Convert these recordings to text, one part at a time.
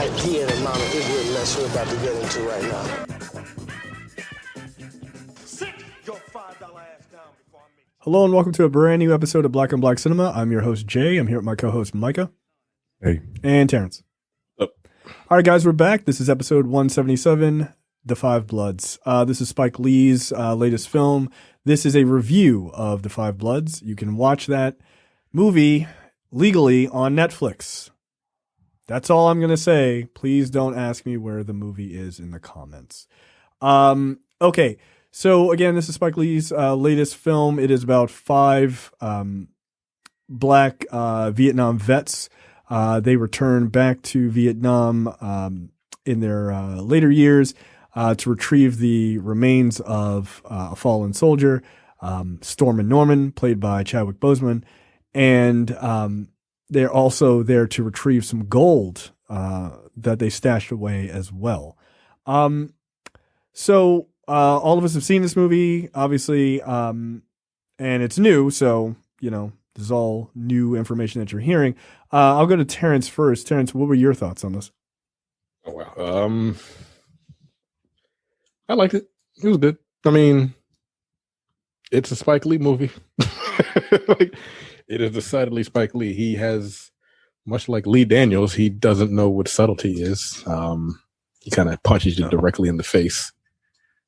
idea the amount of ignorant mess we're about to get into right now. Sit your $5 ass down before I make. Hello and welcome to a brand new episode of Black on Black Cinema. I'm your host, Jay. I'm here with my co-host, Micah. Hey. And Terrence. Oh. All right, guys, we're back. This is episode 177, The Five Bloods. This is Spike Lee's latest film. This is a review of The Five Bloods. You can watch that movie legally on Netflix. That's all I'm going to say. Please don't ask me where the movie is in the comments. Okay. So again, this is Spike Lee's latest film. It is about five black Vietnam vets. They return back to Vietnam in their later years to retrieve the remains of a fallen soldier, Stormin' Norman, played by Chadwick Boseman. And they're also there to retrieve some gold that they stashed away as well. So all of us have seen this movie, obviously, and it's new. So, you know, this is all new information that you're hearing. I'll go to Terrence first. Terrence, what were your thoughts on this? Oh, wow. I liked it. It was good. I mean, it's a Spike Lee movie. Like, it is decidedly Spike Lee. He has, much like Lee Daniels, he doesn't know what subtlety is. He kind of punches you directly in the face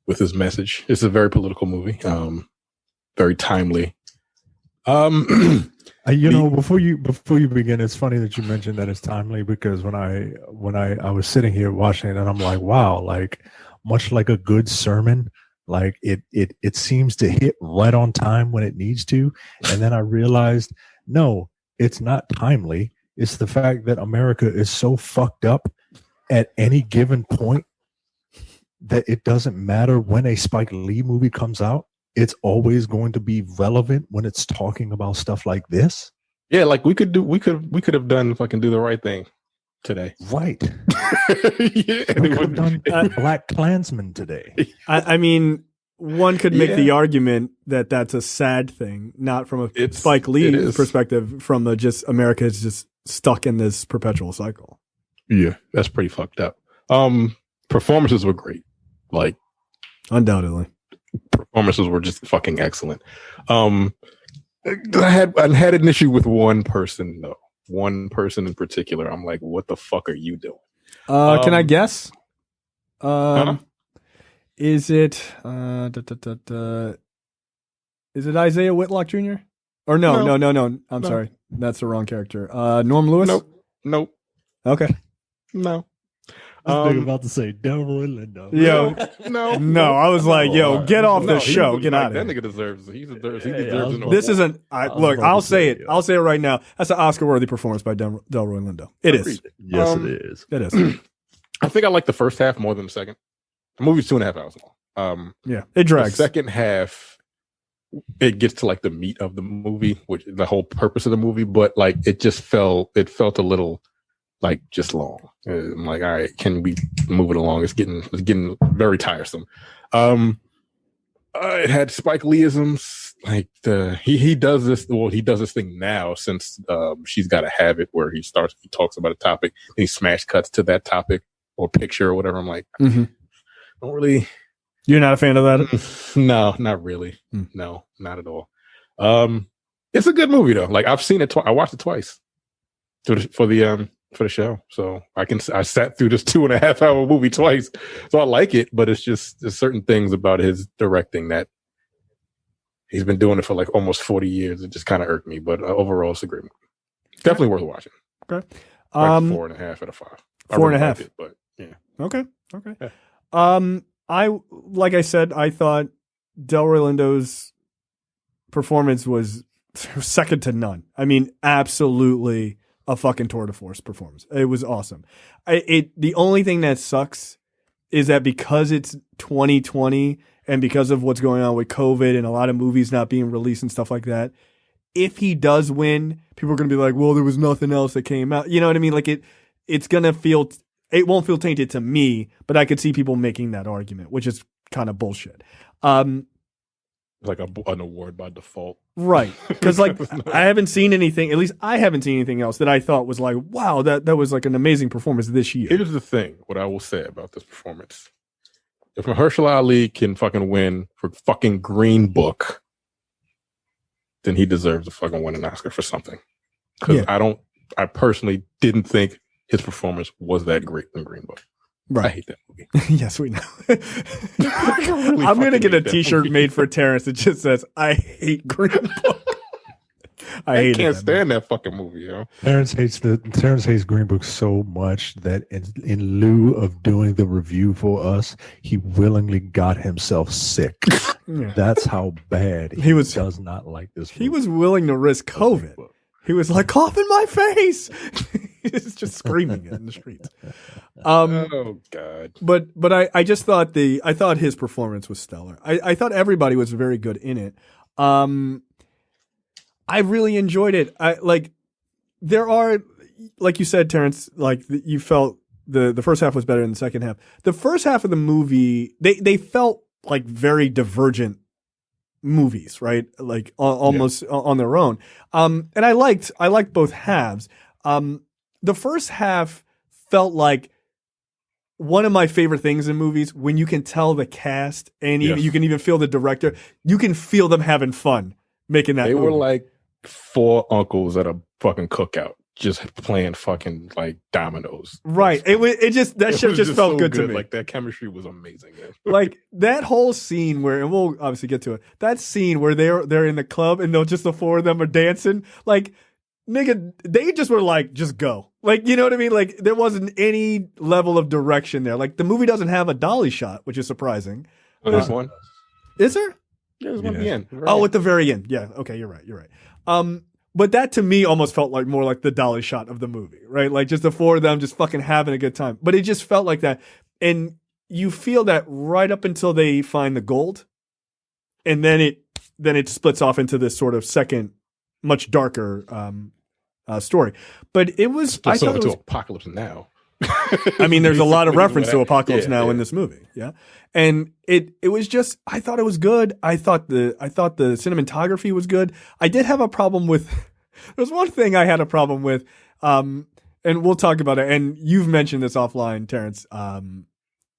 with his message. It's a very political movie, very timely. Before you begin, it's funny that you mentioned that it's timely, because when I was sitting here watching it, and I'm like, wow, like much like a good sermon, like it seems to hit right on time when it needs to. And then I realized, no, it's not timely. It's the fact that America is so fucked up at any given point that it doesn't matter when a Spike Lee movie comes out. It's always going to be relevant when it's talking about stuff like this. Yeah, like we could have done fucking Do the Right Thing today. Right. Yeah, We could have done Black Klansman today. I mean, one could make the argument that that's a sad thing, not from a Spike Lee perspective, from a just America is just stuck in this perpetual cycle. Yeah, that's pretty fucked up. Performances were great. Like, undoubtedly. Performances were just fucking excellent. I had an issue with one person though. One person in particular. I'm like, what the fuck are you doing? Can I guess? Huh? Is it is it Isaiah Whitlock Jr.? Or no. I'm sorry. That's the wrong character. Norm Lewis? Nope. Okay. No. This nigga about to say Delroy Lindo. Yo, No. I was like, yo, get off the show. Get out of here. That nigga deserves. He deserves an award. This isn't. I'll say it. I'll say it right now. That's an Oscar-worthy performance by Delroy Lindo. It is. Yes, it is. It is. I think I like the first half more than the second. The movie's 2.5 hours long. Yeah, it drags. The second half, it gets to like the meat of the movie, which is the whole purpose of the movie. But like, it felt a little like just long. I'm like, all right, can we move it along? It's getting very tiresome. It had Spike Lee-isms. Like he does this. Well, he does this thing now since She's Gotta Have It, where he talks about a topic and he smash cuts to that topic or picture or whatever. I'm like, don't really. You're not a fan of that? No, not really. No, not at all. It's a good movie though. Like, I've seen it. I watched it twice for the show. So I sat through this 2.5 hour movie twice. So I like it, but it's just, there's certain things about his directing that he's been doing it for like almost 40 years. It just kind of irked me, but overall it's a great movie. Definitely worth watching. Okay. Like 4.5 out of 5. 4.5. It, but yeah. Okay. Yeah. Like I said, I thought Delroy Lindo's performance was second to none. I mean, absolutely a fucking tour de force performance. It was awesome. The only thing that sucks is that because it's 2020 and because of what's going on with COVID and a lot of movies not being released and stuff like that, if he does win, people are going to be like, well, there was nothing else that came out. You know what I mean? Like it's going to feel, it won't feel tainted to me, but I could see people making that argument, which is kind of bullshit. Like an award by default. Right. Because like I haven't seen anything, at least I haven't seen anything else that I thought was like, wow, that was like an amazing performance this year. Here's the thing, what I will say about this performance. If Mahershala Ali can fucking win for fucking Green Book, then he deserves to fucking win an Oscar for something. Because I personally didn't think his performance was that great in Green Book. Right. I hate that movie. Yes, we know. I'm going to get a t-shirt made for Terrence that just says, I hate Green Book. I can't stand that fucking movie, yo. Terrence hates Green Book so much that in lieu of doing the review for us, he willingly got himself sick. Yeah. That's how bad he does not like this movie. He was willing to risk COVID. He was like, cough in my face. He's just screaming it in the streets. Oh God! But I just thought I thought his performance was stellar. I thought everybody was very good in it. I really enjoyed it. There are, like you said, Terrence, like you felt the first half was better than the second half. The first half of the movie, they felt like very divergent movies, right? Like almost on their own. And I liked both halves. The first half felt like one of my favorite things in movies when you can tell the cast and even you can even feel the director. You can feel them having fun making that. They were like four uncles at a fucking cookout, just playing fucking like dominoes. Right. It just felt so good to me. Like that chemistry was amazing. Like that whole scene where, and we'll obviously get to it. That scene where they're in the club and just the four of them are dancing. Like, nigga, they just were like, just go. Like, you know what I mean? Like there wasn't any level of direction there. Like the movie doesn't have a dolly shot, which is surprising. Oh, there's one. Is there? There's one at the end. Right. Oh, at the very end. Yeah. Okay. You're right. But that to me almost felt like more like the dolly shot of the movie, right? Like just the four of them just fucking having a good time. But it just felt like that. And you feel that right up until they find the gold. And then it splits off into this sort of second, much darker story. But it was I thought it was Apocalypse Now. I mean, there's a lot of reference to Apocalypse Now in this movie. Yeah. And it was just, I thought it was good. I thought the cinematography was good. I did have a problem with, there's one thing I had a problem with, and we'll talk about it. And you've mentioned this offline, Terrence. And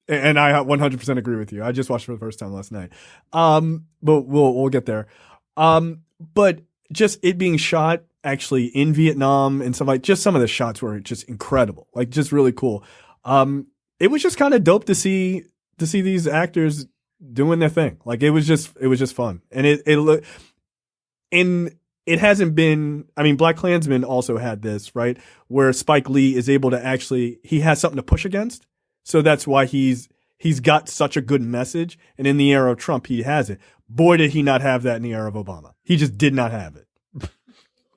I 100% agree with you. I just watched it for the first time last night. But we'll get there. But just it being shot actually in Vietnam and stuff, like just some of the shots were just incredible, like just really cool. It was just kind of dope to see these actors doing their thing. Like it was just fun. And it hasn't been, I mean, Black Klansman also had this, right? Where Spike Lee is able to actually, he has something to push against. So that's why he's got such a good message. And in the era of Trump, he has it. Boy, did he not have that in the era of Obama. He just did not have it.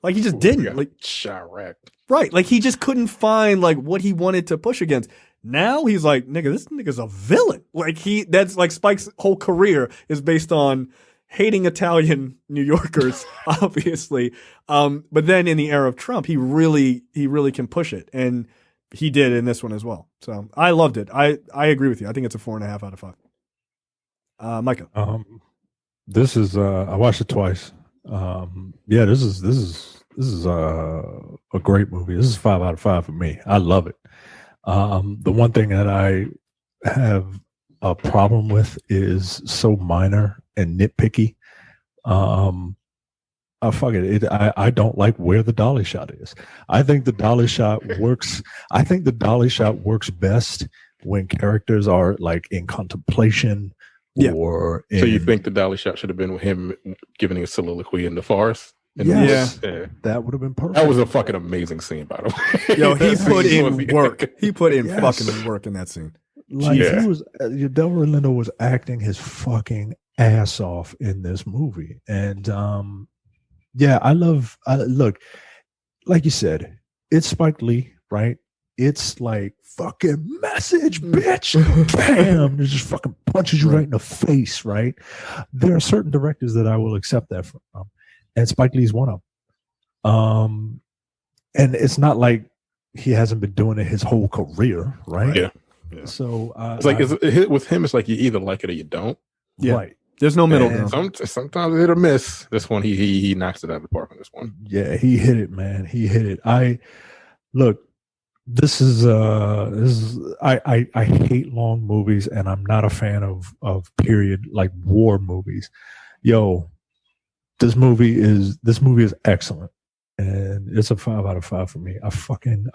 Like he just didn't. Like Chirac. Right. Like he just couldn't find like what he wanted to push against. Now he's like, nigga, this nigga's a villain. Like that's like Spike's whole career is based on hating Italian New Yorkers, obviously. But then in the era of Trump, he really can push it. And he did in this one as well. So I loved it. I agree with you. I think it's a 4.5 out of 5. Micah. This is I watched it twice. This is a great movie. This is 5 out of 5 for me. I love it. The one thing that I have a problem with is so minor and nitpicky. Fuck it. I don't like where the dolly shot is. I think the dolly shot works. I think the dolly shot works best when characters are like in contemplation. Yeah. So you think the dolly shot should have been with him giving a soliloquy in the forest? Yeah, that would have been perfect. That was a fucking amazing scene, by the way. Yo, he put in work. He put in fucking work in that scene. Like he was, Delroy Lindo was acting his fucking ass off in this movie, and look, like you said, it's Spike Lee, right? It's like fucking message, bitch. Bam! It just fucking punches you right in the face, right? There are certain directors that I will accept that from, and Spike Lee's one of them. And it's not like he hasn't been doing it his whole career, right? Yeah. So it's like with him, it's like you either like it or you don't. Yeah. Right. There's no middle And ground. Sometimes hit or miss. This one, he knocks it out of the park on this one. yeah, he hit it, man. He hit it. Look, this is I hate long movies, and I'm not a fan of period like war movies. Yo, this movie is excellent, and it's a 5 out of 5 for me. I fucking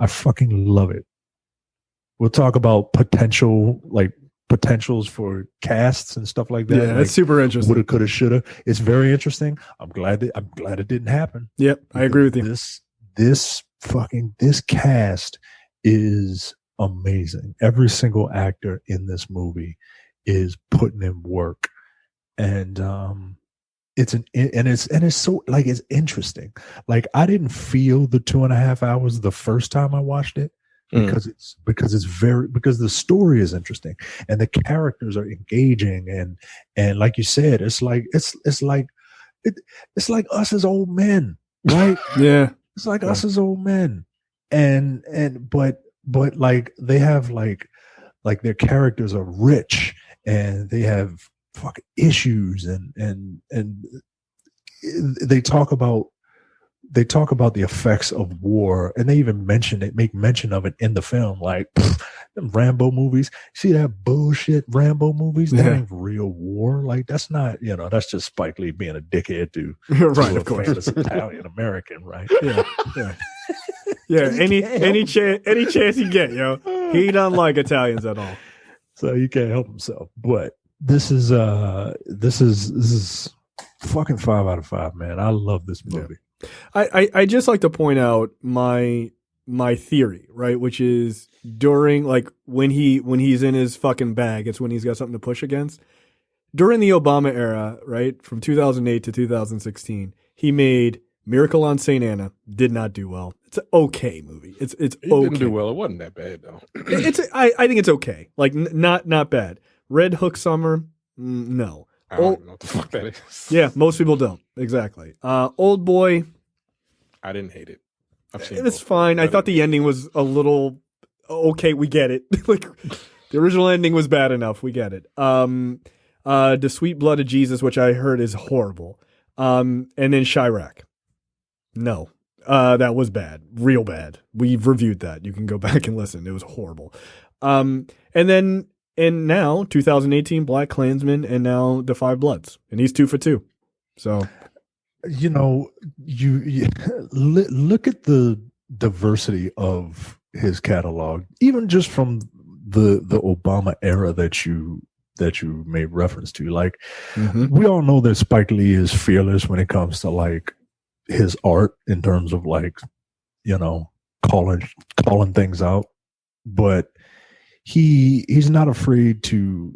love it. We'll talk about potentials for casts and stuff like that. Yeah, it's super interesting. Woulda, coulda, shoulda. It's very interesting. I'm glad it didn't happen. Yep, I agree with you. This cast is amazing. Every single actor in this movie is putting in work, and it's so like it's interesting. Like I didn't feel the 2.5 hours the first time I watched it because the story is interesting and the characters are engaging and like you said, it's like us as old men, right? Yeah. It's like us as old men, but like they have like their characters are rich and they have fucking issues and they talk about the effects of war, and they even make mention of it in the film. Like them Rambo movies, see that bullshit Rambo movies? That ain't real war. Like that's not, that's just Spike Lee being a dickhead to Right, of course, famous Italian American, right? Yeah. Any chance you get, yo, he doesn't like Italians at all. So you can't help himself. But this is fucking 5 out of 5, man. I love this movie. Yeah. I just like to point out my theory, right? Which is during like when he's in his fucking bag, it's when he's got something to push against. During the Obama era, right, from 2008 to 2016, he made Miracle on St. Anna. Did not do well. It's an okay movie. It okay. Didn't do well. It wasn't that bad though. I think it's okay. Like not bad. Red Hook Summer, no. I don't even know what the fuck that is. Yeah, most people don't. Exactly. Old Boy. I didn't hate it. It's fine. I thought the ending was a little okay. We get it. Like the original ending was bad enough. We get it. The Sweet Blood of Jesus, which I heard is horrible. And then Chirac. No, that was bad. Real bad. We've reviewed that. You can go back and listen. It was horrible. And now 2018 Black Klansman, and now The Five Bloods, and he's 2 for 2. So, you look at the diversity of his catalog, even just from the Obama era that you made reference to. Like, we all know that Spike Lee is fearless when it comes to like his art in terms of like, calling things out, but he's not afraid to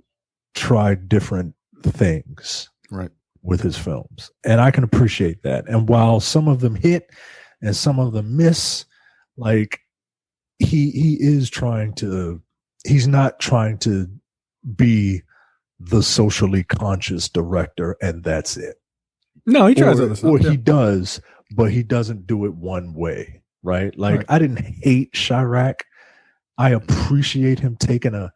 try different things right, with his films. And I can appreciate that. And while some of them hit and some of them miss, like he's not trying to be the socially conscious director and that's it. No, he tries other stuff. Or he does, but he doesn't do it one way, right? Like right. I didn't hate Chirac. I appreciate him taking a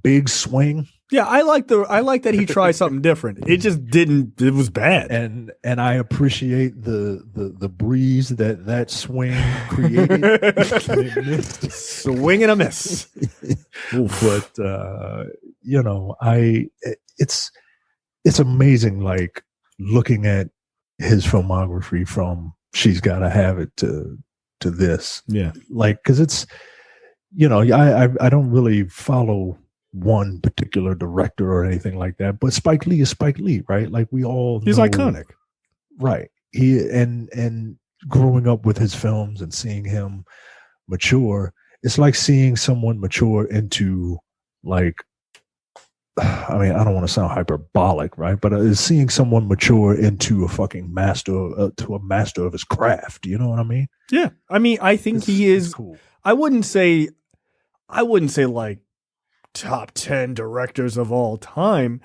big swing. Yeah, I like that he tried something different. It just didn't. It was bad. And I appreciate the breeze that swing created. Swing and a miss. But it's amazing. Like looking at his filmography from She's Gotta Have It to this. Yeah, like because it's. I don't really follow one particular director or anything like that, but Spike Lee is Spike Lee, right? Like he's iconic, right? He and growing up with his films and seeing him mature, it's like seeing someone mature into like, I mean, I don't want to sound hyperbolic, right? But it's seeing someone mature into a fucking master, to a master of his craft. You know what I mean? Yeah, I mean, I think he is cool. I wouldn't say like top 10 directors of all time,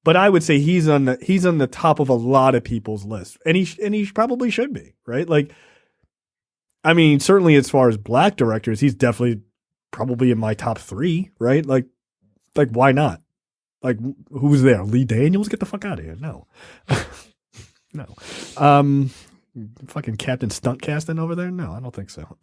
but I would say he's on the top of a lot of people's list, and he probably should be, right? Like, I mean, certainly as far as black directors, he's definitely probably in my top 3, right? Like why not? Like, who's there? Lee Daniels? Get the fuck out of here. No. No. Fucking Captain Stunt Casting over there? No, I don't think so.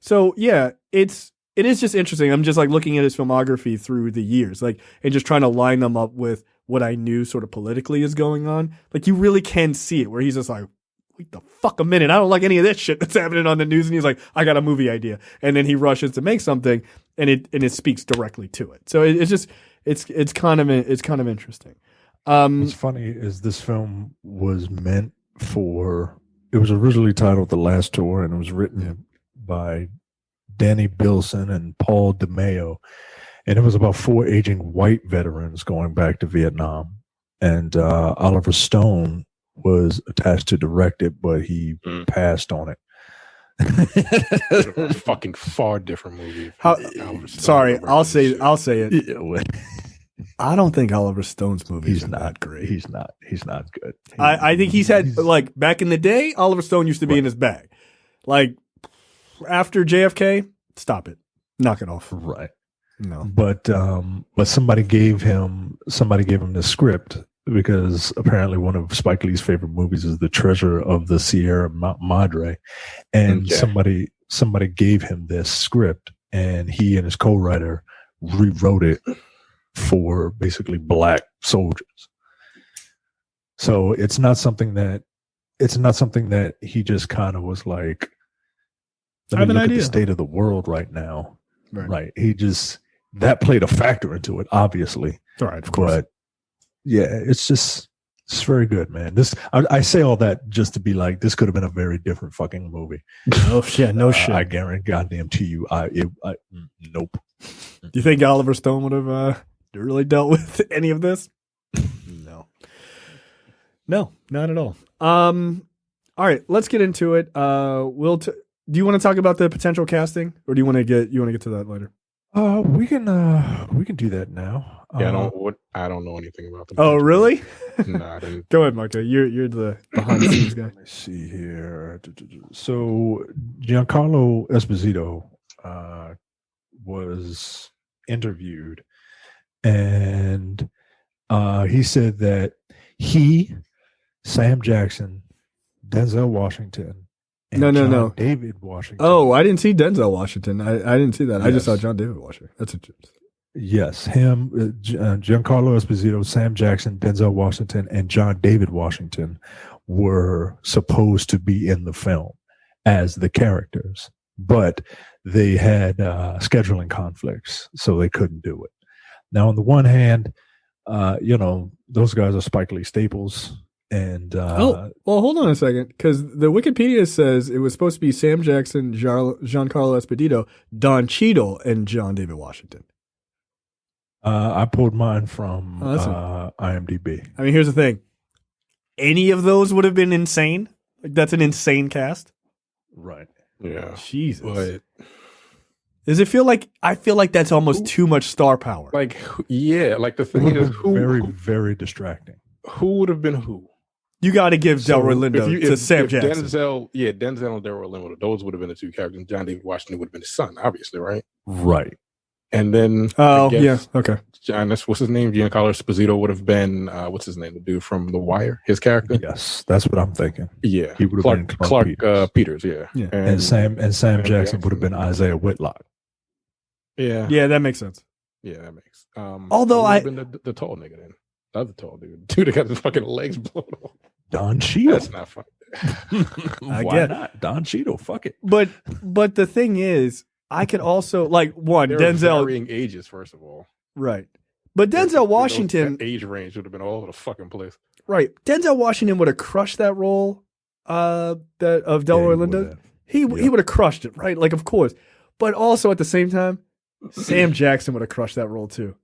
So yeah, it is just interesting. I'm just like looking at his filmography through the years, like, and just trying to line them up with what I knew sort of politically is going on. Like, you really can see it where he's just like, wait the fuck a minute, I don't like any of this shit that's happening on the news. And he's like, I got a movie idea. And then he rushes to make something and it speaks directly to it. So it's kind of interesting. What's funny is this film was meant for, it was originally titled The Last Tour, and it was written by Danny Bilson and Paul DeMeo. And it was about 4 aging white veterans going back to Vietnam. And Oliver Stone was attached to direct it, but he passed on it. A fucking far different movie. Sorry, I'll say it. Yeah, I don't think Oliver Stone's movies he's are not that great. He's not good. I think he's had, like, back in the day, Oliver Stone used to be in his bag. Like, after JFK, stop it. Knock it off. Right. No. But somebody gave him the script, because apparently one of Spike Lee's favorite movies is The Treasure of the Sierra Madre, and somebody gave him this script, and he and his co-writer rewrote it for basically black soldiers. So it's not something that he just kind of was like, let me look at the state of the world right now. Right. He just, that played a factor into it, obviously. All right, of course. But yeah, it's very good, man. I say all that just to be like, this could have been a very different fucking movie. Oh shit, no shit. I guarantee goddamn to you, nope. Do you think Oliver Stone would have really dealt with any of this? No, not at all. All right, let's get into it. Do you want to talk about the potential casting, or do you want to get to that later? We can do that now. Yeah, I don't know anything about them. Oh, really? No, I didn't. Go ahead, Marco. You're the behind the scenes guy. Let me see here. So Giancarlo Esposito was interviewed, and he said that Sam Jackson, Denzel Washington, and John David Washington. Oh, I didn't see Denzel Washington. I didn't see that. Yes. I just saw John David Washington. That's interesting. Yes, him, Giancarlo Esposito, Sam Jackson, Denzel Washington, and John David Washington were supposed to be in the film as the characters, but they had scheduling conflicts, so they couldn't do it. Now, on the one hand, those guys are Spike Lee staples. And well, hold on a second, because the Wikipedia says it was supposed to be Sam Jackson, Giancarlo Esposito, Don Cheadle, and John David Washington. I pulled mine from IMDb. I mean, here's the thing: any of those would have been insane. Like, that's an insane cast, right? Yeah, Jesus. But does it feel like? I feel like that's almost too much star power. Like, yeah, like the thing is, very, very distracting. Who would have been who? You got to give Delroy Lindo to Sam Jackson. Denzel and Delroy Lindo, those would have been the two characters. John David Washington would have been his son, obviously, right? Right. And then, okay. What's his name? Giancarlo Esposito would have been, what's his name? The dude from The Wire, his character. Yes, that's what I'm thinking. Yeah, he would have been Clark Peters. Yeah. And Sam Jackson would have been Isaiah Whitlock. Yeah, that makes sense. Yeah, that makes. Although I been the tall nigga then. The other tall dude that got his fucking legs blown off. Don Cheadle. That's not funny. Why not? Don Cheadle. Fuck it. But the thing is, I could also like They're Denzel varying ages, first of all. Right. But Denzel Washington, that age range would have been all over the fucking place. Right. Denzel Washington would have crushed that role of Delroy Lindo. He would have crushed it, right? Like, of course. But also at the same time, Sam Jackson would have crushed that role too.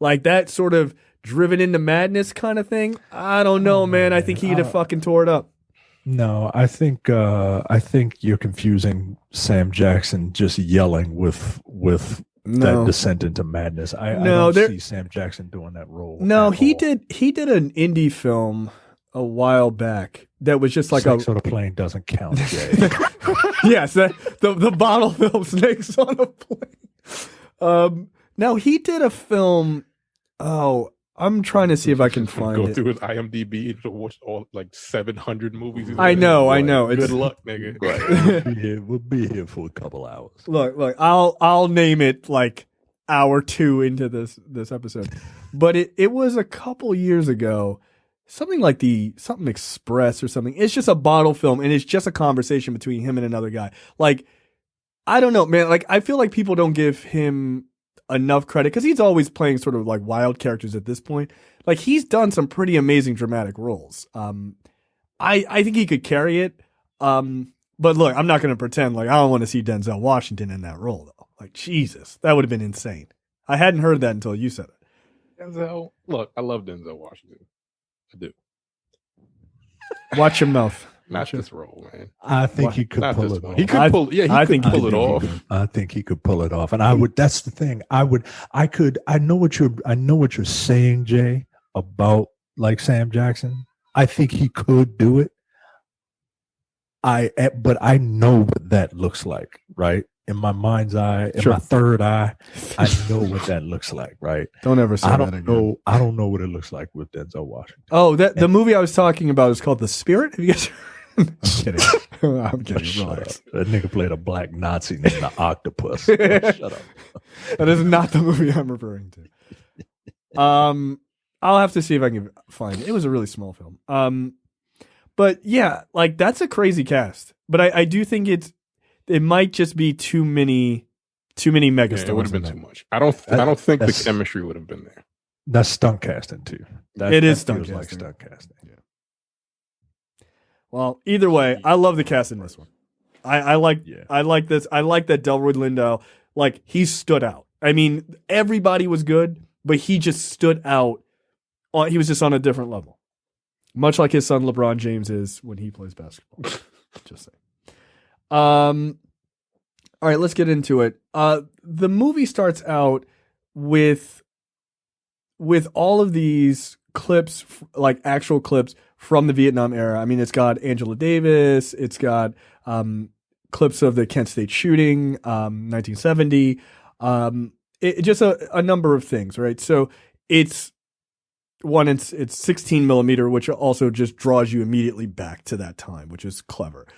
Like, that sort of driven into madness kind of thing. I don't know, man. I think he'd have fucking tore it up. No, I think you're confusing Sam Jackson just yelling with that descent into madness. I don't see Sam Jackson doing that role. No, he did an indie film a while back that was just like Snakes on a Plane doesn't count, Jay. Yes, the bottle film Snakes on a Plane. No, he did a film. Oh, I'm trying to see if I can find Go it. through his IMDb to watch all like 700 movies. I know. Good It's luck, nigga. Right. We'll be here for a couple hours. look. I'll name it like hour 2 into this episode, but it was a couple years ago. Something like something Express or something. It's just a bottle film, and it's just a conversation between him and another guy. Like, I don't know, man. Like, I feel like people don't give him enough credit because he's always playing sort of like wild characters at this point. Like, he's done some pretty amazing dramatic roles. I think he could carry it. But look, I'm not going to pretend like I don't want to see Denzel Washington in that role though. Like, Jesus, that would have been insane. I hadn't heard that until you said it. Denzel, look, I love Denzel Washington. I do. Watch your mouth. Not this role, man. I think he could Not pull this it one. off. He could pull. Yeah, I he think could he pull it could. off. I think he could pull it off, and I would. That's the thing. I know what you're saying, Jay, about like Sam Jackson. I think he could do it. But I know what that looks like, right? In my mind's eye, in Sure. my third eye, I know what that looks like, right? Don't ever say I that don't again. know. I don't know what it looks like with Denzel Washington. Oh, the movie I was talking about is called The Spirit. Have you guys? I'm kidding. I'm kidding. Shut Relax. up. That nigga played a black Nazi named the Octopus. Shut up. That is not the movie I'm referring to. I'll have to see if I can find it. It was a really small film. But yeah, like that's a crazy cast. But I do think it might just be too many megastars. Yeah, it would have been in too there. much. I don't think the That's- chemistry would have been there. That's stunt casting too. It is that feels stunt like casting. stunt casting. Well, either way, I love the cast in this one. I like Yeah. I like this. I like that Delroy Lindo, like he stood out. I mean, everybody was good, but he just stood out. He was just on a different level. Much like his son LeBron James is when he plays basketball. Just saying. All right, let's get into it. The movie starts out with all of these clips, like actual clips from the Vietnam era. I mean, it's got Angela Davis. It's got clips of the Kent State shooting, 1970. It just a number of things, right? So it's 16 millimeter, which also just draws you immediately back to that time, which is clever.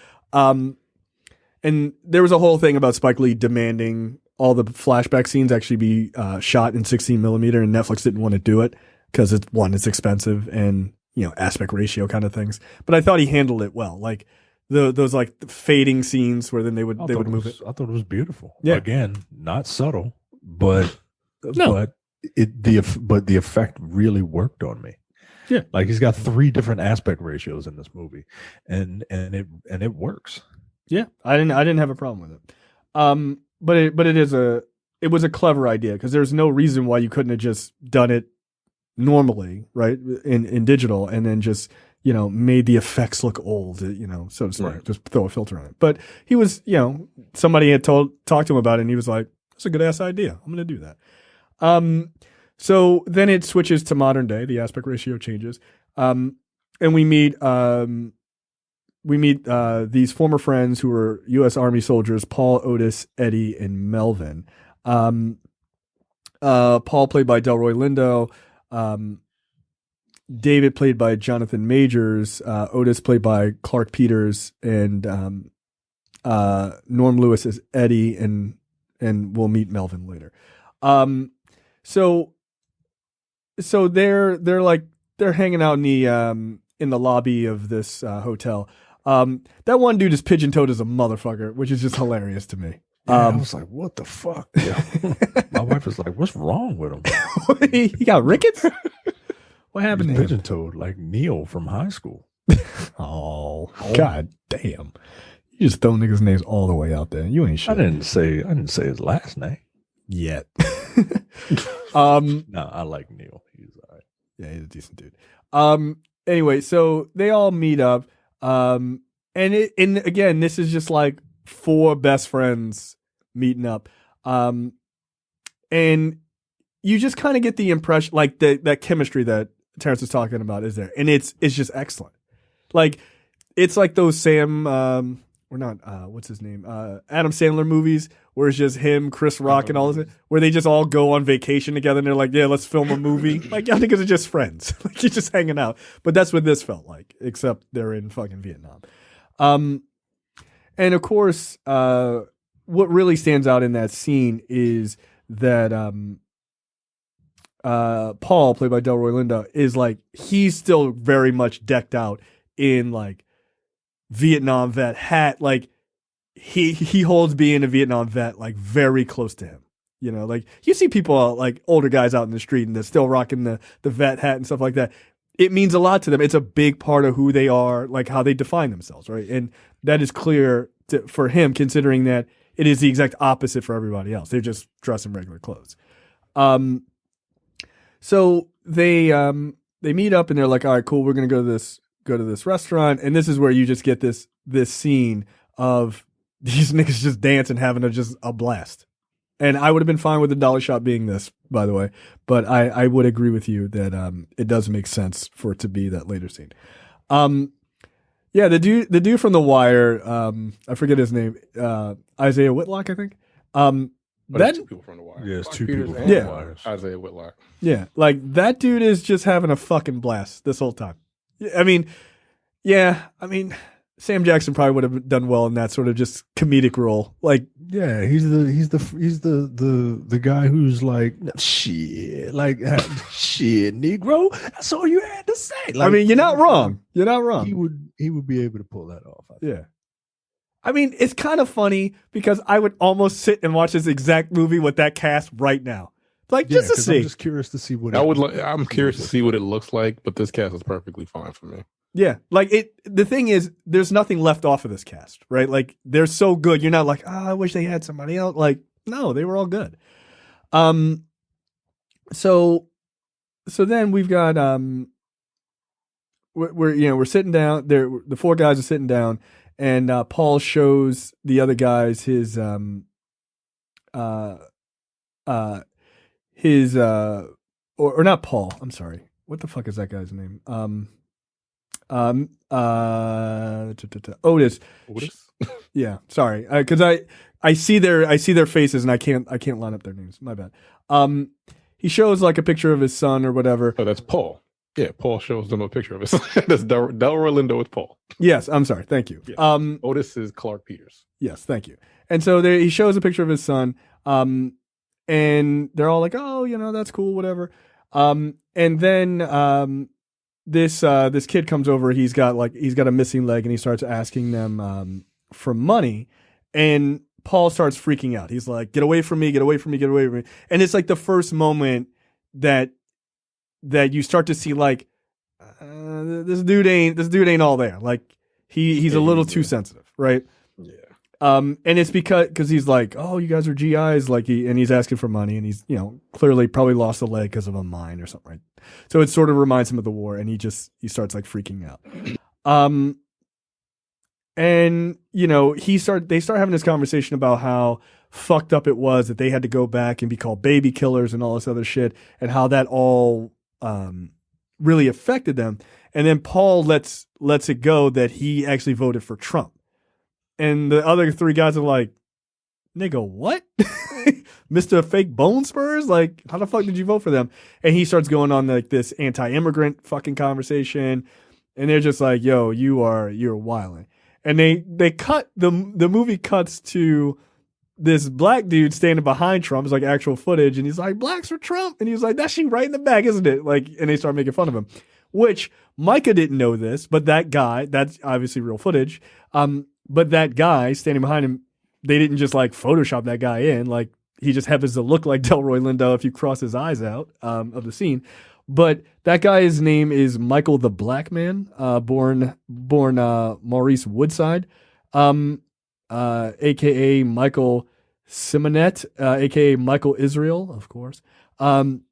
And there was a whole thing about Spike Lee demanding all the flashback scenes actually be shot in 16 millimeter, and Netflix didn't want to do it because it's expensive and aspect ratio kind of things. But I thought he handled it well, like those like fading scenes where then they would move it. I thought it was beautiful. Yeah. Again, not subtle, but No. but the effect really worked on me. Yeah. Like he's got 3 different aspect ratios in this movie, and it works. Yeah, I didn't have a problem with it. But it was a clever idea because there's no reason why you couldn't have just done it normally, right, in digital, and then just made the effects look old, so to speak. Right. Just throw a filter on it. But he was, somebody had talked to him about it, and he was like, "That's a good ass idea. I'm going to do that." So then it switches to modern day. The aspect ratio changes, and we meet these former friends who were U.S. Army soldiers: Paul, Otis, Eddie, and Melvin. Paul, played by Delroy Lindo. David, played by Jonathan Majors. Otis, played by Clark Peters, and Norm Lewis is Eddie, and we'll meet Melvin later. So they're hanging out in the lobby of this hotel. That one dude is pigeon-toed as a motherfucker, which is just hilarious to me. Yeah, I was like, what the fuck? Yeah. My wife was like, what's wrong with him? He got rickets? What happened He's to him? pigeon-toed like Neil from high school. Oh, god damn. You just throw niggas' names all the way out there. You ain't shit. I didn't say his last name. Yet. No, I like Neil. He's all right. Yeah, he's a decent dude. Anyway, so they all meet up. And again, this is just like 4 best friends meeting up. And you just kind of get the impression, like that chemistry that Terrence was talking about is there. And it's just excellent. Like, it's like those Sam or not, what's his name? Adam Sandler movies where it's just him, Chris Rock, and all of it, where they just all go on vacation together and they're like, yeah, let's film a movie. Like, y'all niggas are just friends. Like, you're just hanging out. But that's what this felt like, except they're in fucking Vietnam. And of course, what really stands out in that scene is that Paul, played by Delroy Lindo, is like, he's still very much decked out in like Vietnam vet hat. Like he holds being a Vietnam vet like very close to him. You know, like you see people like older guys out in the street and they're still rocking the vet hat and stuff like that. It means a lot to them. It's a big part of who they are, like how they define themselves, right? And that is clear for him, considering that it is the exact opposite for everybody else. They're just dressed in regular clothes. So they meet up and they're like, all right, cool, we're gonna go to this restaurant, and this is where you just get this scene of these niggas just dancing, having just a blast. And I would have been fine with the dollar shop being this, by the way, but I would agree with you that it does make sense for it to be that later scene. Yeah, the dude from The Wire, I forget his name, Isaiah Whitlock, I think. But two people from The Wire. Yeah, it's Clark two Peters people and from The Wire. Isaiah Whitlock. Yeah, like that dude is just having a fucking blast this whole time. I mean, Sam Jackson probably would have done well in that sort of just comedic role. Like, Yeah, he's the guy who's like shit, like shit, Negro. That's all you had to say. Like, I mean, you're not wrong. You're not wrong. He would be able to pull that off. I think. Yeah. I mean, it's kind of funny because I would almost sit and watch this exact movie with that cast right now. Like, just to 'cause see. I'm just curious to see what I'm curious to see what it looks like, but this cast is perfectly fine for me. Yeah. Like, the thing is, there's nothing left off of this cast, right? Like, they're so good. You're not like, I wish they had somebody else. Like, no, they were all good. So then we've got, we're sitting down there. The four guys are sitting down, and Paul shows the other guys his or not Paul. I'm sorry. What the fuck is that guy's name? Otis. Yeah, sorry. Because I see their faces and I can't line up their names. My bad. He shows like a picture of his son or whatever. Oh, that's Paul. Yeah, Paul shows them a picture of his son. That's Delroy Lindo with Paul. Yes, I'm sorry. Thank you. Yeah. Otis is Clark Peters. Yes, thank you. And so he shows a picture of his son. And they're all like, oh, that's cool, whatever. And then this kid comes over. He's got a missing leg, and he starts asking them for money. And Paul starts freaking out. He's like, "Get away from me! Get away from me! Get away from me!" And it's like the first moment that you start to see like this dude ain't all there. Like he's a little too sensitive, right? Yeah. And it's because he's like, oh, you guys are GIs, like he's asking for money, and he's clearly probably lost a leg because of a mine or something, right? So it sort of reminds him of the war, and he starts like freaking out. And they start having this conversation about how fucked up it was that they had to go back and be called baby killers and all this other shit, and how that all really affected them. And then Paul lets it go that he actually voted for Trump. And the other three guys are like, nigga, what? Mr. Fake Bone Spurs? Like, how the fuck did you vote for them? And he starts going on like this anti-immigrant fucking conversation. And they're just like, yo, you're wilding. And they cut, the movie cuts to this black dude standing behind Trump. It's like actual footage. And he's like, blacks for Trump. And he's like, that's she right in the back, isn't it? Like, and they start making fun of him. Which Micah didn't know this, but that guy, that's obviously real footage. But that guy standing behind him, they didn't just like Photoshop that guy in. Like he just happens to look like Delroy Lindo if you cross his eyes out of the scene. But that guy's name is Michael the Black Man, born Maurice Woodside, aka Michael Simonet, aka Michael Israel, of course. And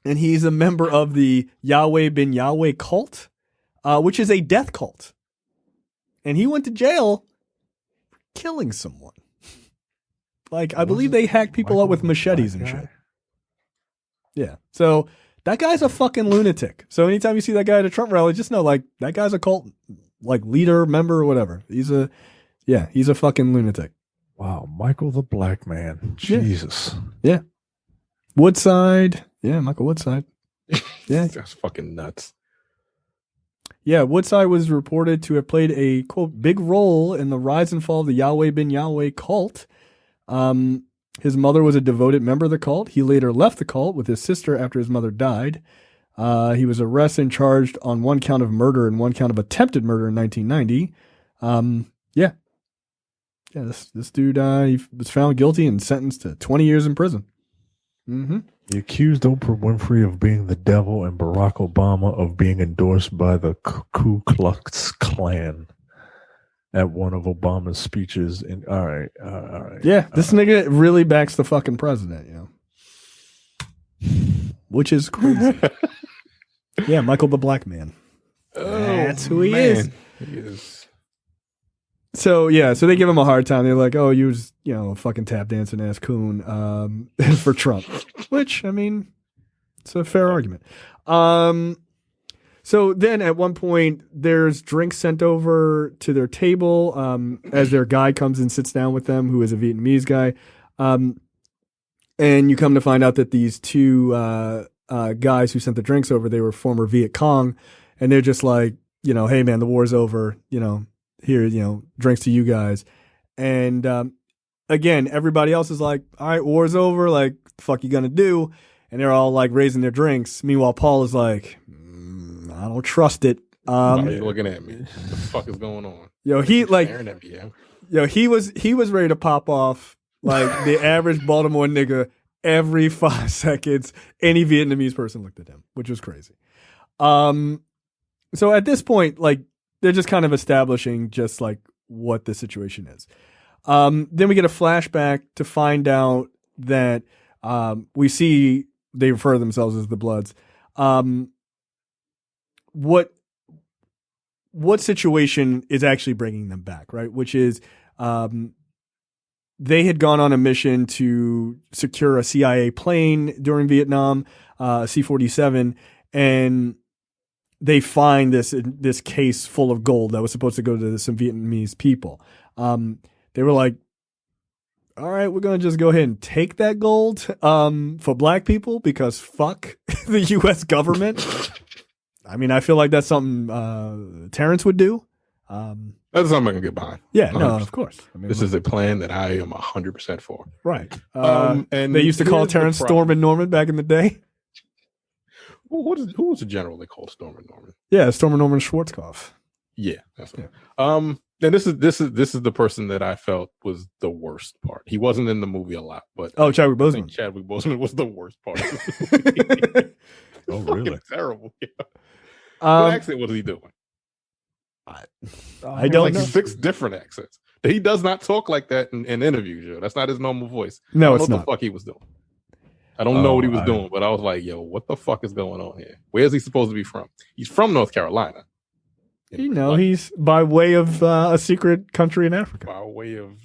he's a member of the Yahweh bin Yahweh cult, which is a death cult. And he went to jail for killing someone. Like, I believe they hacked people up with machetes and shit. Yeah. So that guy's a fucking lunatic. So anytime you see that guy at a Trump rally, just know, like, that guy's a cult, like, leader, member, or whatever. He's a Yeah, he's a fucking lunatic. Wow, Michael the Black Man. Yeah. Jesus. Yeah. Woodside. Yeah, Michael Woodside. Yeah. That's fucking nuts. Yeah, Woodside was reported to have played a, quote, big role in the rise and fall of the Yahweh bin Yahweh cult. His mother was a devoted member of the cult. He later left the cult with his sister after his mother died. He was arrested and charged on one count of murder and one count of attempted murder in 1990. Yeah, this dude he was found guilty and sentenced to 20 years in prison. Mm-hmm. He accused Oprah Winfrey of being the devil and Barack Obama of being endorsed by the Ku Klux Klan at one of Obama's speeches. All right. Yeah, this nigga really backs the fucking president, you know, which is crazy. Yeah, Michael the Black Man. That's who he is. He is. So they give him a hard time. They're like, "Oh, you was, you know, a fucking tap dancing ass coon for Trump," which, I mean, it's a fair argument. So then at one point, there's drinks sent over to their table as their guy comes and sits down with them, who is a Vietnamese guy. And you come to find out that these two guys who sent the drinks over, they were former Viet Cong, and they're just like, you know, hey man, the war's over, you know. Here, you know, drinks to you guys. And again, everybody else is like, all right, war's over. Like, the fuck you gonna do? And they're all like raising their drinks. Meanwhile, Paul is like, I don't trust it. Why are you looking at me? What the fuck is going on? He was ready to pop off like the average Baltimore nigga every 5 seconds. Any Vietnamese person looked at him, which was crazy. So at this point, like, they're just kind of establishing just like what the situation is. Then we get a flashback to find out that we see they refer to themselves as the Bloods. What situation is actually bringing them back, right? Which is they had gone on a mission to secure a CIA plane during Vietnam, C-47, and they find this case full of gold that was supposed to go to some Vietnamese people. They were like, all right, we're going to just go ahead and take that gold for black people because fuck the U.S. government. I mean, I feel like that's something Terrence would do. That's something I can get behind. Yeah, no, of course. I mean, this is a plan that I am 100% for. Right. And they used to call Terrence Storm and Norman back in the day. Who was the general they called Storm and Norman? Yeah, Storm and Norman Schwarzkopf. Yeah, that's it. And this is the person that I felt was the worst part. He wasn't in the movie a lot, but Chadwick Boseman. I think Chadwick Boseman was the worst part of the movie. Oh, really? Terrible. Yeah. What accent was he doing? I don't know. 6 different accents. He does not talk like that in interviews, Joe. That's not his normal voice. No, I don't it's know not. What the fuck he was doing. I don't know what he was doing, but I was like, yo, what the fuck is going on here? Where is he supposed to be from? He's from North Carolina. You know, he's by way of a secret country in Africa. By way of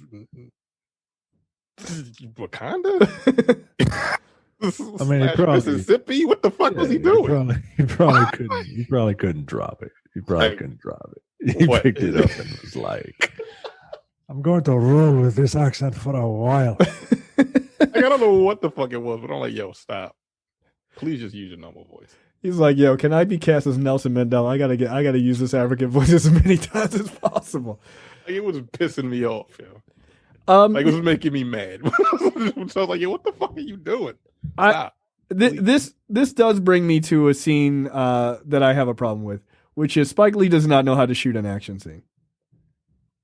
Wakanda? I mean, Mississippi? What the fuck was he doing? He probably couldn't drop it. He probably couldn't drop it. He picked it up and was like, I'm going to roll with this accent for a while. Like, I don't know what the fuck it was, but I'm like, yo, stop. Please just use your normal voice. He's like, yo, can I be cast as Nelson Mandela? I gotta use this African voice as many times as possible. Like, it was pissing me off, yo. Like, it was making me mad. So I was like, yo, what the fuck are you doing? Stop. This does bring me to a scene that I have a problem with, which is Spike Lee does not know how to shoot an action scene.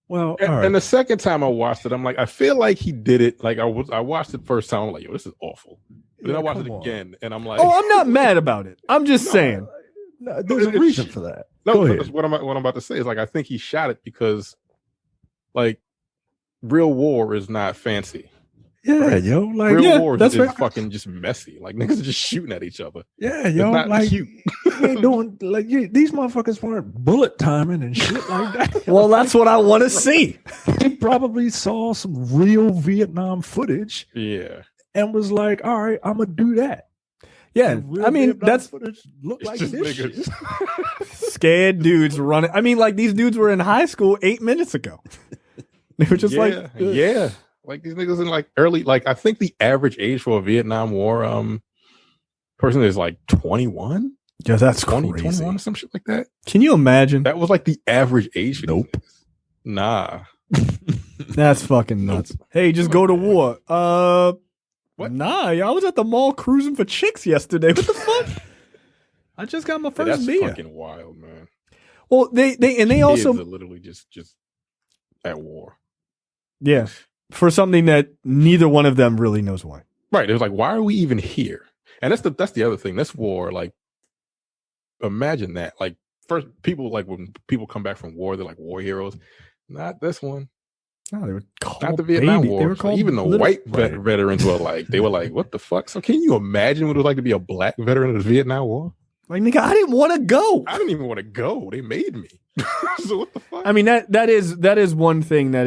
Well, and the second time I watched it, I'm like, I feel like he did it. Like I watched it first time, I'm like, yo, this is awful. But then I watched it again, and I'm like, oh, I'm not mad about it. I'm just saying. No, there's a reason for that. No, that's what I'm about to say is like, I think he shot it because, like, real war is not fancy. Yeah, right? Yo, like real war is fucking just messy. Like niggas are just shooting at each other. Yeah, yo, it's not like cute. You ain't doing like these motherfuckers weren't bullet timing and shit like that. Well, that's what I want to see. He probably saw some real Vietnam footage. Yeah, and was like, all right, I'm gonna do that. Yeah, I mean, Vietnam that's footage look like this shit. Scared dudes running. I mean, like these dudes were in high school 8 minutes ago. They were just like, yeah. Like these niggas in like early, like I think the average age for a Vietnam War person is like 21. Yeah, that's 20, crazy. 21 or some shit like that. Can you imagine? That was like the average age. For Nope. Nah. That's fucking nuts. Hey, just go to war. What? Nah, I was at the mall cruising for chicks yesterday. What the fuck? I just got my first that's beer. fucking wild, man. Well, they Kids also are literally just at war. yeah, for something that neither one of them really knows why. Right. It was like, why are we even here? And that's the other thing. This war, like, imagine that. Like, first people, like when people come back from war, they're like war heroes. Not this one. No, they were called Not the Vietnam baby. War. They were So called even the little- white veterans were like, what the fuck? So can you imagine what it was like to be a black veteran of the Vietnam War? Like, nigga, I didn't want to go. I didn't even want to go. They made me. So what the fuck? I mean, that is one thing that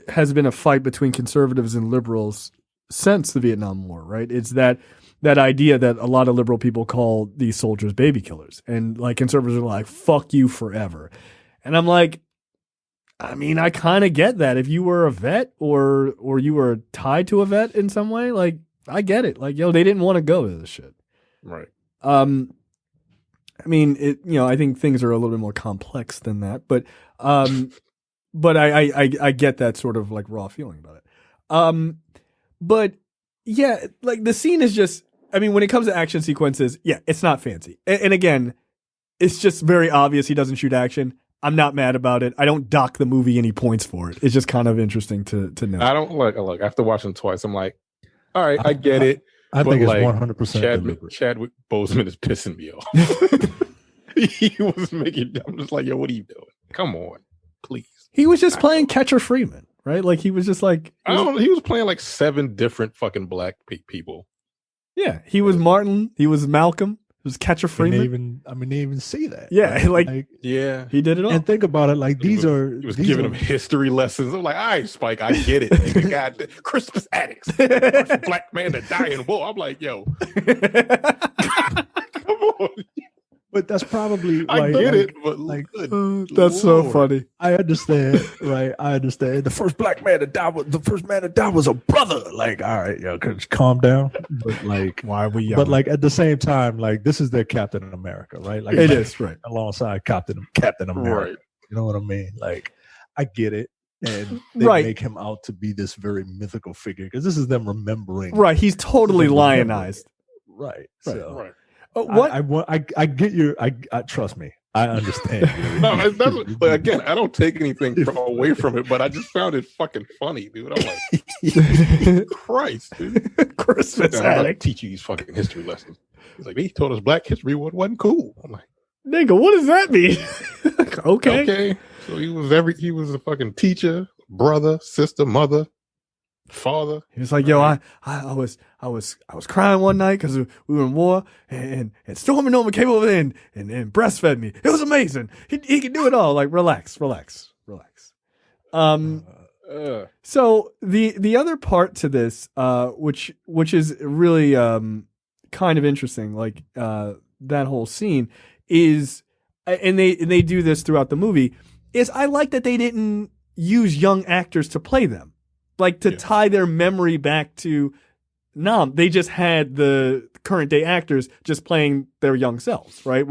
has been a fight between conservatives and liberals since the Vietnam War, right? It's that idea that a lot of liberal people call these soldiers baby killers, and like conservatives are like, fuck you forever. And I'm like, I mean, I kind of get that. If you were a vet or you were tied to a vet in some way, like, I get it. Like, they didn't want to go to this shit. Right. I mean, I think things are a little bit more complex than that, but I get that sort of like raw feeling about it. But yeah, like the scene is just, I mean, when it comes to action sequences, yeah, it's not fancy. And again, it's just very obvious he doesn't shoot action. I'm not mad about it. I don't dock the movie any points for it. It's just kind of interesting to know. I don't look after watching it twice, I'm like, all right, I get it. I But think it's like 100% deliberate. Chadwick Boseman is pissing me off. He was making. I'm just like, yo, what are you doing? Come on, please. He was just playing Catcher Freeman, right? Like he was just like, I don't know. He was playing like 7 different fucking black people. yeah, he was Martin. He was Malcolm. It was Catcher They Freeman. even see that. Yeah, right? like Yeah, he did it all. And think about it, like he was giving him history lessons. I'm like, all right, Spike, I get it. Nigga. God, Crispus Attucks, first black man to die in war. I'm like, yo, come on. But that's probably I get it, but like, good That's so Lord. funny. I understand, right? I understand. The first black man to die was a brother. Like, all right, yo, calm down. But like, Why are we young? but like at the same time, like this is their Captain America, right? Like it is right. alongside Captain America. Right. You know what I mean? Like, I get it. And they Right. make him out to be this very mythical figure because this is them remembering. Right, he's totally lionized. Right. Right. So Right. What? I get your. I trust me. I understand. No, that's but again, I don't take anything away from it, but I just found it fucking funny, dude. I'm like, Christ, dude. Christmas I'm about to addict. teach you these fucking history lessons. He's like, he told us Black History wasn't cool. I'm like, Nigga, what does that mean? Okay. okay. So he was a fucking teacher, brother, sister, mother, father. He was like, yo, I was crying one night because we were in war, and Stormy Norman came over there and breastfed me. It was amazing. He can do it all. Like, relax. So the other part to this, which is really kind of interesting, like that whole scene is, and they do this throughout the movie, is I like that they didn't use young actors to play them, like to tie their memory back to Nam. They just had the current day actors just playing their young selves, right?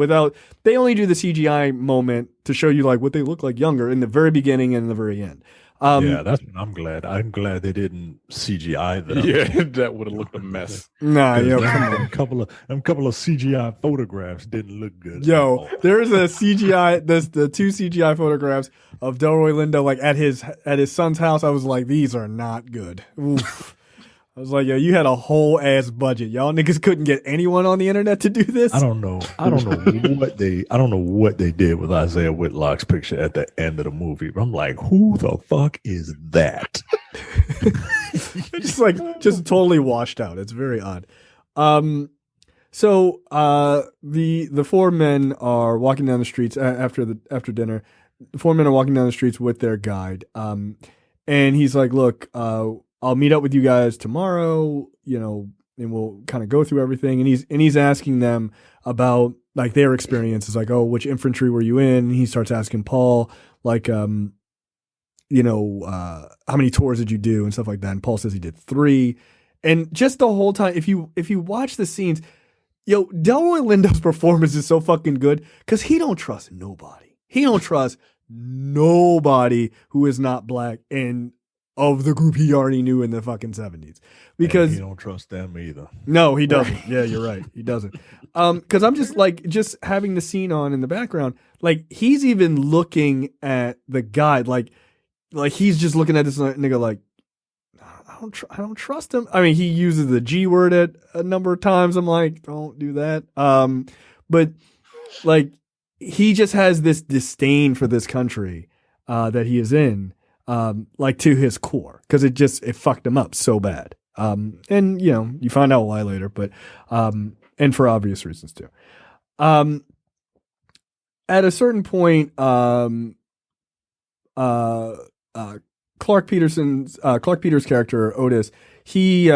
They only do the CGI moment to show you like what they look like younger in the very beginning and the very end. Yeah, that's what I'm glad. I'm glad they didn't CGI them. Yeah, that would have looked a mess. Nah, yo, come on. a couple of CGI photographs didn't look good. Yo, there's a CGI. There's the 2 CGI photographs of Delroy Lindo like at his son's house. I was like, these are not good. Oof. I was like, yo, you had a whole ass budget. Y'all niggas couldn't get anyone on the internet to do this. I don't know what they did with Isaiah Whitlock's picture at the end of the movie. But I'm like, who the fuck is that? just totally washed out. It's very odd. So the 4 men are walking down the streets after dinner. The 4 men are walking down the streets with their guide. And he's like, look, I'll meet up with you guys tomorrow, and we'll kind of go through everything. And he's asking them about like their experiences, like, oh, which infantry were you in? And he starts asking Paul, like, how many tours did you do and stuff like that. And Paul says he did 3. And just the whole time, if you watch the scenes, Delroy Lindo's performance is so fucking good because he don't trust nobody. He don't trust nobody who is not black and of the group he already knew in the fucking 70s. Because he don't trust them either. No, he doesn't. Right. Yeah, you're right. He doesn't. Because I'm just having the scene on in the background, like he's even looking at the guy, like he's just looking at this nigga like, I don't trust him. I mean, he uses the G word at a number of times. I'm like, don't do that. But like, he just has this disdain for this country that he is in, like to his core, because it fucked him up so bad. And you find out why later, but and for obvious reasons too. At a certain point, Clark Peters' character Otis, he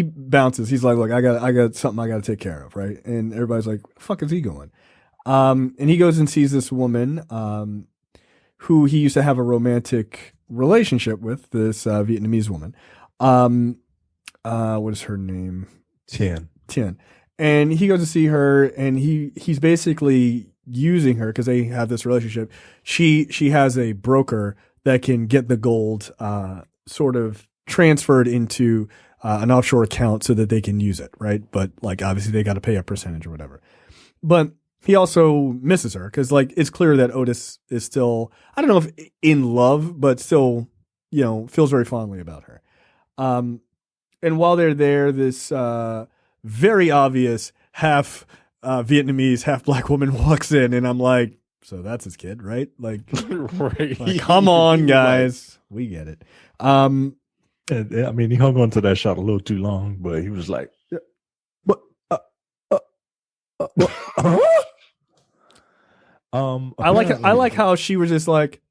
bounces. He's like, look, I got something I got to take care of, right? And everybody's like, "The fuck is he going?" And he goes and sees this woman, who he used to have a romantic relationship with, this Vietnamese woman. What is her name? Tien. And he goes to see her, and he's basically using her because they have this relationship. She has a broker that can get the gold sort of transferred into an offshore account so that they can use it, right? But like obviously they got to pay a percentage or whatever. But he also misses her because like it's clear that Otis is still, I don't know if in love, but still, feels very fondly about her. And while they're there, this very obvious half Vietnamese, half black woman walks in, and I'm like, so that's his kid, right? Like, right. Like come on, guys. We get it. And, I mean, he hung on to that shot a little too long, but he was like, "What? I like how she was just like,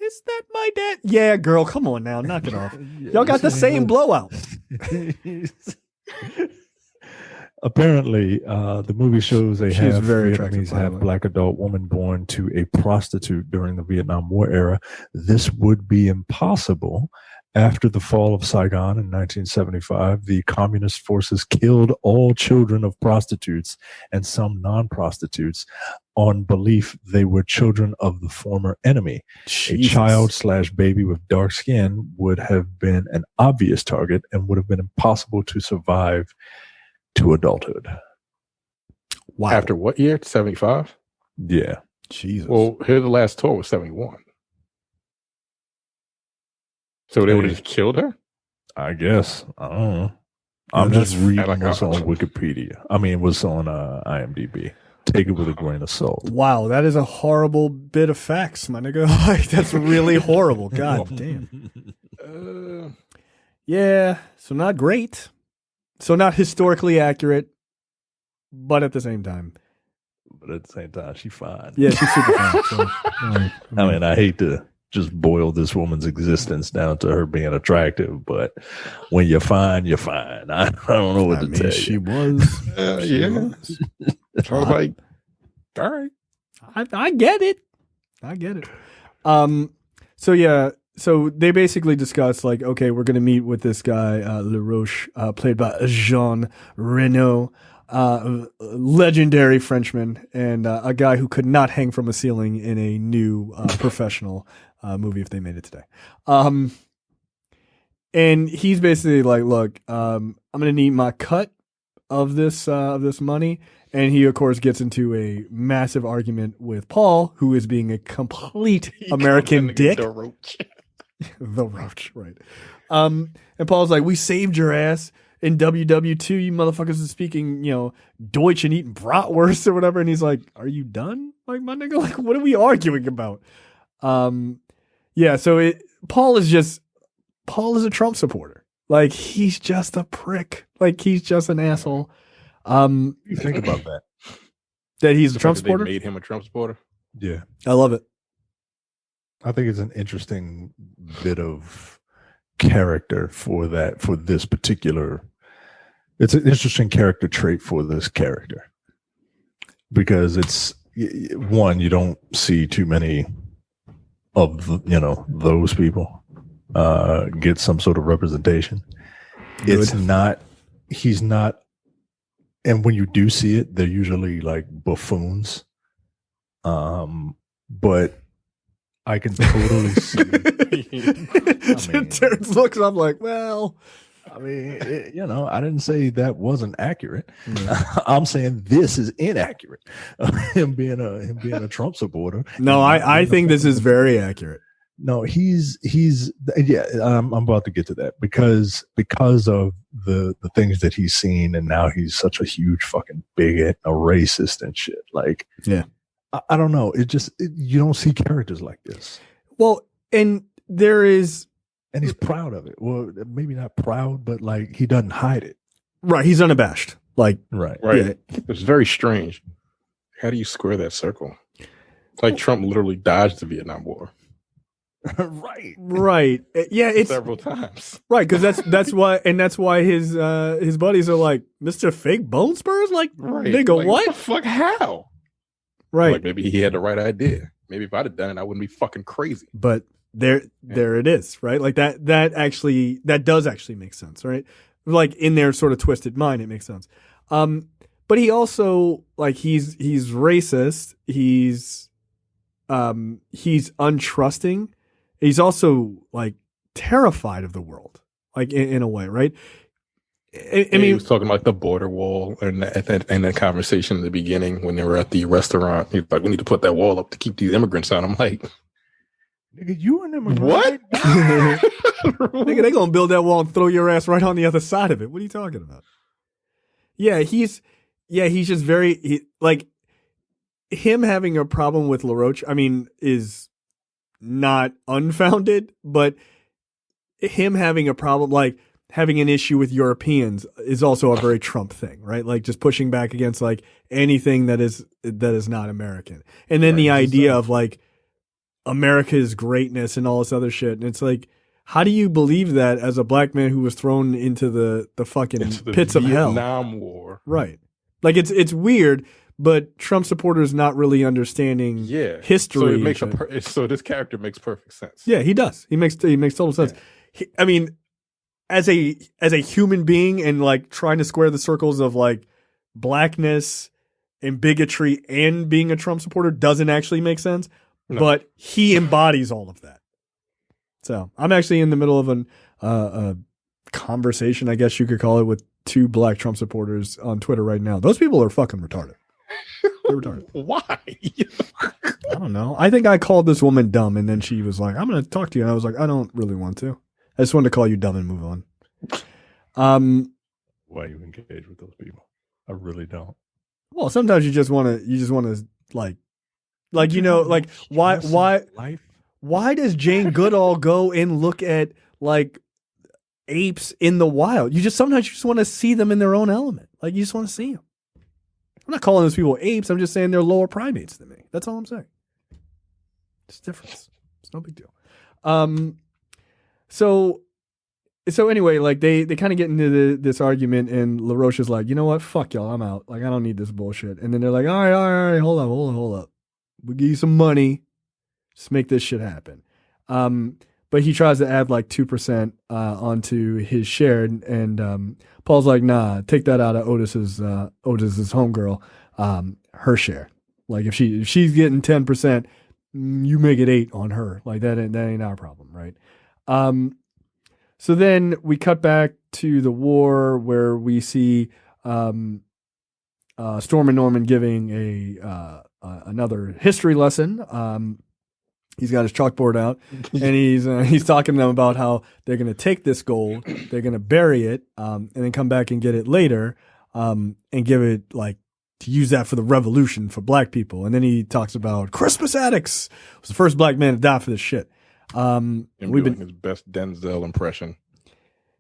"Is that my dad?" Yeah, girl, come on now, knock it off. Y'all got the same blowout. Apparently, the movie shows a half very Vietnamese, attractive, half black adult woman born to a prostitute during the Vietnam War era. This would be impossible. After the fall of Saigon in 1975, the communist forces killed all children of prostitutes and some non-prostitutes on belief they were children of the former enemy. Jesus. A child/baby with dark skin would have been an obvious target and would have been impossible to survive to adulthood. Wow. After what year? 75? Yeah. Jesus. Well, here the last tour was 71. So they would have just killed her? I guess. I don't know. I'm just reading what's on Wikipedia. I mean, what's on IMDb. Take it with a grain of salt. Wow, that is a horrible bit of facts, my nigga. Like, that's really horrible. God damn. Yeah, so not great. So not historically accurate, but at the same time. But at the same time, she's fine. Yeah, she's super fine. So, I mean, I hate to just boil this woman's existence down to her being attractive, but when you're fine, you're fine. I don't know what to tell you. She was. Yeah. Was. I was like, all right. I get it. So yeah. So they basically discuss like, okay, we're going to meet with this guy, Le Roche, played by Jean Reno, legendary Frenchman, and a guy who could not hang from a ceiling in a new professional movie if they made it today. And he's basically like, look, I'm going to need my cut of this money. And he, of course, gets into a massive argument with Paul, who is being a complete American dick. The Roach, right. And Paul's like, we saved your ass in WW2. You motherfuckers are speaking, Deutsch and eating bratwurst or whatever. And he's like, are you done? Like, my nigga, like, what are we arguing about? Yeah, so Paul is a Trump supporter. Like, he's just a prick. Like, he's just an asshole. You think about that. That he's a Trump supporter? They made him a Trump supporter? Yeah. I love it. I think it's an interesting bit of character for this particular. It's an interesting character trait for this character because it's one, you don't see too many those people get some sort of representation. Good. It's not. He's not. And when you do see it, they're usually like buffoons. But I can totally see. Terrence looks up like, well, I mean, I didn't say that wasn't accurate. I'm saying this is inaccurate. Him being a Trump supporter. No, I think this is very accurate. No, he's I'm about to get to that because of the things that he's seen, and now he's such a huge fucking bigot, a racist and shit. Like, yeah, I don't know. You don't see characters like this. Well, and he's proud of it. Well, maybe not proud, but like he doesn't hide it. Right, he's unabashed. Like, right. Yeah. It's very strange. How do you square that circle? It's like Trump literally dodged the Vietnam War. Right. Yeah, it's several times. Right, because that's why his buddies are like, Mr. Fake Bone Spurs? Like, nigga, like, what? The fuck, how? Right. Like, maybe he had the right idea. Maybe if I'd have done it, I wouldn't be fucking crazy. But there it is, right? Like that does actually make sense, right? Like in their sort of twisted mind, it makes sense. But he also, like, he's racist, he's untrusting. He's also like terrified of the world, like in a way, right? I mean, he was talking about the border wall and that conversation in the beginning when they were at the restaurant. He's like, we need to put that wall up to keep these immigrants out. I'm like, nigga, you an immigrant? What? Nigga, they gonna build that wall and throw your ass right on the other side of it. What are you talking about? Yeah, he's just very like him having a problem with LaRoche. I mean, is not unfounded, but him having a problem, like having an issue with Europeans, is also a very Trump thing, right? Like just pushing back against like anything that is not American, and then the idea of like America's greatness and all this other shit, and it's like, how do you believe that as a black man who was thrown into the fucking pits of hell? Vietnam War, right? Like it's weird. But Trump supporters not really understanding history. So it makes so this character makes perfect sense. Yeah, he does. He makes total sense. Yeah. I mean, as a human being and like trying to square the circles of like blackness and bigotry and being a Trump supporter doesn't actually make sense. No. But he embodies all of that. So I'm actually in the middle of a conversation, I guess you could call it, with 2 black Trump supporters on Twitter right now. Those people are fucking retarded. They're retarded. Why? I don't know. I think I called this woman dumb, and then she was like, I'm going to talk to you. And I was like, I don't really want to. I just wanted to call you dumb and move on. Why you engage with those people? I really don't. Well, sometimes you just want to like why does Jane Goodall go and look at like apes in the wild? Sometimes you just want to see them in their own element. Like you just want to see them. I'm not calling those people apes. I'm just saying they're lower primates than me. That's all I'm saying. It's a difference. It's no big deal. So anyway, like they kind of get into this argument, and LaRoche is like, you know what? Fuck y'all. I'm out. Like, I don't need this bullshit. And then they're like, all right. Hold up. We'll give you some money. Just make this shit happen. But he tries to add like 2% onto his share, and Paul's like, nah, take that out of Otis's homegirl, her share. Like if she's getting 10%, you make it 8 on her. Like that ain't our problem, right? So then we cut back to the war where we see Storm and Norman giving another history lesson. He's got his chalkboard out, and he's talking to them about how they're going to take this gold, they're going to bury it, and then come back and get it later, and give it like to use that for the revolution for black people. And then he talks about Crispus Attucks was the first black man to die for this shit. We've been his best Denzel impression.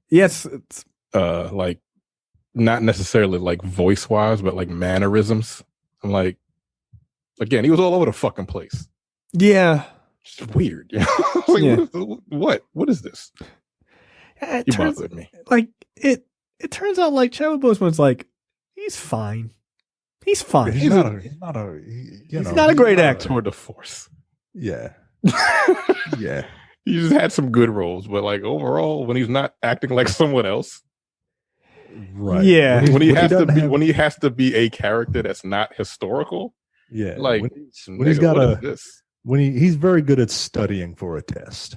Yes, it's like not necessarily like voice wise, but like mannerisms. I'm like, again, he was all over the fucking place. Yeah. It's weird. You know? Like, yeah. What is this? You bothered me. Like it turns out like Chadwick Boseman's like, he's fine. He's fine. He's not a great actor. Toward the force. Yeah. Yeah. He just had some good roles, but like overall, when he's not acting like someone else, Right. Yeah. when he has doesn't have- when he has to be a character that's not historical, Yeah. like when he's got what is this? he's very good at studying for a test.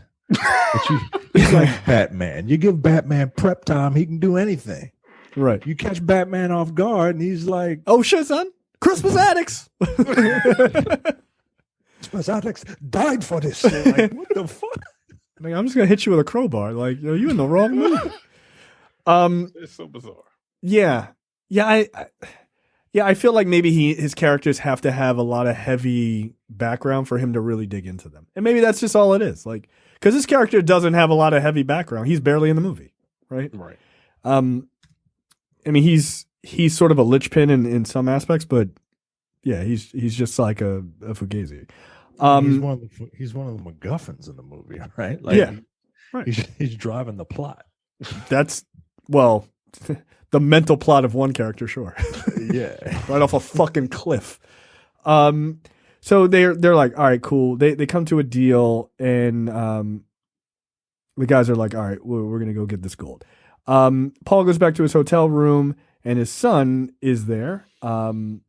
He's like Batman. You give Batman prep time, he can do anything. Right. You catch Batman off guard, and he's like, Oh shit, son! Christmas addicts. "Christmas addicts died for this." You're like, what the fuck? Like, I'm just gonna hit you with a crowbar. Like, yo, you in the wrong movie. It's so bizarre. Yeah, I feel like maybe his characters have to have a lot of heavy background for him to really dig into them, and maybe that's just all it is. Like, because his character doesn't have a lot of heavy background. He's barely in the movie, right? Right. I mean, he's sort of a linchpin in some aspects, but yeah, he's just like a fugazi. He's one of the MacGuffins in the movie, right? Yeah, right. He's driving the plot. That's the mental plot of one character, sure. Yeah. Right off a fucking cliff. So they're like, all right, cool. They come to a deal, and the guys are like, all right, we're gonna go get this gold. Paul goes back to his hotel room, and his son is there. And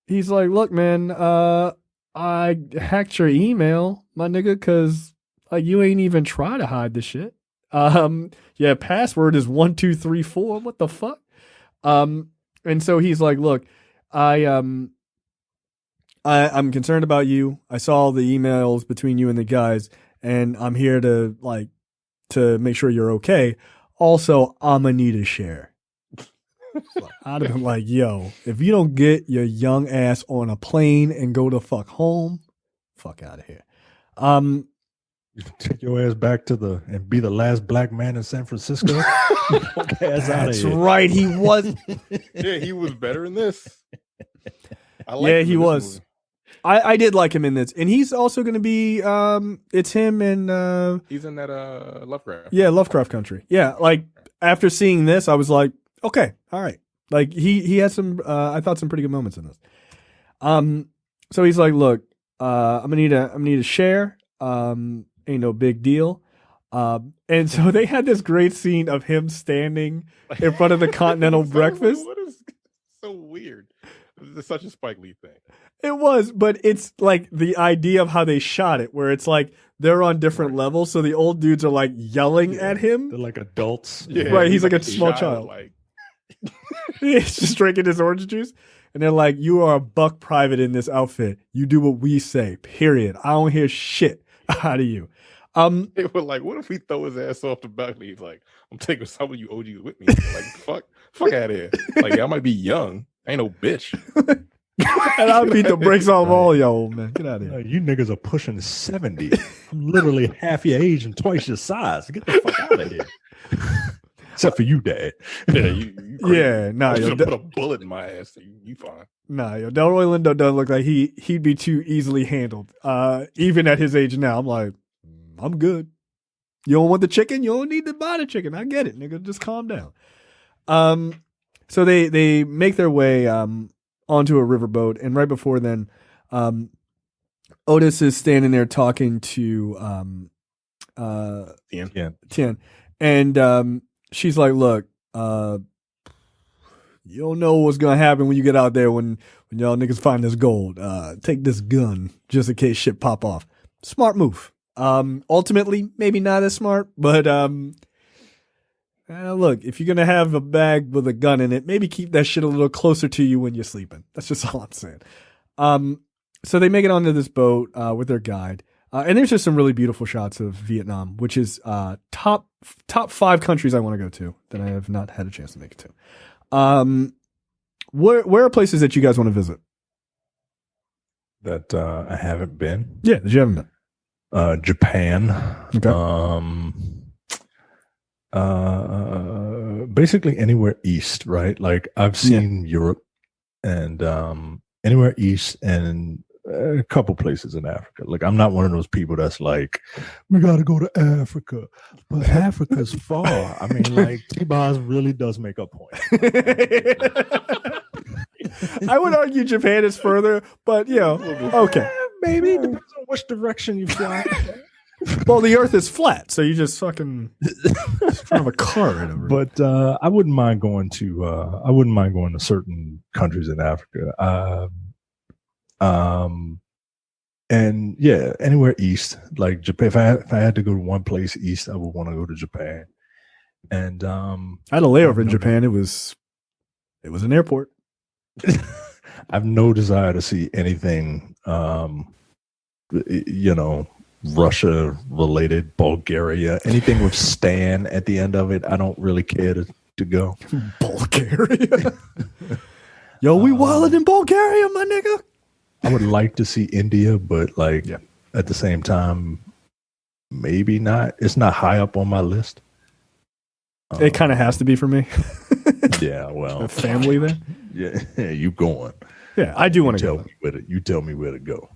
he's like, look, man, I hacked your email, my nigga, because like you ain't even try to hide this shit. Yeah, password is 1234. What the fuck? And so he's like, look, I'm concerned about you. I saw the emails between you and the guys, and I'm here to make sure you're okay. Also, I'ma need a share. I'd have been like, yo, if you don't get your young ass on a plane and go the fuck home, fuck out of here. Take your ass back and be the last black man in San Francisco. That's right. He was. Yeah, he was better in this. Yeah, he was. I did like him in this, and he's also going to be. It's him and. He's in that Lovecraft. Yeah, Lovecraft Country. Yeah, like after seeing this, I was like, okay, all right. Like he had some. I thought some pretty good moments in this. So he's like, look, I'm gonna need a share. Ain't no big deal. And so they had this great scene of him standing in front of the continental breakfast. What is so weird? It's such a Spike Lee thing. It was, but it's like the idea of how they shot it, where it's like they're on different levels, so the old dudes are like yelling at him. They're like adults. Yeah, right, he's like a small child. Like... He's just drinking his orange juice. And they're like, you are a buck private in this outfit. You do what we say, period. I don't hear shit out of you. They were like, what if we throw his ass off the balcony? He's like, I'm taking some of you OGs with me. Like, fuck out of here. Like, I might be young. I ain't no bitch. And I'll beat the brakes off all y'all, man. Get out of here. You niggas are pushing 70. I'm literally half your age and twice your size. Get the fuck out of here. Except for you, Dad. Yeah, you crazy. Yeah, nah, yo, put a bullet in my ass. You fine. Nah, yo, Delroy Lindo doesn't look like he'd be too easily handled. Even at his age now, I'm like, I'm good. You don't want the chicken? You don't need to buy the chicken. I get it, nigga. Just calm down. So they make their way onto a riverboat, and right before then, Otis is standing there talking to Tien, and she's like, "Look, you don't know what's gonna happen when you get out there when y'all niggas find this gold. Take this gun just in case shit pop off. Smart move. Ultimately, maybe not as smart, but look, if you're gonna have a bag with a gun in it, maybe keep that shit a little closer to you when you're sleeping. That's just all I'm saying. So they make it onto this boat with their guide, and there's just some really beautiful shots of Vietnam, which is top 5 countries I want to go to that I have not had a chance to make it to. Where are places that you guys want to visit? That I haven't been. Yeah, that you haven't been. Japan. Okay. Basically anywhere east, right? Like I've seen Europe and anywhere east and a couple places in Africa. Like I'm not one of those people that's like, we got to go to Africa, but Africa's far. I mean, like T-Boz really does make a point. I would argue Japan is further, but okay. Maybe it depends on which direction you fly. Well, the Earth is flat, so you just fucking just drive a car right over it. But I wouldn't mind going to certain countries in Africa. And yeah, anywhere east, like Japan. If I had to go to one place east, I would want to go to Japan. And I had a layover in Japan. It was an airport. I have no desire to see anything, Russia related, Bulgaria, anything with Stan at the end of it. I don't really care to go. Bulgaria. Yo, we wildin' in Bulgaria, my nigga. I would like to see India, but at the same time, maybe not. It's not high up on my list. It kind of has to be for me. Yeah, well, a family there. Yeah, you going? Yeah, I do want to go. You tell me where to go.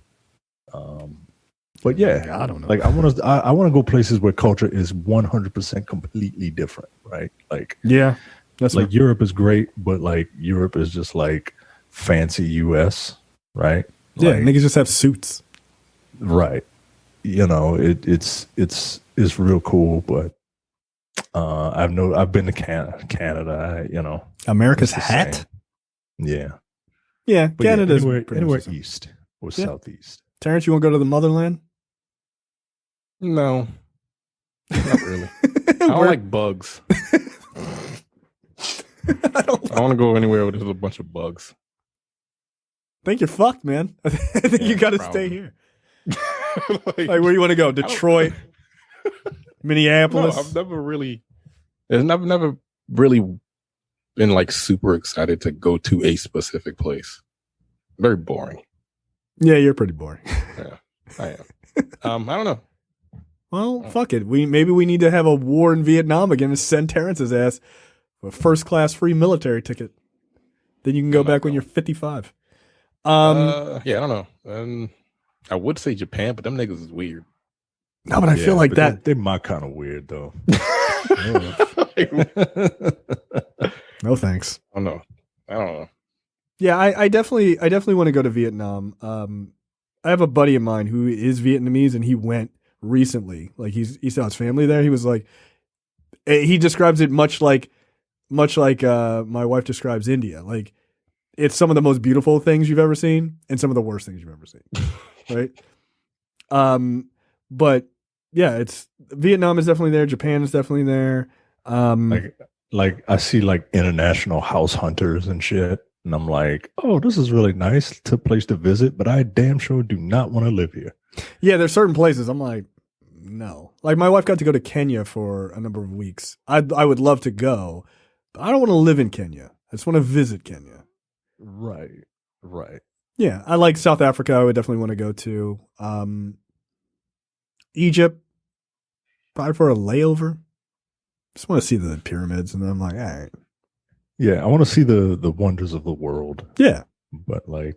But yeah, I don't know. Like I want to go places where culture is 100% completely different, right? Like that's like Europe is great, but like Europe is just like fancy US, right? Yeah, like, niggas just have suits, right? It's real cool, but I've been to Canada. America's hat. Yeah, but Canada's anywhere east or southeast. Terrence, you want to go to the motherland? No, not really. I don't like bugs. I want to go anywhere where there's a bunch of bugs. I think you're fucked, man. I think you got to stay here. like where you want to go? Detroit, Minneapolis. No, I've never really been like super excited to go to a specific place. Very boring. Yeah, you're pretty boring. Yeah, I am. I don't know. Well, fuck it. Maybe we need to have a war in Vietnam again and send Terrence's ass a first class free military ticket. Then you can go back when you're 55. Yeah, I don't know. I would say Japan, but them niggas is weird. No, but I feel like that they're my kind of weird though. No thanks. I don't know. Yeah, I definitely want to go to Vietnam. I have a buddy of mine who is Vietnamese, and he went recently. Like he saw his family there. He was like, he describes it much like my wife describes India. Like it's some of the most beautiful things you've ever seen, and some of the worst things you've ever seen. Right? But yeah, Vietnam is definitely there. Japan is definitely there. Like I see like international house hunters and shit. And I'm like, oh, this is really nice place to visit, but I damn sure do not want to live here. Yeah, there's certain places I'm like, no. Like my wife got to go to Kenya for a number of weeks. I would love to go, but I don't want to live in Kenya. I just want to visit Kenya. Right. Yeah, I like South Africa. I would definitely want to go to. Egypt, probably for a layover. Just want to see the pyramids, and then I'm like, all right. Yeah, I want to see the wonders of the world. Yeah, but I'm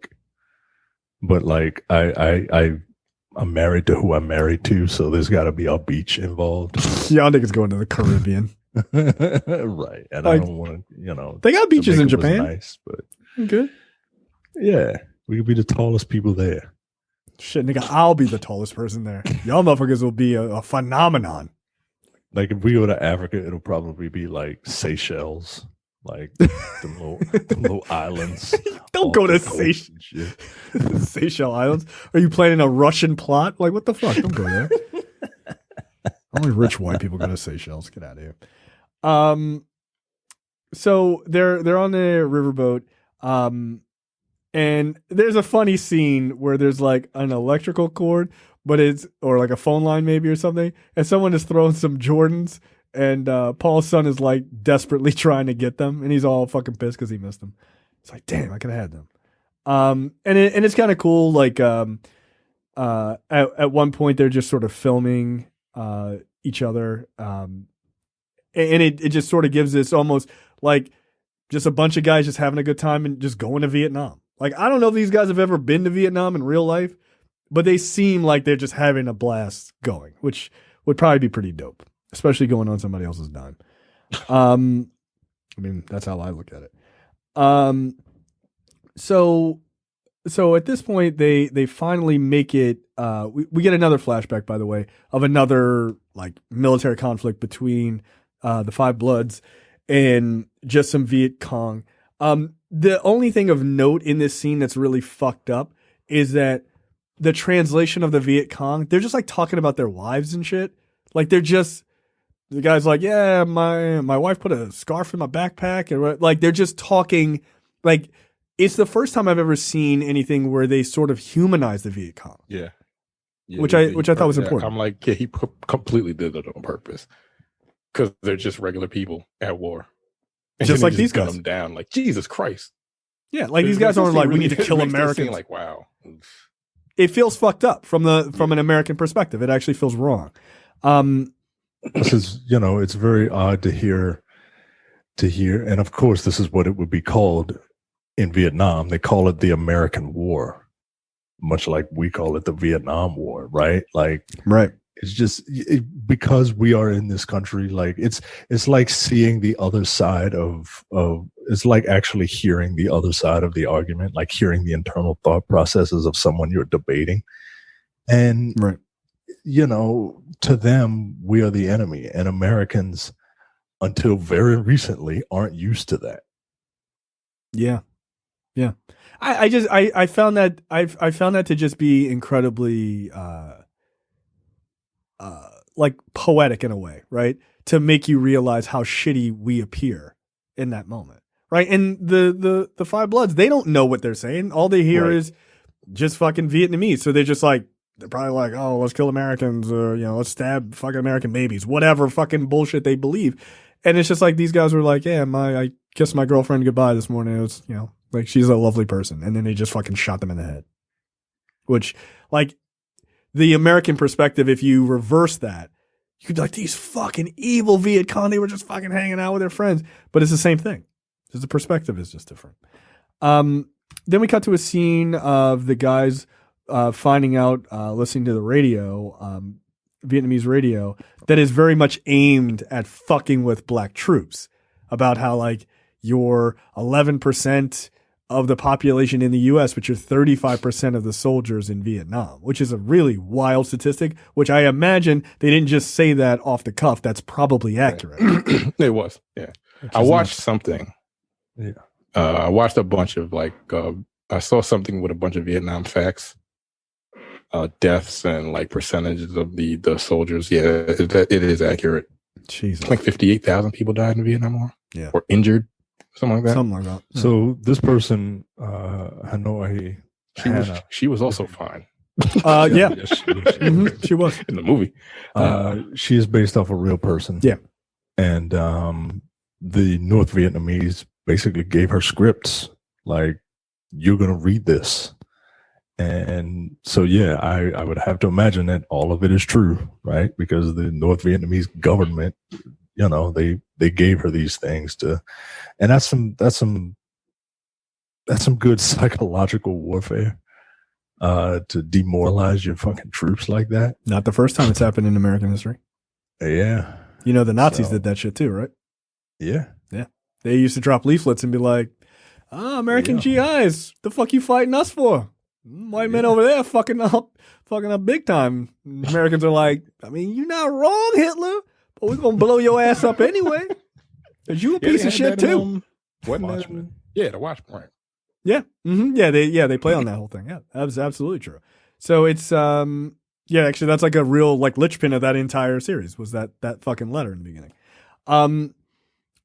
married to who I'm married to, so there's got to be a beach involved. Y'all niggas going to the Caribbean, right? And I don't want to, they got beaches in Japan. Nice, but good. Yeah, we could be the tallest people there. Shit, nigga, I'll be the tallest person there. Y'all motherfuckers will be a phenomenon. Like if we go to Africa, it'll probably be like Seychelles. Like the little islands. Don't go to Seychelles Islands. Are you planning a Russian plot? Like, what the fuck? Don't go there. Only rich white people go to Seychelles. Get out of here. So they're on the riverboat. And there's a funny scene where there's like an electrical cord, or like a phone line maybe or something, and someone is throwing some Jordans. And Paul's son is like desperately trying to get them, and he's all fucking pissed because he missed them. It's like, damn, I could have had them. And it's kind of cool. Like at one point, they're just sort of filming each other, and it just sort of gives this almost like just a bunch of guys just having a good time and just going to Vietnam. Like I don't know if these guys have ever been to Vietnam in real life, but they seem like they're just having a blast going, which would probably be pretty dope. Especially going on somebody else's dime. I mean, that's how I look at it. So so at this point they finally make it. We get another flashback, by the way, of another like military conflict between the Five Bloods and just some Viet Cong. The only thing of note in this scene that's really fucked up is that the translation of the Viet Cong, they're just like talking about their wives and shit. Like they're just, the guy's like, yeah, my wife put a scarf in my backpack, and like they're just talking. Like it's the first time I've ever seen anything where they sort of humanize the Viet Cong. Yeah. Which I thought was important. I'm like, yeah, he completely did it on purpose because they're just regular people at war, and just like these gun guys. them down. Like Jesus Christ. Yeah, like these guys aren't like, we need to kill Americans. Like, wow. It feels fucked up from an American perspective. It actually feels wrong. This is, it's very odd to hear, and of course, this is what it would be called in Vietnam. They call it the American War, much like we call it the Vietnam War, right? Like, right. It's just because we are in this country, like it's like seeing the other side of it's like actually hearing the other side of the argument, like hearing the internal thought processes of someone you're debating. And, right. To them, we are the enemy, and Americans, until very recently, aren't used to that. Yeah. Yeah. I found that to just be incredibly, like poetic in a way, right? To make you realize how shitty we appear in that moment, right? And the Five Bloods, they don't know what they're saying. All they hear is just fucking Vietnamese. So they're just like, they're probably like, oh, let's kill Americans, or let's stab fucking American babies, whatever fucking bullshit they believe. And it's just like these guys were like, yeah, I kissed my girlfriend goodbye this morning. It was, like she's a lovely person, and then they just fucking shot them in the head. Which, like, the American perspective, if you reverse that, you could be like, these fucking evil Viet Cong, they were just fucking hanging out with their friends. But it's the same thing. Just the perspective is just different. Then we cut to a scene of the guys finding out, listening to the radio, Vietnamese radio, that is very much aimed at fucking with black troops, about how, like, you're 11% of the population in the U.S., but you're 35% of the soldiers in Vietnam, which is a really wild statistic, which I imagine they didn't just say that off the cuff. That's probably accurate. It was, yeah. I watched something. Yeah. I watched a bunch of, like, I saw something with a bunch of Vietnam facts, deaths and, like, percentages of the soldiers. Yeah, it is accurate. Jesus. Like 58,000 people died in the Vietnam War. Yeah. Or injured. Something like that. Something like that. So this person, Hanoi, she was also fine. Yeah. She was in the movie. She is based off a real person. Yeah. And the North Vietnamese basically gave her scripts, like, you're going to read this. And so, yeah, I would have to imagine that all of it is true, right? Because the North Vietnamese government, they gave her these things and that's some good psychological warfare, to demoralize your fucking troops like that. not the first time it's happened in American history. Yeah. The Nazis did that shit too, right? Yeah. Yeah. They used to drop leaflets and be like, American GIs, the fuck you fighting us for? White men over there fucking up big time. Americans are like, I mean, you're not wrong, Hitler, but we're going to blow your ass up anyway. Because you a piece of shit too. Watchmen. Yeah, the Watchmen, right. Yeah. Mm-hmm. Yeah, they play on that whole thing. Yeah, that was absolutely true. So it's, actually that's like a real, like, linchpin of that entire series was that fucking letter in the beginning.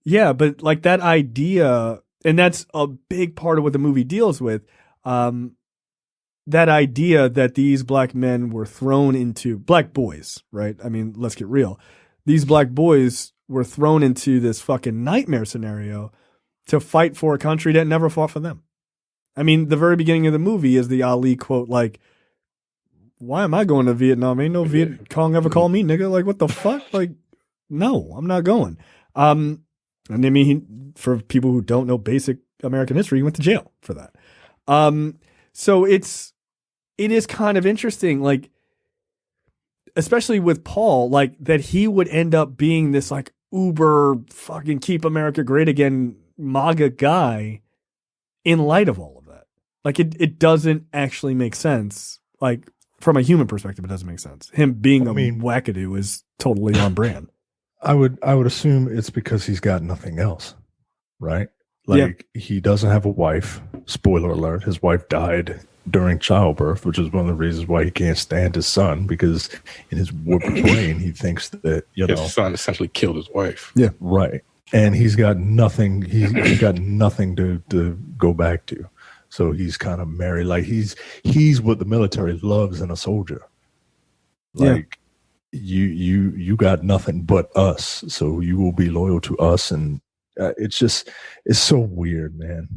Yeah, but like that idea, and that's a big part of what the movie deals with, that idea that these black men were thrown into, black boys, right? I mean, let's get real. These black boys were thrown into this fucking nightmare scenario to fight for a country that never fought for them. I mean, the very beginning of the movie is the Ali quote, like, why am I going to Vietnam? Ain't no Viet Cong ever called me, nigga. Like, what the fuck? Like, no, I'm not going. And I mean, for people who don't know basic American history, he went to jail for that. So it is kind of interesting, like, especially with Paul, like, that he would end up being this, like, uber fucking keep America great again MAGA guy in light of all of that. Like it doesn't actually make sense. Like from a human perspective, it doesn't make sense. Him being a wackadoo is totally on brand. I would assume it's because he's got nothing else, right? Like he doesn't have a wife. Spoiler alert: his wife died during childbirth, which is one of the reasons why he can't stand his son, because in his warped brain he thinks that his son essentially killed his wife. Yeah, right. And he's got nothing. He's got nothing to go back to. So he's kind of married. Like he's what the military loves in a soldier. Like you got nothing but us, so you will be loyal to us. And it's so weird, man.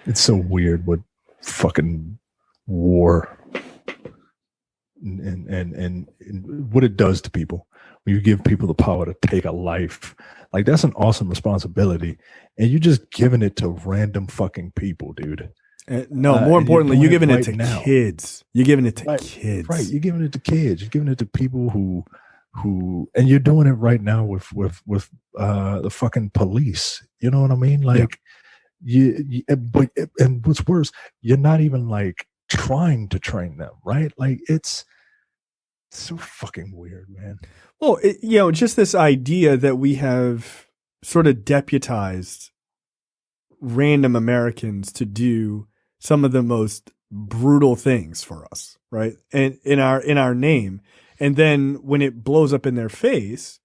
It's so weird what fucking war and what it does to people when you give people the power to take a life. Like that's an awesome responsibility, and you're just giving it to random fucking people, dude. No, more importantly, you're giving it to kids. You're giving it to kids, right? You're giving it to kids. You're giving it to people who, and you're doing it right now with the fucking police. You know what I mean? Like and what's worse, you're not even like trying to train them, right? Like it's so fucking weird, man. Well, just this idea that we have sort of deputized random Americans to do some of the most brutal things for us, right? And in our name. And then when it blows up in their face,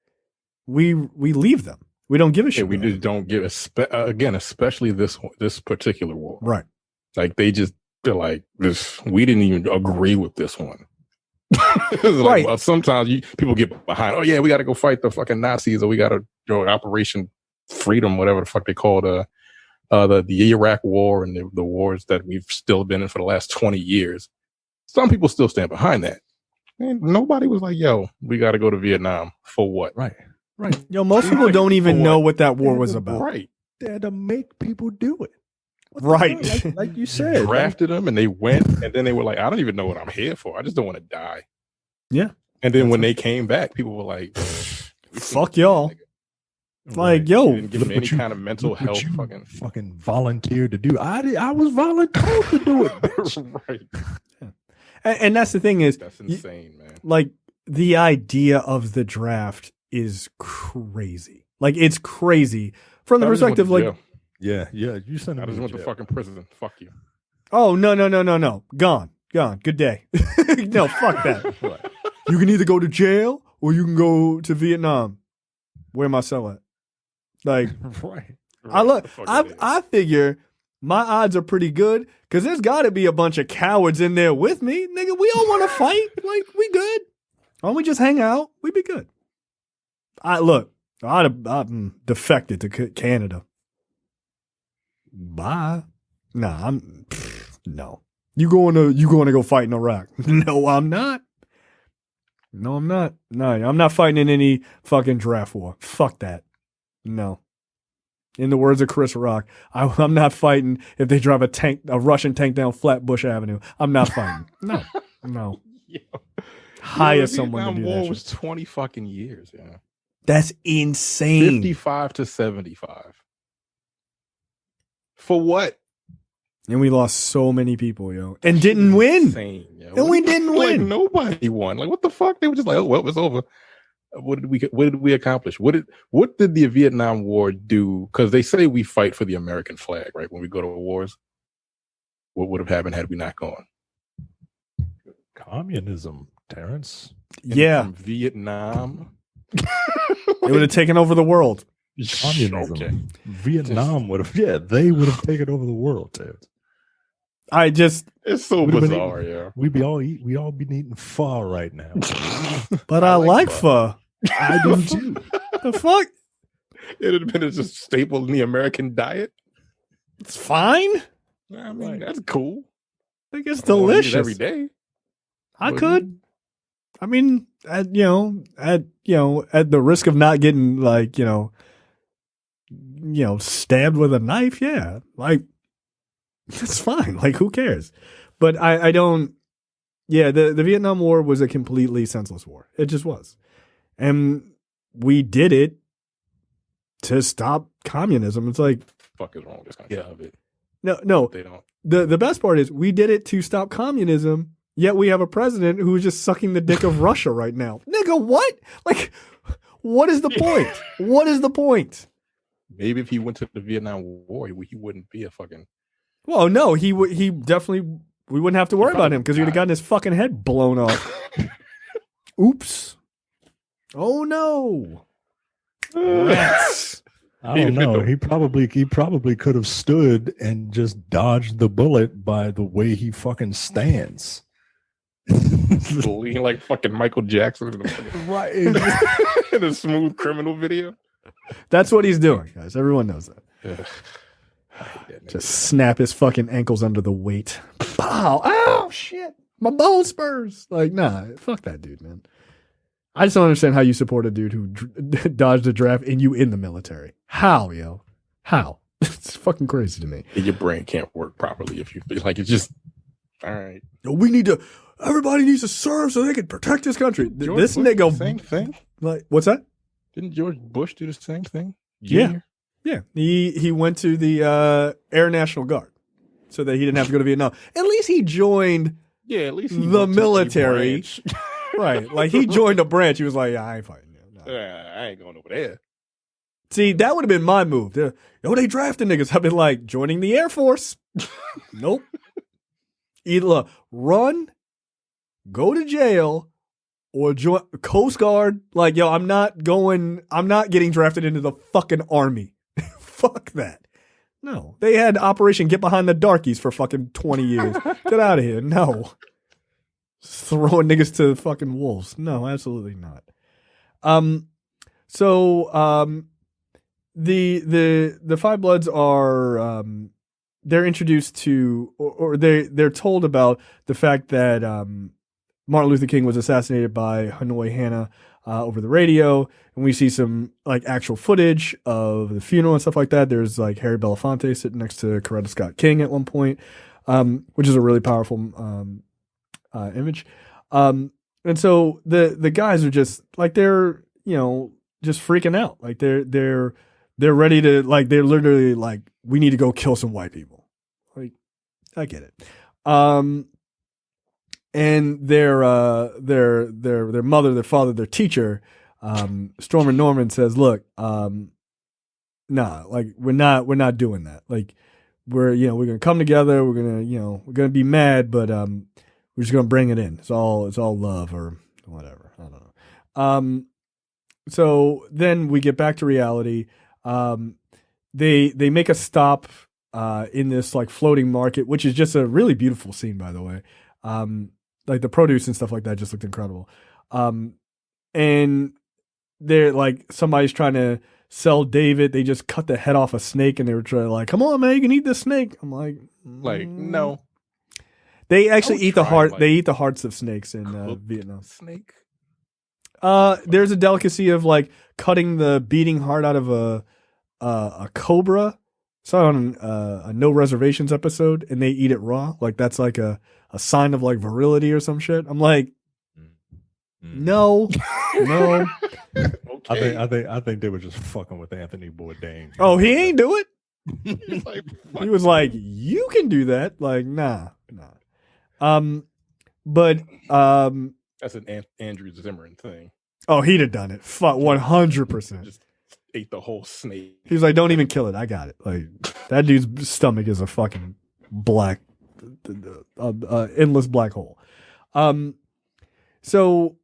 we leave them. We don't give a shit. We just don't give again, especially this particular war. Right. Like they're like this. We didn't even agree with this one. Right. Well, sometimes people get behind. Oh yeah, we got to go fight the fucking Nazis, or we got to go Operation Freedom, whatever the fuck they call the Iraq War and the wars that we've still been in for the last 20 years. Some people still stand behind that. And nobody was like, "Yo, we got to go to Vietnam for what?" Right. Yo, most people don't even know what that war was about. Right. They had to make people do it. Right. Like you said. Drafted them and they went, and then they were like, I don't even know what I'm here for. I just don't want to die. Yeah. And then when they came back, people were like, fuck y'all. Like, yo, didn't give them any kind of mental health fucking volunteered to do. I was volunteered to do it, bitch. Right. Yeah. And that's the thing is, that's insane, man. Like the idea of the draft is crazy. Like it's crazy from the perspective, like, yeah. You sent him. I just went to fucking prison. Fuck you. Oh no. Gone. Good day. No, fuck that. Right. You can either go to jail or you can go to Vietnam. Where am I selling? Like, right. I figure my odds are pretty good because there's got to be a bunch of cowards in there with me, nigga. We all want to fight. Like, we good. Why don't we just hang out? We'd be good. I'd have defected to Canada. Bye. Nah, no. You going to go fight in Iraq? No, I'm not. No, I'm not fighting in any fucking draft war. Fuck that. No. In the words of Chris Rock, I'm not fighting if they drive a Russian tank down Flatbush Avenue. I'm not fighting. No. Hire someone to do that. War was 20 fucking years. Yeah. That's insane. 55 to 75. For what? And we lost so many people, yo. And didn't win. Insane, yo. And we didn't win. Like, nobody won. Like, what the fuck? They were just like, oh, well, it's over. What did we accomplish? What did the Vietnam War do? Because they say we fight for the American flag, right? When we go to wars. What would have happened had we not gone? Communism, Terrence. Yeah. From Vietnam. They would have taken over the world. Communism. Okay. Vietnam would have, they would have taken over the world, Terrence. It's so bizarre, yeah. We all be eating pho right now. But I like pho. I do too. The fuck? It'd have been just a staple in the American diet. It's fine. I mean, that's cool. I think it's delicious every day. I could. I mean, at the risk of not getting stabbed with a knife, yeah. Like, it's fine. Like, who cares? But I don't. Yeah, the Vietnam War was a completely senseless war. It just was, and we did it to stop communism. It's like, fuck is wrong with this country? Yeah. No. They don't. The best part is we did it to stop communism, yet we have a president who is just sucking the dick of Russia right now. Nigga, what? Like, what is the point? What is the point? Maybe if he went to the Vietnam War, he wouldn't be a fucking. Well, no, he definitely, we wouldn't have to worry about him because he would have gotten his fucking head blown off. Oops. Oh no. Rats. I don't know. He probably could have stood and just dodged the bullet by the way he fucking stands. Lean like fucking Michael Jackson Right. in a Smooth Criminal video. That's what he's doing, guys. Everyone knows that. Ugh. I hate that nigga. Just snap his fucking ankles under the weight. Pow! Ow! Shit! My bone spurs. Like, nah, fuck that dude, man. I just don't understand how you support a dude who dodged a draft and you in the military. How, yo? How? It's fucking crazy to me. Your brain can't work properly if you feel like it's just all right. We need to. Everybody needs to serve so they can protect this country. George This Bush, nigga, same thing. like, what's that? Didn't George Bush do the same thing? Yeah. Junior? Yeah, he went to the Air National Guard so that he didn't have to go to Vietnam. At least he joined Yeah, at least he the went to military. branch. Right. Like he joined a branch. He was like, yeah, I ain't fighting you. No. I ain't going over there. See, that would have been my move. They drafting niggas. I've been like, joining the Air Force. Nope. Either run, go to jail, or join Coast Guard. Like, yo, I'm not getting drafted into the fucking army. Fuck that. No. They had Operation Get Behind the Darkies for fucking 20 years. Get out of here. No. Just throwing niggas to fucking wolves. No, absolutely not. The Five Bloods are they're introduced to or they're told about the fact that Martin Luther King was assassinated by Hanoi Hannah over the radio, and we see some like actual footage of the funeral and stuff like that. There's like Harry Belafonte sitting next to Coretta Scott King at one point, which is a really powerful image. And so the guys are just like they're just freaking out, like they're ready to like they're literally like we need to go kill some white people. Like I get it. And their mother, their father, their teacher, Stormer Norman says, "Look, nah, like we're not doing that. Like we're gonna come together. We're gonna be mad, but we're just gonna bring it in. It's all love or whatever. I don't know." So then we get back to reality. They make a stop in this like floating market, which is just a really beautiful scene, by the way. Like the produce and stuff like that just looked incredible. And they're like, somebody's trying to sell David. They just cut the head off a snake and they were trying to like, come on, man, you can eat this snake. I'm like, no. They actually eat the heart. Like, they eat the hearts of snakes in Vietnam. Snake. There's a delicacy of like cutting the beating heart out of a cobra. Saw on a No Reservations episode, and they eat it raw. Like that's like a sign of like virility or some shit. I'm like, no. Okay. I think they were just fucking with Anthony Bourdain. Oh, he ain't do it. He's like, He was like, you can do that. Like, nah. But that's an Andrew Zimmern thing. oh, he'd have done it. Fuck, 100%. Just ate the whole snake. He was like, don't even kill it. I got it. Like that dude's stomach is a fucking black, endless black hole. So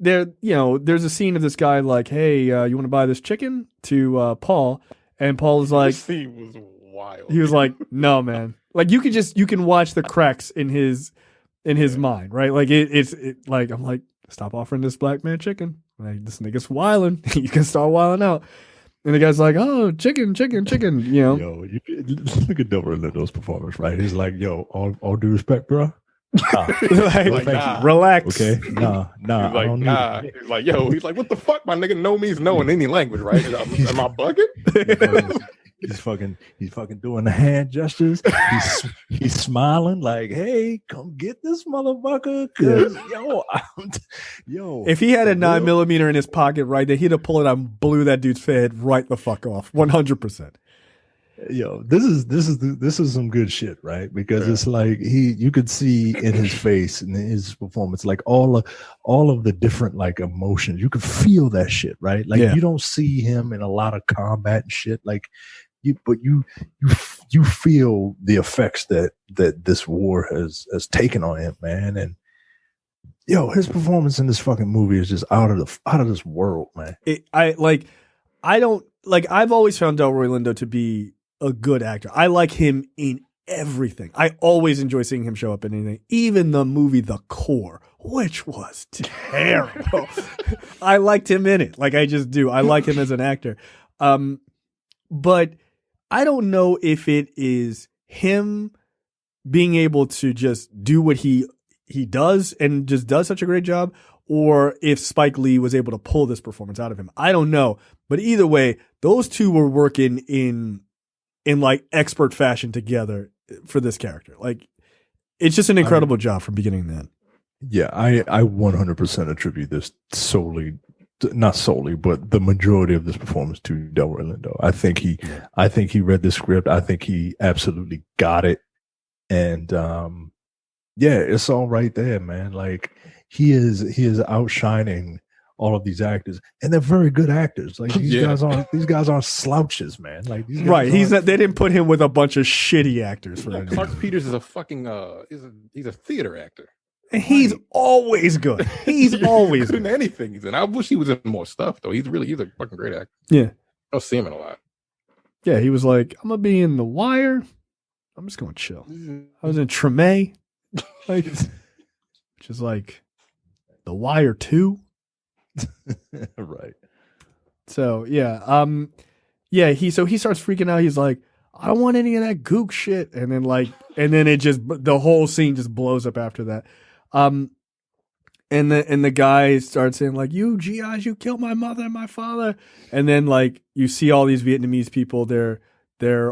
there's a scene of this guy like, hey, you want to buy this chicken to Paul? And Paul is like, This scene was wild. he was like, no, man. Like you can watch the cracks in his mind, right? Like it's like, I'm like, stop offering this black man chicken. Like this nigga's wilding. You can start wilding out. And the guy's like, oh, chicken. Yo, you look at Delroy Lindo's performance, right? He's like, yo, all due respect, bro. Nah. Like, nah. relax. Okay, nah. He's I like, don't nah. need it. He's like, yo. He's like, what the fuck? My nigga no means no in any language, right? Am I bugging? He's fucking doing the hand gestures. He's smiling like, hey, come get this motherfucker. Cause yo, If he had a 9mm in his pocket right there, he'd have pulled it out and blew that dude's head right the fuck off. 100%. This is some good shit, right? Because it's like you could see in his face and in his performance, like all of the different like emotions. You could feel that shit, right? Like you don't see him in a lot of combat and shit, like but you feel the effects that this war has taken on him, man. And his performance in this fucking movie is just out of this world, man. I've always found Delroy Lindo to be a good actor. I like him in everything. I always enjoy seeing him show up in anything, even the movie The Core, which was terrible. I liked him in it. Like I just do. I like him as an actor. But I don't know if it is him being able to just do what he does and just does such a great job, or if Spike Lee was able to pull this performance out of him. I don't know. But either way, those two were working in like expert fashion together for this character. Like it's just an incredible job from beginning to end. Yeah, I 100% attribute this not solely, but the majority of this performance to Delroy Lindo. I think he read the script. I think he absolutely got it. And it's all right there, man. Like he is outshining all of these actors, and they're very good actors. Like these guys aren't slouches, man. Like these guys they didn't put him with a bunch of shitty actors. Clark Peters is a fucking he's a theater actor. And he's always good. He's always good in anything he's in. I wish he was in more stuff though. He's a fucking great actor. Yeah, I don't see him in a lot. Yeah, he was like, I'm gonna be in The Wire. I'm just gonna chill. I was in Treme, which is like The Wire 2. Right. So he starts freaking out. He's like, I don't want any of that gook shit. And then the whole scene just blows up after that. And the guy starts saying like, you GIs, you killed my mother and my father. And then like you see all these Vietnamese people, they're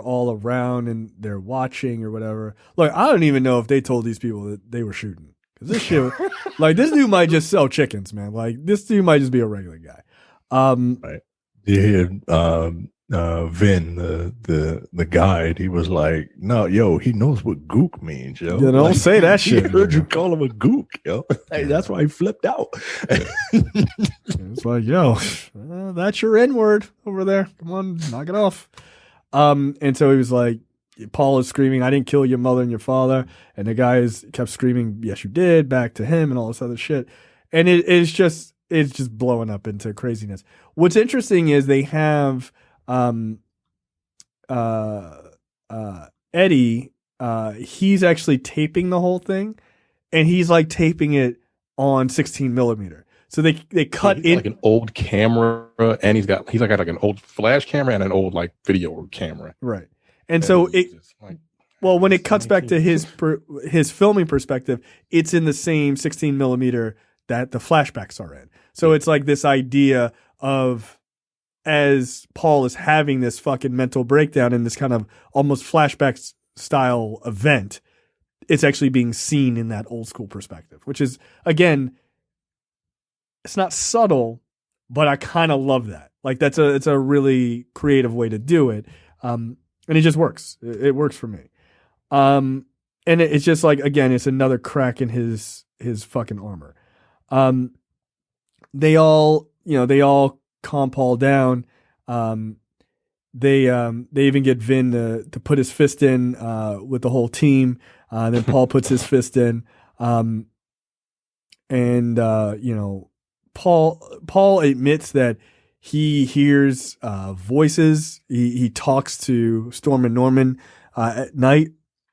all around and they're watching or whatever. Look, I don't even know if they told these people that they were shooting. Cause this shit, like this dude might just sell chickens, man. Like this dude might just be a regular guy. Right. You hear Vin, the guide, he was like, no, yo, he knows what gook means, yo. You don't say that shit. He heard you call him a gook, yo. Hey, that's why he flipped out. It's like, yo, that's your N-word over there. Come on, knock it off. And so he was like, Paul is screaming, I didn't kill your mother and your father. And the guys kept screaming, yes, you did, back to him and all this other shit. And it's just blowing up into craziness. What's interesting is they have Eddie, he's actually taping the whole thing, and he's like taping it on 16 millimeter. So they cut in like an old camera, and he's got like an old flash camera and an old like video camera. Right. And so when it cuts back to his filming perspective, it's in the same 16 millimeter that the flashbacks are in. So it's like this idea of, as Paul is having this fucking mental breakdown in this kind of almost flashback style event, it's actually being seen in that old school perspective, which is, again, it's not subtle, but I kind of love that. Like it's a really creative way to do it. And it just works. It works for me. And it's just like, again, it's another crack in his fucking armor. They all calm Paul down. They even get Vin to put his fist in with the whole team. Then Paul puts his fist in. Paul admits that he hears voices. He talks to Storm and Norman at night,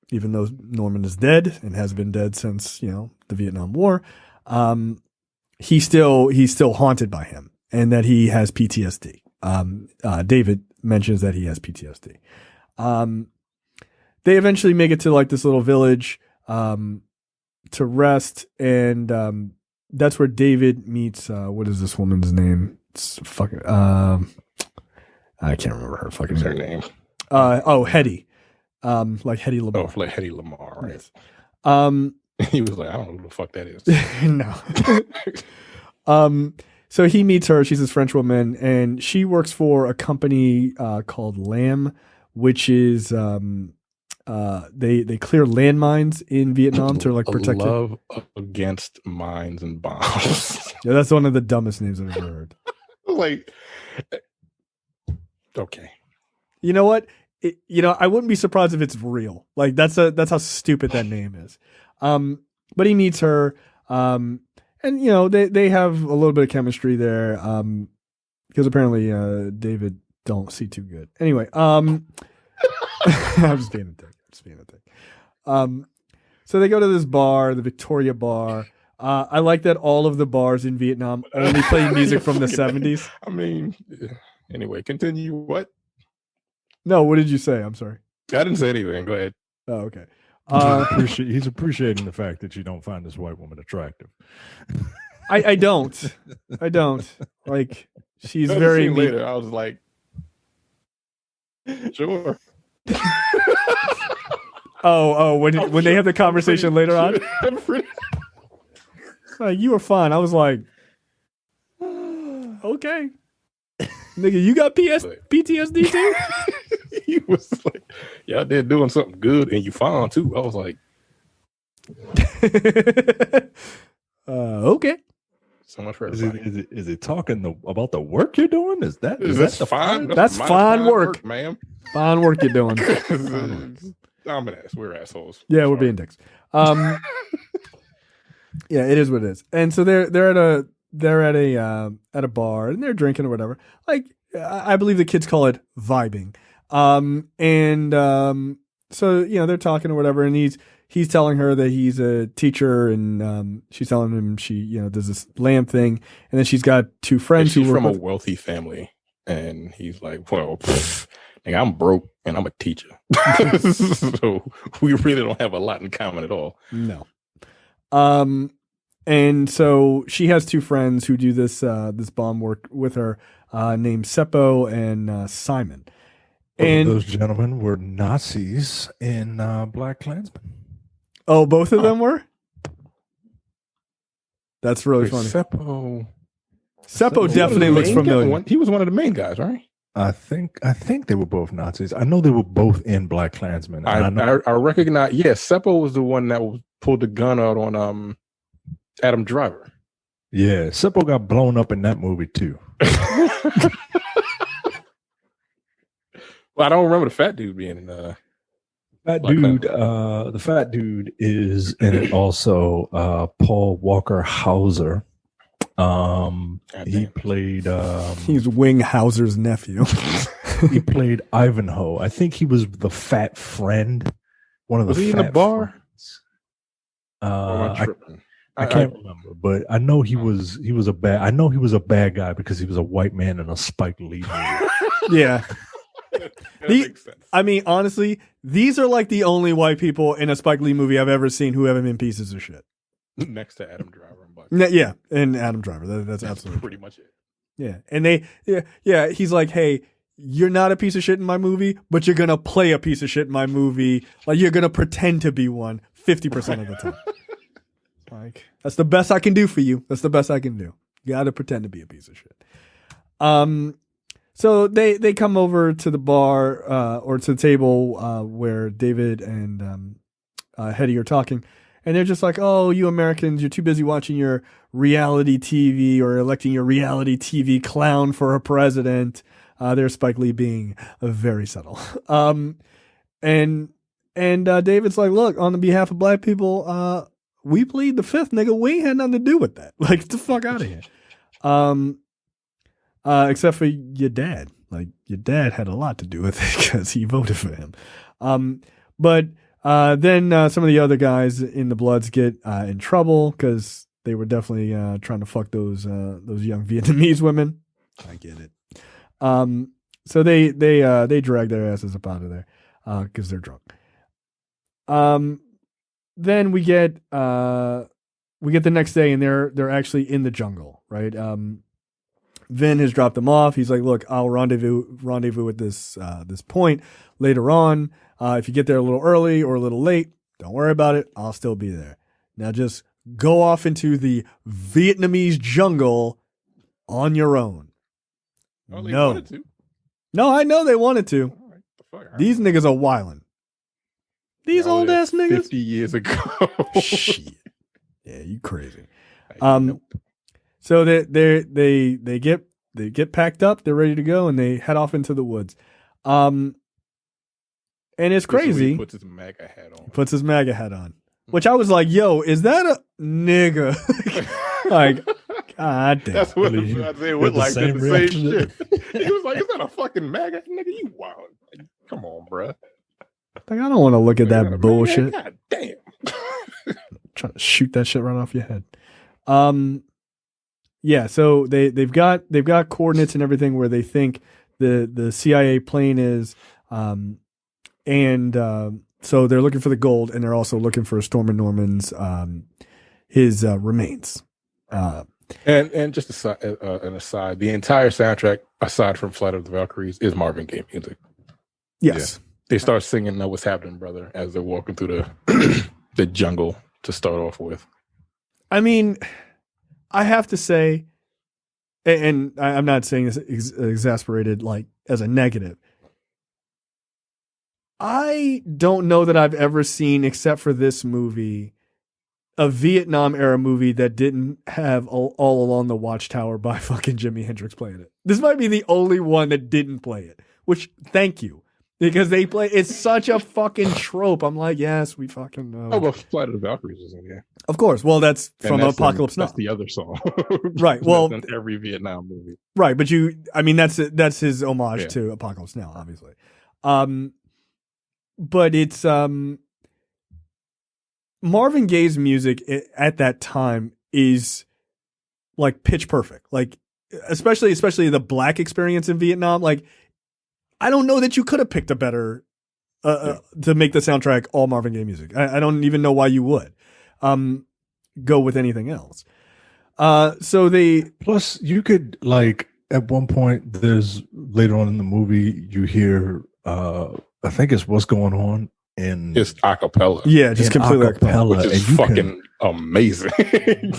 even though Norman is dead and has been dead since the Vietnam War. He's still haunted by him, and that he has PTSD. David mentions that he has PTSD. They eventually make it to like this little village to rest, and that's where David meets what is this woman's name? It's fucking I can't remember her fucking name. Hetty. Like Hetty Lamar. Oh, like Hetty Lamar, right? Yes. He was like, I don't know who the fuck that is. No. So he meets her. She's this French woman, and she works for a company called Lamb, which is they clear landmines in Vietnam to like protect it. Love against mines and bombs. Yeah, that's one of the dumbest names I've ever heard. Like, okay. You know what? I wouldn't be surprised if it's real. Like that's how stupid that name is. But he meets her, and they have a little bit of chemistry there. Because apparently David don't see too good. Anyway, I'm just being a dick. So they go to this bar, the Victoria Bar. I like that all of the bars in Vietnam only play music from the 70s. I mean, anyway, continue. What? No, what did you say? I'm sorry. I didn't say anything. Go ahead. Oh, okay. He's appreciating the fact that you don't find this white woman attractive. I don't. Like, she's very mean. Later, I was like, sure. When they have the conversation later on, like, you were fine. I was like, okay, nigga, you got PTSD too. He was like, y'all there doing something good, and you fine too. I was like, okay. So much for everybody. Is it talking about the work you're doing? Is that fine? That's fine work, ma'am. Fine work you're doing. I'm an ass. We're assholes. Yeah, we're being dicks. Yeah, it is what it is. And so they're at a bar and they're drinking or whatever. Like, I believe the kids call it vibing. So they're talking or whatever, and he's telling her that he's a teacher, and she's telling him she does this lamb thing, and then she's got two friends who were from a wealthy family, and he's like, well, nigga, I'm broke and I'm a teacher, so we really don't have a lot in common at all. No. And so she has two friends who do this bomb work with her, named Seppo and Simon. And those gentlemen were Nazis in Black Klansman. Oh, both of them were? That's really funny. Seppo definitely looks familiar. He was one of the main guys, right? I think they were both Nazis. I know they were both in Black Klansman. I recognize. Yes, Seppo was the one that pulled the gun out on Adam Driver. Yeah, Seppo got blown up in that movie too. Well, I don't remember the fat dude being in the fat dude is in it also. Paul Walker Hauser. He played. He's Wing Hauser's nephew. He played Ivanhoe. I think he was the fat friend. One of the. Was he in the bar? I can't remember, but I know he was a bad. I know he was a bad guy because he was a white man in a Spike Lee movie. Yeah. Makes sense. I mean, honestly, these are like the only white people in a Spike Lee movie I've ever seen who haven't been pieces of shit. Next to Adam Driver and Buck. Yeah, and Adam Driver. That's absolutely pretty much it. Yeah, and he's like, hey, you're not a piece of shit in my movie, but you're gonna play a piece of shit in my movie. Like, you're gonna pretend to be one 50% of the time. Like, that's the best I can do for you. That's the best I can do. You gotta pretend to be a piece of shit. So they come over to the bar or to the table where David and Hetty are talking, and they're just like, "Oh, you Americans, you're too busy watching your reality TV or electing your reality TV clown for a president." There's Spike Lee being very subtle, and David's like, "Look, on the behalf of black people, we plead the fifth, nigga. We ain't had nothing to do with that. Like, get the fuck out of here." Except for your dad. Like, your dad had a lot to do with it because he voted for him. But then some of the other guys in the Bloods get in trouble because they were definitely trying to fuck those young Vietnamese women. I get it. So they drag their asses up out of there because they're drunk. Then we get the next day, and they're actually in the jungle, right? Vin has dropped them off. He's like, "Look, I'll rendezvous at this point later on. If you get there a little early or a little late, don't worry about it. I'll still be there. Now just go off into the Vietnamese jungle on your own." Oh, they wanted to. No, I know they wanted to. All right, the fuck. These niggas are wildin'. These Y'all old were there ass niggas. 50 years ago. Shit. Yeah, you crazy. Nope. So they get packed up, they're ready to go, and they head off into the woods. And it's This is where crazy. He puts his MAGA hat on. Which I was like, yo, is that a nigga? Like, god damn. That's what Really, Isaiah with would the like. same The same reaction. shit. He was like, "Is that a fucking MAGA nigga? You wild? Like, come on, bruh. Like, I don't want to look at Is that that a bullshit. MAGA? God damn." Trying to shoot that shit right off your head. Yeah, so they've got coordinates and everything where they think the CIA plane is, so they're looking for the gold, and they're also looking for Stormer Norman's his remains. And just an aside, the entire soundtrack, aside from Flight of the Valkyries, is Marvin Gaye music. Yes, They start singing "Know What's Happening, Brother" as they're walking through the jungle to start off with. I mean, I have to say, and I'm not saying this exasperated like as a negative. I don't know that I've ever seen, except for this movie, a Vietnam era movie that didn't have all Along the Watchtower by fucking Jimi Hendrix playing it. This might be the only one that didn't play it, which thank you. Because they play, it's such a fucking trope. I'm like, yes, we fucking know. Oh, but Flight of the Valkyries is in there. Of course. Well, that's from Apocalypse Now. That's the other song. Right. Well, in every Vietnam movie. Right. But that's his homage to Apocalypse Now, obviously. But it's, Marvin Gaye's music at that time is like pitch perfect. Like, especially the black experience in Vietnam. Like, I don't know that you could have picked a better to make the soundtrack all Marvin Gaye music. I don't even know why you would go with anything else. So plus you could like at one point there's later on in the movie you hear I think it's What's Going On in It's acapella. Yeah, just completely acapella, Which is and you fucking amazing.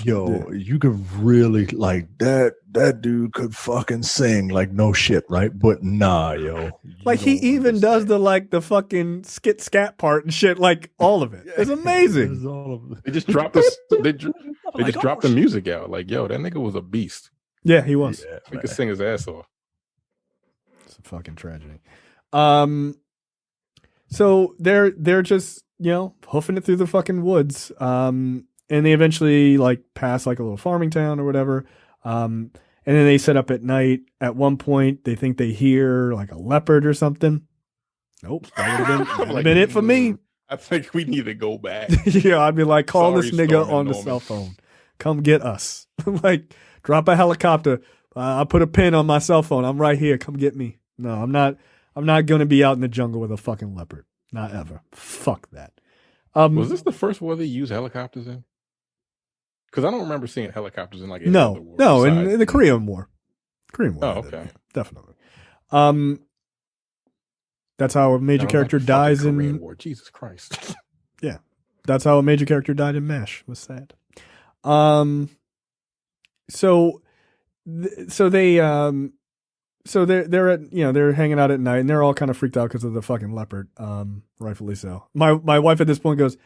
you could really like that dude could fucking sing like no shit, right? But nah, yo. Like he even does the fucking skit scat part and shit, like all of it. It's amazing. They just dropped this. They just dropped the music out. Like, yo, that nigga was a beast. Yeah, he was. Yeah, He could sing his ass off. It's a fucking tragedy. So they're just, hoofing it through the fucking woods. And they eventually like pass like a little farming town or whatever. And then they set up at night. At one point, they think they hear like a leopard or something. Nope. That would have been it for me. I think we need to go back. Yeah, I'd be like, call Sorry, this nigga Stormy on the Norman. cell phone. Come get us. Like, drop a helicopter. I put a pin on my cell phone. I'm right here. Come get me. No, I'm not going to be out in the jungle with a fucking leopard. Not ever. Fuck that. Was this the first war they used helicopters in? Because I don't remember seeing helicopters in like any other war no, besides- in the Korean War. Oh, had it, okay. definitely. That's how a major No, not character the fucking dies Korean in. War. Jesus Christ. Yeah, that's how a major character died in MASH. It was sad. So they're at they're hanging out at night and they're all kind of freaked out because of the fucking leopard. Rightfully so. My wife at this point goes,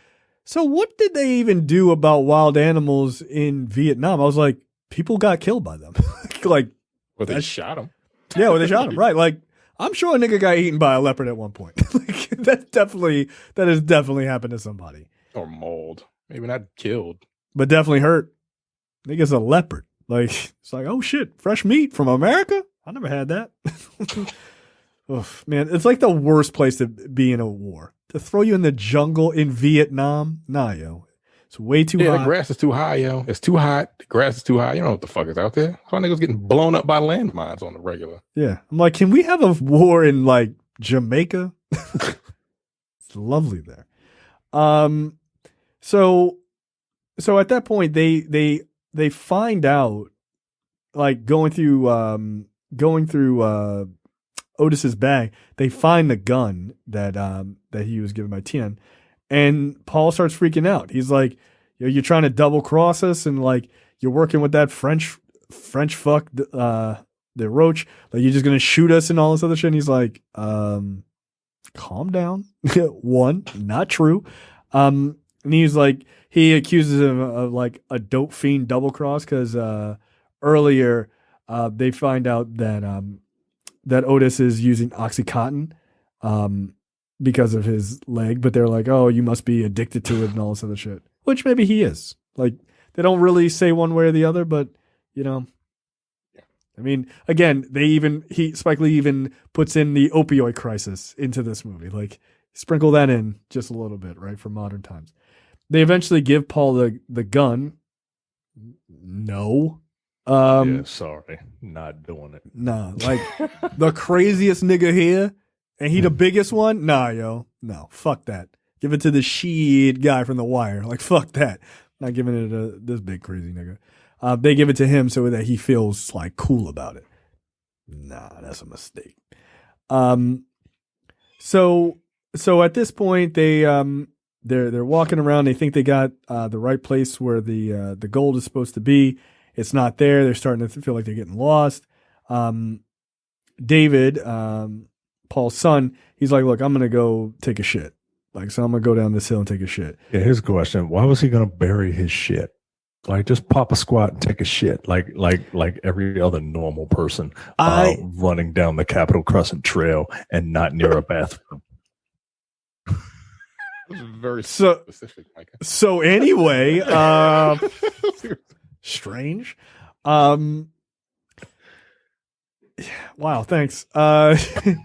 so what did they even do about wild animals in Vietnam? I was like, people got killed by them. Like, Well, they shot him. yeah, well, they shot him. Right. Like, I'm sure a nigga got eaten by a leopard at one point. Like, that has definitely happened to somebody. Or mauled. Maybe not killed. But definitely hurt. Nigga's a leopard. Like, it's like, oh shit, fresh meat from America? I never had that. Oof, man, it's like the worst place to be in a war. To throw you in the jungle in Vietnam? Nah, yo. It's way too hot. The grass is too high, yo. It's too hot. The grass is too high. You don't know what the fuck is out there. Why niggas getting blown up by landmines on the regular? Yeah. I'm like, can we have a war in like Jamaica? It's lovely there. So at that point they find out, like going through Otis's bag, they find the gun that he was given by Tien, and Paul starts freaking out. He's like, yo, you're trying to double cross us, and like you're working with that French fuck, the Roach, like you're just gonna shoot us and all this other shit. And he's like, calm down. One, not true. And he's like, he accuses him of like a dope fiend double cross because earlier they find out that that Otis is using OxyContin because of his leg, but they're like, oh, you must be addicted to it and all this other shit, which maybe he is. Like, they don't really say one way or the other, but you know, I mean, again, Spike Lee even puts in the opioid crisis into this movie. Like, sprinkle that in just a little bit, right, for modern times. They eventually give Paul the gun. No. Yeah, sorry, not doing it. Nah, like the craziest nigga here, and he the biggest one? Nah, yo. No, fuck that. Give it to the shit guy from The Wire. Like, fuck that. Not giving it to this big crazy nigga. They give it to him so that he feels like cool about it. Nah, that's a mistake. So at this point they're walking around. They think they got the right place where the gold is supposed to be. It's not there. They're starting to feel like they're getting lost. David, Paul's son, he's like, look, I'm gonna go take a shit. Like, so I'm gonna go down this hill and take a shit. Yeah, here's a question: why was he gonna bury his shit? Like, just pop a squat and take a shit, like every other normal person running down the Capitol Crescent Trail and not near a bathroom. This is very specific, Micah. So anyway, strange. Wow, thanks. Fucking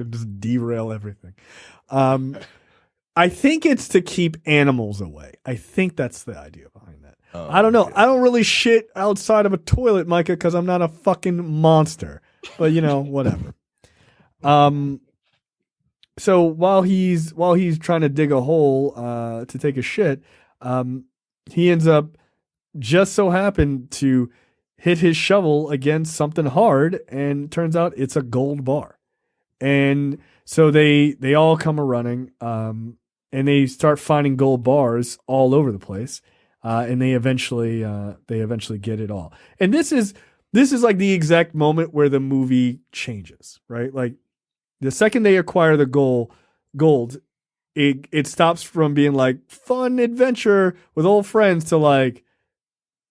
just derail everything. I think it's to keep animals away. I think that's the idea behind that. I don't know. I don't really shit outside of a toilet, Micah, because I'm not a fucking monster. But you know, whatever. So while he's trying to dig a hole to take a shit, he ends up just so happened to hit his shovel against something hard, and turns out it's a gold bar. And so they all come a running, and they start finding gold bars all over the place, and they eventually get it all. And this is like the exact moment where the movie changes, right? Like, the second they acquire the gold, it stops from being like fun adventure with old friends to like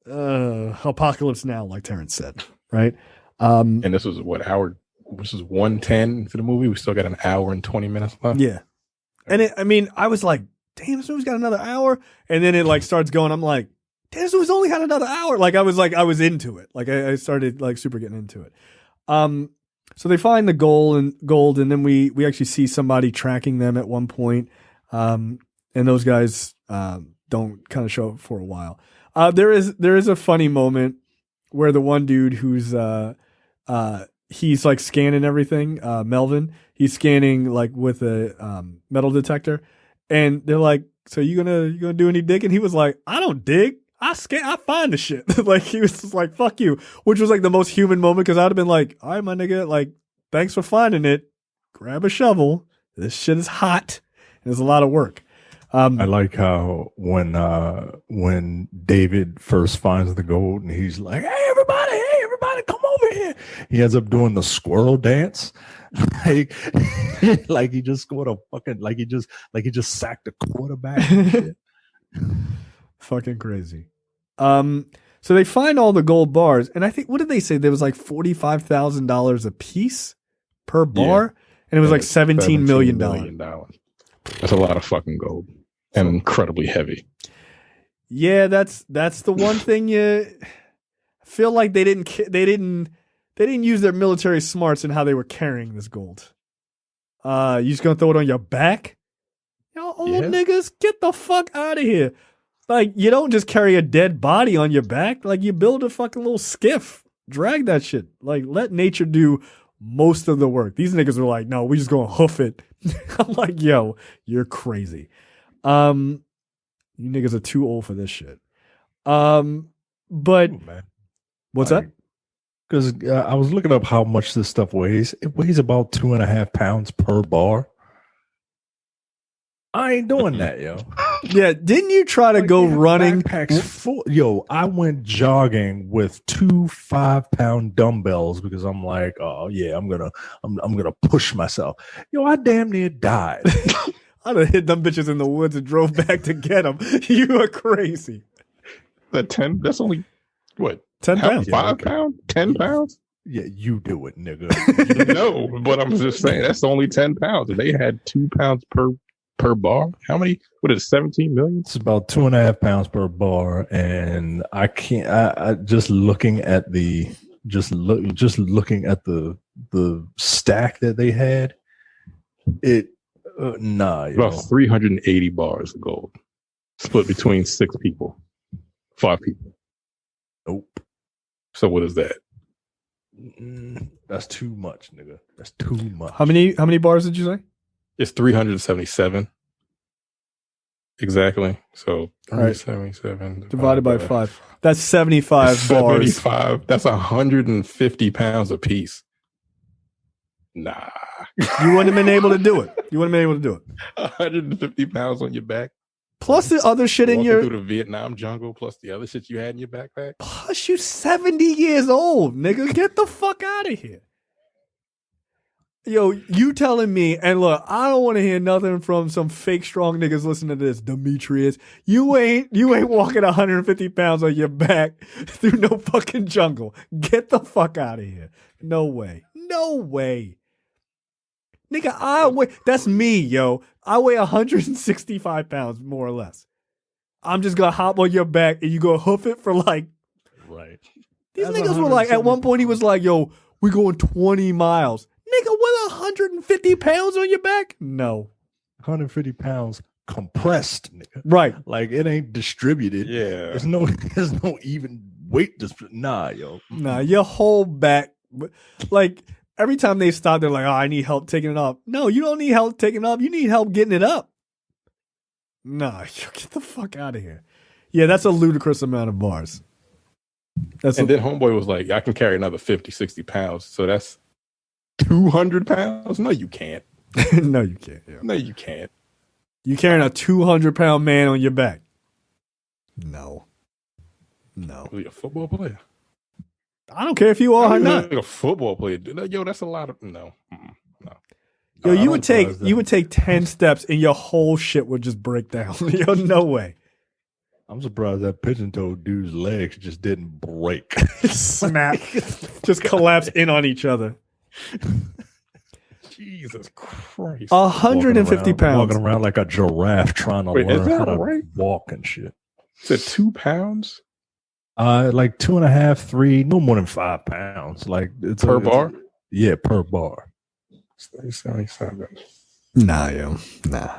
apocalypse now, like Terrence said, right? And this was what hour? This is 1:10 to the movie. We still got an hour and 20 minutes left. Yeah, and I was like, damn, this movie's got another hour, and then it like starts going. I'm like, damn, this movie's only got another hour. I was into it. Like I started like super getting into it. So they find the gold, and then we actually see somebody tracking them at one point. And those guys don't kind of show up for a while. There is a funny moment where the one dude who's he's like scanning everything, Melvin, he's scanning like with a metal detector, and they're like, so you gonna do any digging? He was like, I don't dig. I find the shit. Like, he was just like, fuck you, which was like the most human moment, because I'd have been like, all right, my nigga, like, thanks for finding it. Grab a shovel. This shit is hot. And there's a lot of work. I like how when David first finds the gold and he's like, hey, everybody, come over here. He ends up doing the squirrel dance. like he just scored a fucking, like he just sacked a quarterback and shit. Fucking crazy. So they find all the gold bars, and I think, what did they say? There was like $45,000 a piece per bar, and it was like $17 million. That's a lot of fucking gold, and incredibly heavy. Yeah, that's the one thing you feel like they didn't use their military smarts in how they were carrying this gold. You just gonna throw it on your back? Y'all old niggas, get the fuck out of here. Like, you don't just carry a dead body on your back. Like, you build a fucking little skiff. Drag that shit. Like, let nature do most of the work. These niggas are like, no, we just gonna hoof it. I'm like, yo, you're crazy. You niggas are too old for this shit. But man. What's that? Because I was looking up how much this stuff weighs. It weighs about 2.5 pounds per bar. I ain't doing that, yo. Yeah, didn't you try to go running? Backpacks full. Yo, I went jogging with 2 5-pound dumbbells because I'm like, oh yeah, I'm gonna push myself. Yo, I damn near died. I'd have hit them bitches in the woods and drove back to get them. You are crazy. That 10, that's only, what? 10 pounds. 5 pounds? 10 pounds? Yeah, you do it, nigga. No, but I'm just saying, that's only 10 pounds. And they had 2 pounds per bar. How many? What is it, 17 million? It's about 2.5 pounds per bar, and I can't. I just looking at the looking at the stack that they had. It nah, About 380 bars of gold, split between 6 people, 5 people. Nope. So what is that? That's too much, nigga. That's too much. How many bars did you say? It's 377. Exactly. So 377 divided by 5. That's 75 bars. 75. That's 150 pounds a piece. Nah. You wouldn't have been able to do it. 150 pounds on your back. Plus the other shit in Walking your. through the Vietnam jungle, plus the other shit you had in your backpack. Plus you 70 years old, nigga. Get the fuck out of here. Yo, you telling me, and look, I don't want to hear nothing from some fake strong niggas listening to this, Demetrius. You ain't walking 150 pounds on your back through no fucking jungle. Get the fuck out of here. No way. Nigga, that's me, yo. I weigh 165 pounds, more or less. I'm just gonna hop on your back and you go hoof it for like. Right. These niggas were like, at one point he was like, yo, we going 20 miles. Nigga, with 150 pounds on your back? No. 150 pounds compressed, nigga. Right. Like it ain't distributed. Yeah. There's no even weight Nah, yo. Nah, your whole back. Like, every time they stop, they're like, oh, I need help taking it off. No, you don't need help taking it off. You need help getting it up. Nah, get the fuck out of here. Yeah, that's a ludicrous amount of bars. Then homeboy was like, I can carry another 50, 60 pounds. So that's 200 pounds? No, you can't. No, you can't. Yeah. No, you can't. You carrying a 200-pound man on your back? No. Are you a football player? I don't care if you are or not. Like a football player. Yo, that's a lot of no. Yo, you would take 10 steps and your whole shit would just break down. Yo, no way. I'm surprised that pigeon-toed dude's legs just didn't break. Snap. Just collapse in on each other. Jesus Christ. 150 pounds. Walking around like a giraffe trying to learn how to walk and shit. Is it 2 pounds? Like 2.5, 3, no more than 5 pounds. Like it's per bar? Yeah, per bar. 77. Nah, yo. Nah.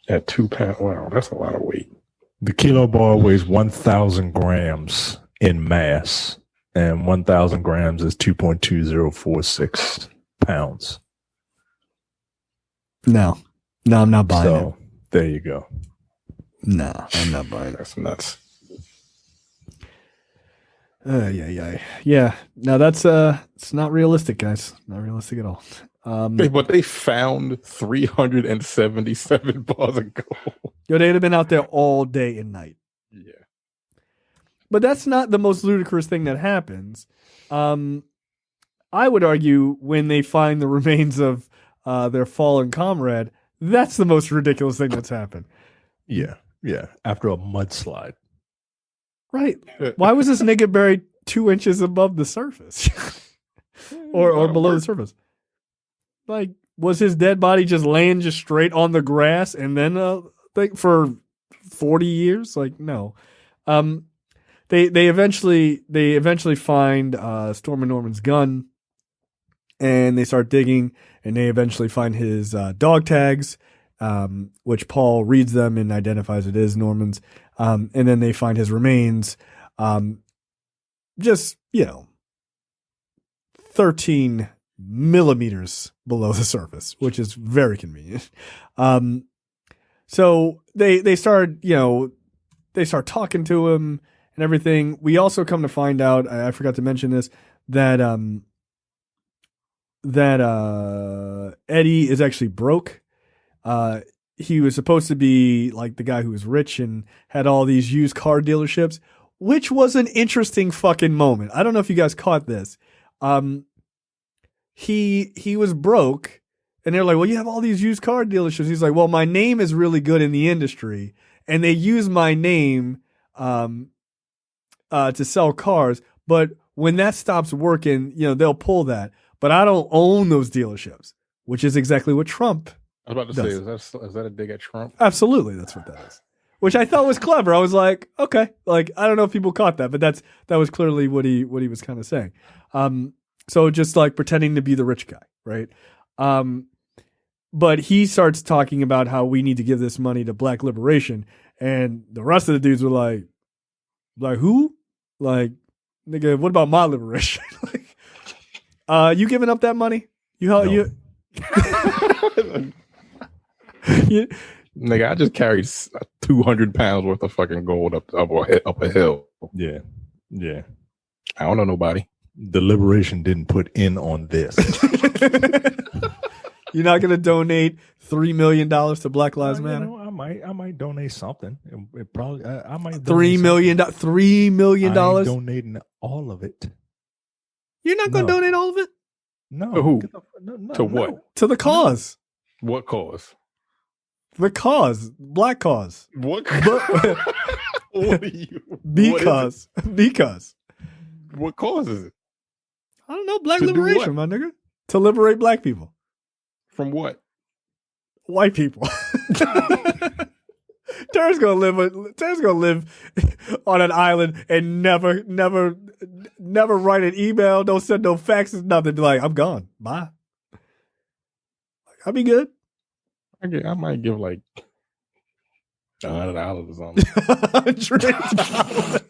At 2 pounds. Wow, that's a lot of weight. The kilo bar weighs 1,000 grams in mass, and 1,000 grams is 2.2046 pounds. No, I'm not buying it. There you go. Nah, I'm not buying it. That's nuts. Yeah. No, that's it's not realistic, guys. Not realistic at all. But they found 377 bars of gold. Yo, they'd have been out there all day and night. Yeah. But that's not the most ludicrous thing that happens. I would argue when they find the remains of their fallen comrade, that's the most ridiculous thing that's happened. Yeah. After a mudslide. Right. Why was this nigga buried 2 inches above the surface? or below the surface? Like, was his dead body just laying just straight on the grass and then like for 40 years? Like, no. They eventually find Storm and Norman's gun, and they start digging, and they eventually find his dog tags, which Paul reads them and identifies it is Norman's. And then they find his remains, just 13 millimeters below the surface, which is very convenient. So they start talking to him and everything. We also come to find out, I forgot to mention this, that Eddie is actually broke. he was supposed to be like the guy who was rich and had all these used car dealerships, which was an interesting fucking moment. I don't know if you guys caught this. He was broke, and they're like, well, you have all these used car dealerships. He's like, well, my name is really good in the industry, and they use my name to sell cars. But when that stops working, they'll pull that. But I don't own those dealerships, which is exactly what Trump. I was about to say, is that a dig at Trump? Absolutely, that's what that is. Which I thought was clever. I was like, okay, like I don't know if people caught that, but that was clearly what he was kind of saying. So just like pretending to be the rich guy, right? But he starts talking about how we need to give this money to Black liberation, and the rest of the dudes were like who? Like, nigga, what about my liberation? Like, you giving up that money? You Nigga, I just carried 200 pounds worth of fucking gold up a hill. Yeah. Yeah. I don't know nobody. The liberation didn't put in on this. You're not going to donate $3 million to Black Lives Matter? I might donate something. It probably I might $3 million. $3 million. I ain't donating all of it. You're not going to donate all of it? No. To who? No, To what? To the cause. What cause? The cause. Black cause. What? What are you? Because. What cause is it? I don't know. Black To do liberation, my nigga. To liberate black people. From what? White people. Terrence gonna live on an island and never write an email. Don't send no faxes. Nothing. Be like, I'm gone. Bye. I'll be good. I might give like $100 or something. $100.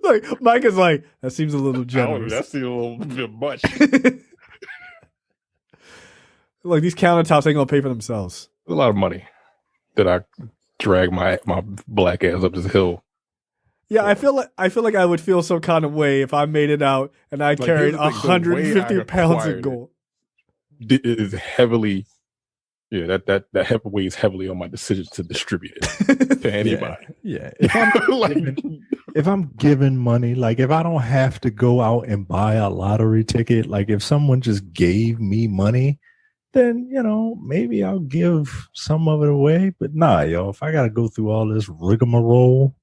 Look, Mike is like, that seems a little generous. That seems a little bit much. Like, these countertops ain't gonna pay for themselves. A lot of money that I drag my black ass up this hill. Yeah, I feel like I would feel some kind of way if I made it out and I carried 150 pounds of gold. It is heavily, that heavy weighs heavily on my decision to distribute it to anybody. Yeah. If I'm giving money, like if I don't have to go out and buy a lottery ticket, like if someone just gave me money, then maybe I'll give some of it away. But nah, yo, if I gotta go through all this rigmarole,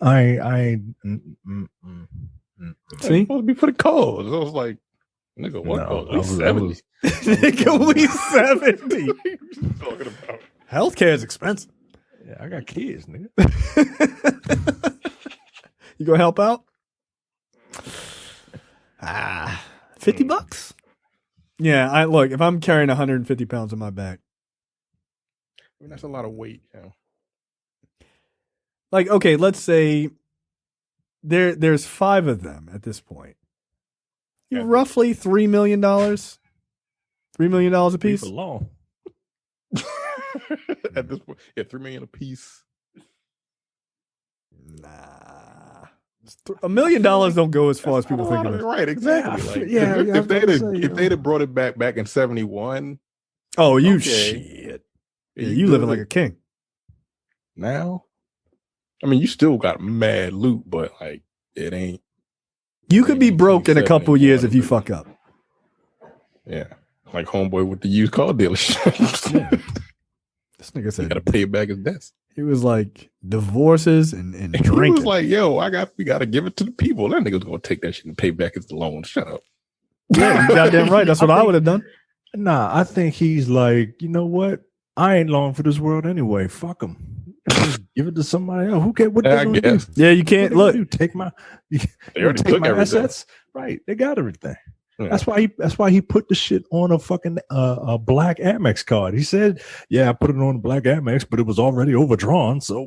I See, supposed to be for the cause. I was like, nigga, what cause? We 70. Nigga, we 70. What are you talking about? Healthcare is expensive. Yeah, I got kids, nigga. You gonna help out? $50? Yeah, look, if I'm carrying 150 pounds on my back. I mean, that's a lot of weight, Like, okay, let's say there's 5 of them at this point. Yeah. Roughly $3 million. $3 million a piece. Alone. At this point, $3 million a piece. Nah. $1 million don't go as far as people think it is. Right, exactly. If they'd have brought it back in 71. Oh, you okay. shit. Yeah, you living like a king. Now, I mean, you still got mad loot, but like it ain't. You could be broke in a couple years if you fuck up. Yeah, like homeboy with the used car dealership. This nigga said he got to pay back his debts. He was like divorces and drinking. He was like, "Yo, we got to give it to the people." That nigga's gonna take that shit and pay back his loan. Shut up. Yeah, you goddamn right. That's what I would have done. Nah, I think he's like, you know what? I ain't long for this world anyway. Fuck him. Just give it to somebody else. Who cares? What they gonna do? Yeah, you can't look. You take my. They already take took my everything. assets. Right? They got everything. Yeah. That's why he put the shit on a fucking a black Amex card. He said, "Yeah, I put it on a black Amex, but it was already overdrawn." So,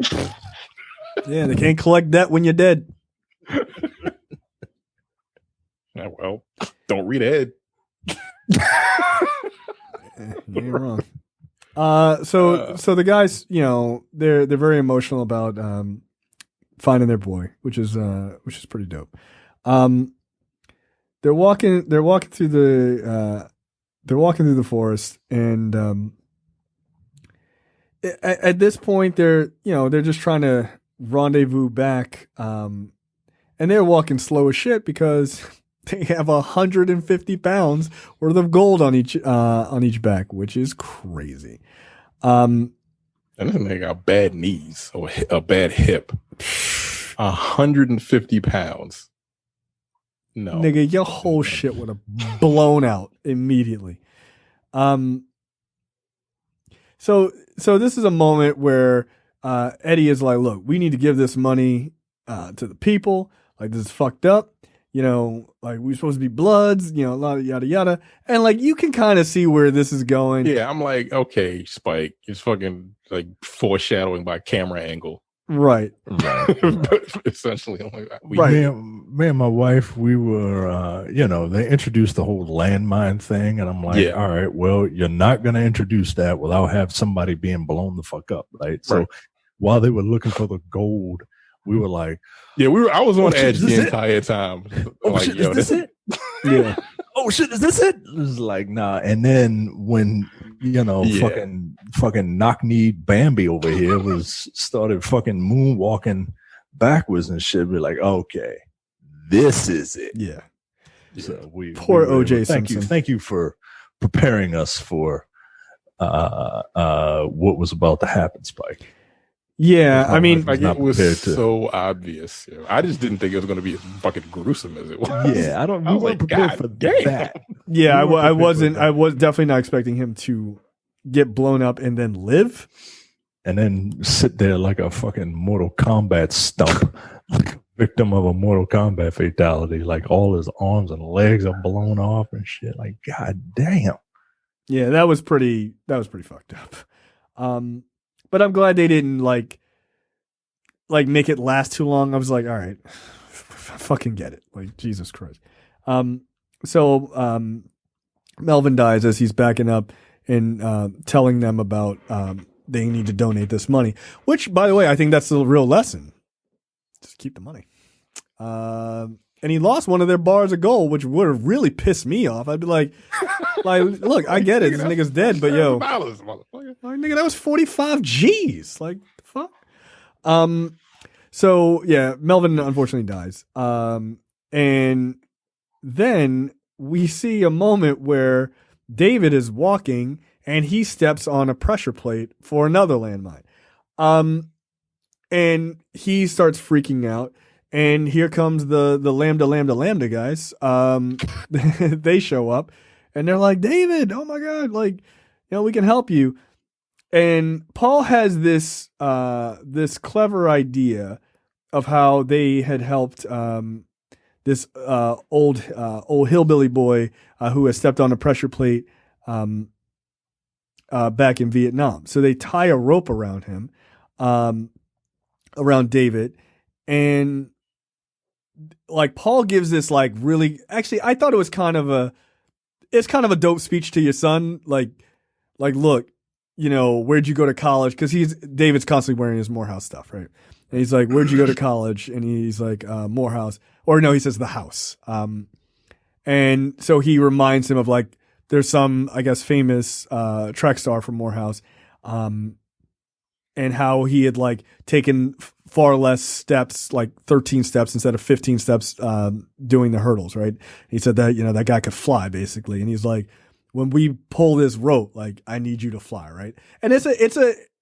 yeah, they can't collect debt when you're dead. Yeah, well, don't read ahead. You ain't wrong. So the guys, they're very emotional about finding their boy, which is pretty dope. They're walking through the forest, and at this point, they're just trying to rendezvous back, and they're walking slow as shit because they have 150 pounds worth of gold on each back, which is crazy. And this nigga got bad knees or a bad hip. 150 pounds. No, nigga, your whole shit would have blown out immediately. So this is a moment where Eddie is like, look, we need to give this money to the people. Like, this is fucked up. Like, we're supposed to be Bloods, a lot of yada yada. And like, you can kind of see where this is going. Yeah, I'm like, okay, Spike, it's fucking like foreshadowing by camera angle. Right. But essentially, I'm like, me and my wife, we were, they introduced the whole landmine thing. And I'm like, all right, well, you're not going to introduce that without have somebody being blown the fuck up. Right. So while they were looking for the gold, we were like, yeah, I was on edge the entire time. Oh, like, shit, is this it? Yeah. Oh shit, is this it? It was like, nah. And then when fucking knock-kneed Bambi over here started fucking moonwalking backwards and shit, we're like, okay, this is it. Yeah. So poor OJ Simpson. Thank you for preparing us for what was about to happen, Spike. Yeah, I mean, like, it was so obvious. I just didn't think it was going to be as fucking gruesome as it was. Yeah, we weren't prepared for that. Yeah, I wasn't. I was definitely not expecting him to get blown up and then live, and then sit there like a fucking Mortal Kombat stump, like a victim of a Mortal Kombat fatality. Like, all his arms and legs are blown off and shit. Like, god damn. Yeah, that was pretty fucked up. But I'm glad they didn't like make it last too long. I was like, all right, fucking get it. Like, Jesus Christ. So Melvin dies as he's backing up and telling them about they need to donate this money, which, by the way, I think that's the real lesson. Just keep the money. And he lost one of their bars of gold, which would have really pissed me off. I'd be like, look, I get it. This nigga's dead, but yo, like, nigga, that was 45 G's. Like, the fuck? So yeah, Melvin unfortunately dies. And then we see a moment where David is walking and he steps on a pressure plate for another landmine. And he starts freaking out. And here comes the Lambda guys. They show up and they're like, David, oh my God, like, we can help you. And Paul has this clever idea of how they had helped this old hillbilly boy who has stepped on a pressure plate back in Vietnam. So they tie a rope around him, around David, and like Paul gives this like really, actually I thought it was kind of a dope speech to your son, like look, where'd you go to college? Because David's constantly wearing his Morehouse stuff, right? And he's like, where'd you go to college? And he's like, Morehouse. Or no, he says the house. And so he reminds him of like, there's some, I guess, famous track star from Morehouse, and how he had like taken far less steps, like 13 steps instead of 15 steps doing the hurdles, right? He said that, that guy could fly basically. And he's like, when we pull this rope, like, I need you to fly, right? And it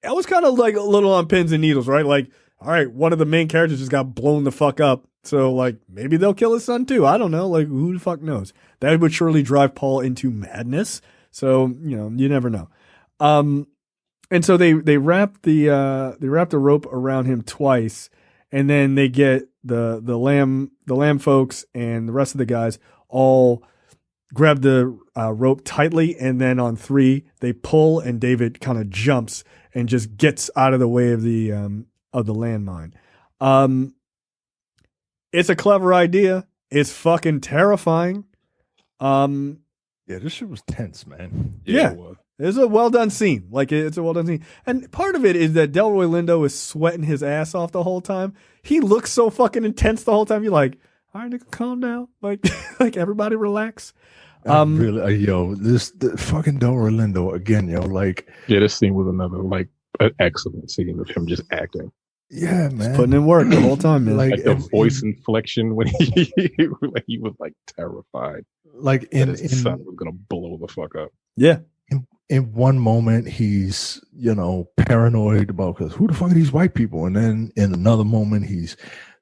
was kind of like a little on pins and needles, right? Like, all right, one of the main characters just got blown the fuck up. So like, maybe they'll kill his son too. I don't know. Like, who the fuck knows? That would surely drive Paul into madness. So, you never know. And so they wrap the rope around him twice, and then they get the lamb folks and the rest of the guys all grab the rope tightly, and then on 3 they pull, and David kind of jumps and just gets out of the way of the landmine. It's a clever idea. It's fucking terrifying. Yeah, this shit was tense, man. Yeah. It was. It's a well done scene. Like, it's a well done scene. And part of it is that Delroy Lindo is sweating his ass off the whole time. He looks so fucking intense the whole time. You're like, all right, nigga, calm down. Like, everybody relax. Really, the fucking Delroy Lindo again, like. Yeah, this scene was another, like, an excellent scene of him just acting. Yeah, man. He's putting in work the whole time, man. Like the voice inflection when he was like terrified. Like that his son was gonna blow the fuck up. Yeah. In one moment he's paranoid about because who the fuck are these white people, and then in another moment he's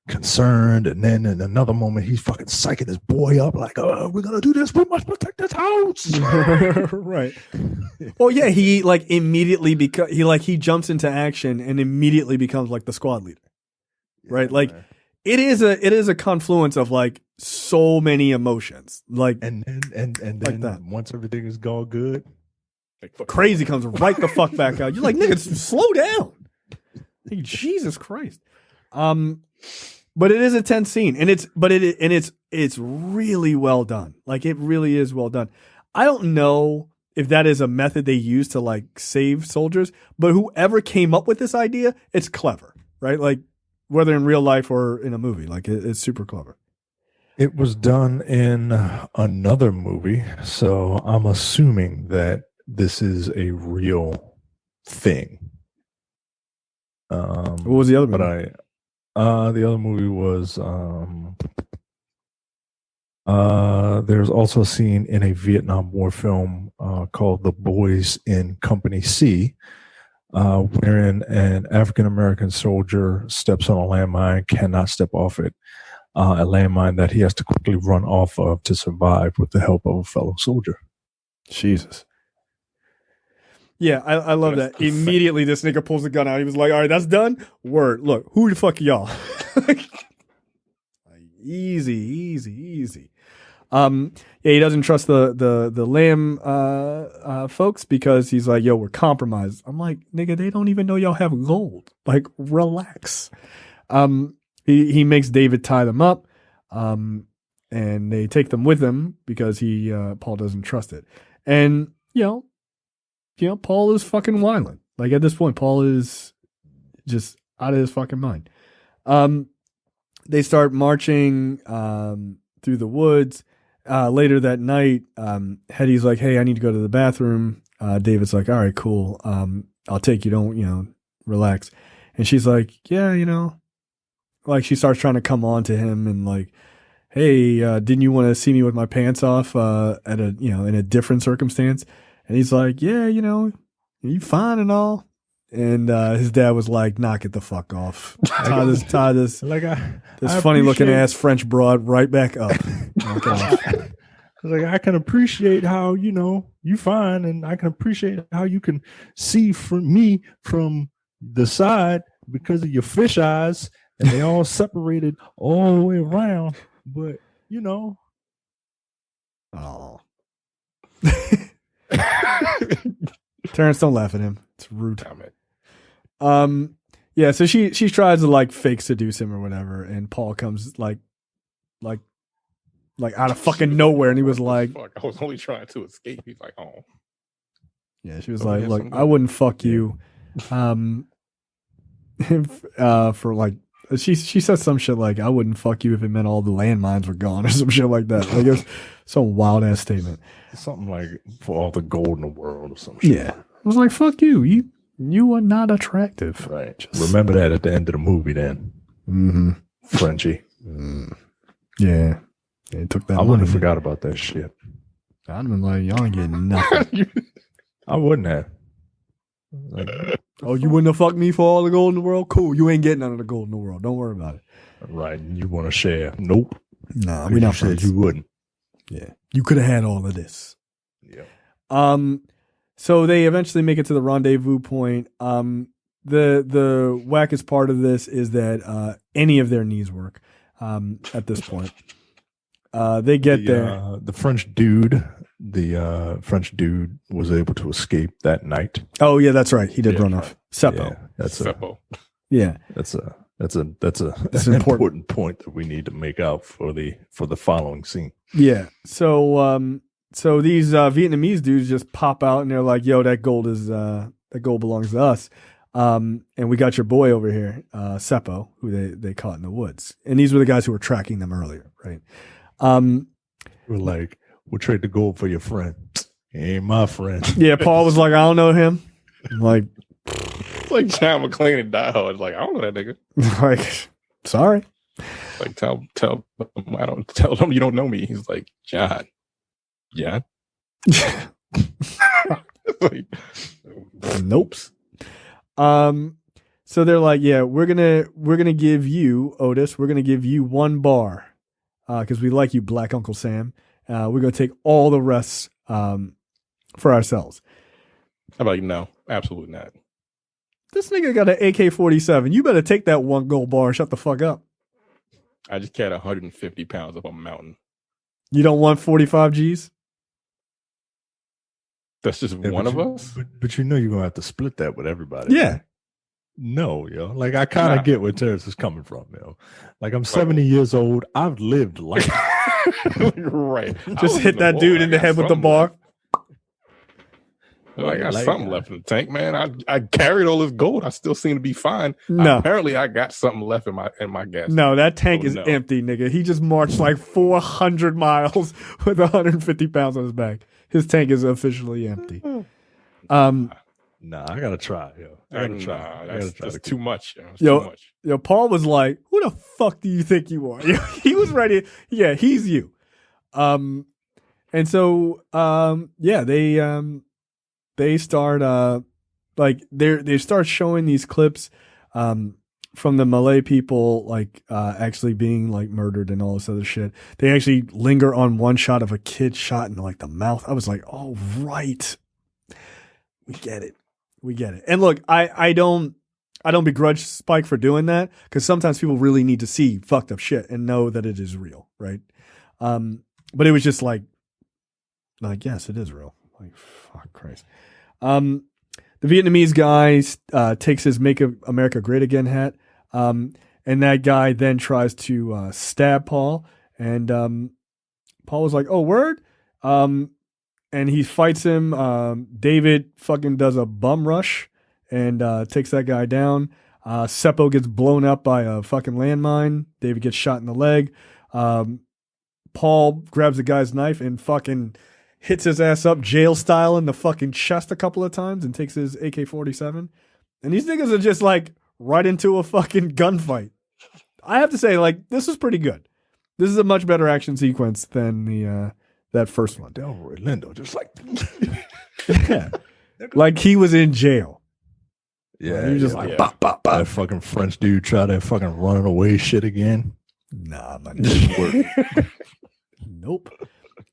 concerned, and then in another moment he's fucking psyching his boy up like, oh, we're gonna do this, we must protect this house. Right. Well, yeah, he like immediately he jumps into action and immediately becomes like the squad leader. Right? Yeah, like man. it is a confluence of like so many emotions. Like and then like that. Once everything is gone good, Like, crazy comes right the fuck back out. You're like, nigga, slow down. Like, Jesus Christ. But it is a tense scene, and it's really well done. Like, it really is well done. I don't know if that is a method they use to like save soldiers, but whoever came up with this idea, it's clever, right? Like, whether in real life or in a movie, like it's super clever. it was done in another movie, so I'm assuming that this is a real thing. What was the other movie? But the other movie was there's also a scene in a Vietnam War film called The Boys in Company C, wherein an African American soldier steps on a landmine, cannot step off it, a landmine that he has to quickly run off of to survive with the help of a fellow soldier. Jesus. Yeah, I love that. Immediately, this nigga pulls the gun out. He was like, all right, that's done. Word. Look, who the fuck are y'all? Easy. Yeah, he doesn't trust the Lamb folks because he's like, yo, we're compromised. I'm like, nigga, they don't even know y'all have gold. Like, relax. He makes David tie them up, and they take them with him because Paul doesn't trust it. And, Paul is fucking wilding. Like, at this point, Paul is just out of his fucking mind. They start marching through the woods. Later that night, Hetty's like, hey, I need to go to the bathroom. David's like, all right, cool. I'll take you. Don't, relax. And she's like, yeah, like she starts trying to come on to him and like, hey, didn't you want to see me with my pants off at a, in a different circumstance? And he's like, yeah, you fine and all. And his dad was like, knock it the fuck off. Tie this Like this funny looking ass French broad right back up. Like, I can appreciate how, you fine, and I can appreciate how you can see from me from the side because of your fish eyes, and they all separated all the way around. But, Oh. Terrence, don't laugh at him. It's rude. Damn it. Yeah, so she tries to like fake seduce him or whatever, and Paul comes like out of fucking nowhere, and he was like, fuck, I was only trying to escape. He's like, oh. yeah, she was Oh, like, yeah, look, somebody- I wouldn't fuck you. For like she said some shit like, I wouldn't fuck you if it meant all the landmines were gone or some shit like that. Like, it was some wild ass statement. something like for all the gold in the world or some shit. Yeah. I was like, fuck you. You are not attractive. Right. Just- Remember that at the end of the movie then. Mm-hmm. Frenchie. Yeah. They took that I wouldn't money. have forgot about that shit. I'd have been like, y'all ain't getting nothing. I wouldn't have. Like, Oh, you wouldn't have fucked me for all the gold in the world? Cool. You ain't getting none of the gold in the world. Don't worry about it. right. You want to share. Nope. Nah, We we not said friends. you wouldn't. Yeah. You could have had all of this. Yeah. So they eventually make it to the rendezvous point. The wackest part of this is that any of their knees work at this point. They get there. The French dude was able to escape that night. Oh yeah, that's right. He did Yeah, run off. Seppo. Yeah, that's Seppo. an important. important point that we need to make out for the following scene. Yeah. So these Vietnamese dudes just pop out and they're like, "Yo, that gold belongs to us." And we got your boy over here, Seppo, who they caught in the woods. And these were the guys who were tracking them earlier, right? We're like, we'll trade the gold for your friend. He ain't my friend. Yeah, Paul was like, I don't know him. I'm like, like John McClane and Die Hard. Like, I don't know that nigga. Like, sorry. Like, tell them you don't know me. He's like, John. Like, nope. So they're like, yeah, we're gonna give you, Otis, we're gonna give you 1 bar, because we like you, Black Uncle Sam. We're gonna take all the rest for ourselves. I'm like, no, absolutely not. This nigga got an AK-47. You better take that 1 gold bar and shut the fuck up. I just carried 150 pounds up a mountain. You don't want 45 G's? That's just one of us? But you know you're going to have to split that with everybody. Yeah. No, yo. Like, I kind of get where Terrence is coming from, yo. Like, I'm 70 years old. I've lived life. Right. Just hit that dude in the head with the bar. I got something left in the tank, man. I carried all this gold. I still seem to be fine. No. Apparently, I got something left in my gas. No, that tank is empty, nigga. He just marched like 400 miles with 150 pounds on his back. His tank is officially empty. Nah, I gotta try, yo. I gotta try. That's too much. Yo, too much. Yo, Paul was like, "Who the fuck do you think you are?" He was ready. Yeah, he's you. And so, yeah, they start like they start showing these clips from the Malay people, like actually being like murdered and all this other shit. They actually linger on one shot of a kid shot in like the mouth. I was like, "Oh, right, we get it." And look, I don't begrudge Spike for doing that, because sometimes people really need to see fucked up shit and know that it is real, right? But it was just like yes, it is real. Like, fuck Christ. The Vietnamese guy takes his "Make America Great Again" hat, and that guy then tries to stab Paul, and Paul was like, "Oh, word." And he fights him. David fucking does a bum rush and takes that guy down. Seppo gets blown up by a fucking landmine. David gets shot in the leg. Paul grabs the guy's knife and fucking hits his ass up jail style in the fucking chest a couple of times and takes his AK-47. And these niggas are just like right into a fucking gunfight. I have to say, like, this is pretty good. This is a much better action sequence than the that first one. Delroy Lindo, just like, yeah, like he was in jail. Yeah, he was just like, bop, bop, bop. That fucking French dude tried that fucking running away shit again. Nah, man, nope.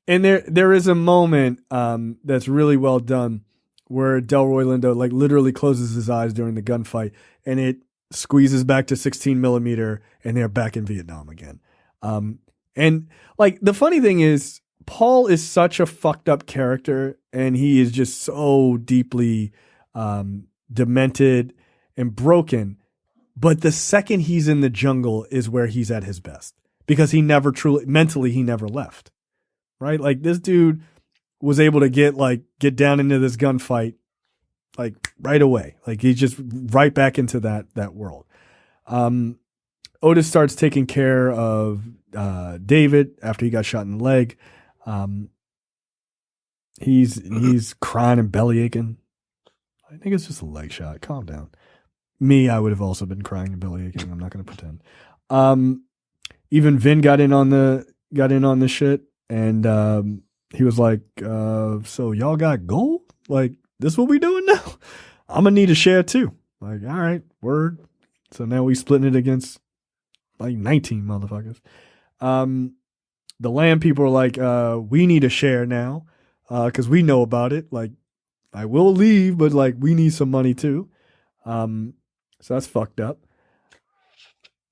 And there is a moment that's really well done where Delroy Lindo like literally closes his eyes during the gunfight, and it squeezes back to 16 millimeter, and they're back in Vietnam again. And like the funny thing is, Paul is such a fucked up character, and he is just so deeply demented and broken. But the second he's in the jungle is where he's at his best, because he never truly mentally he never left. Right? Like this dude was able to get down into this gunfight like right away. Like he's just right back into that world. Otis starts taking care of David after he got shot in the leg. He's crying and belly aching. I think it's just a leg shot. Calm down. Me, I would have also been crying and belly aching. I'm not going to pretend. Even Vin got in on the shit, and he was like, "So y'all got gold? Like this what we doing now? I'm gonna need a share too." Like, all right, word. So now we splitting it against like 19 motherfuckers. The land people are like, we need a share now, because we know about it. Like, I will leave, but like we need some money too. So that's fucked up.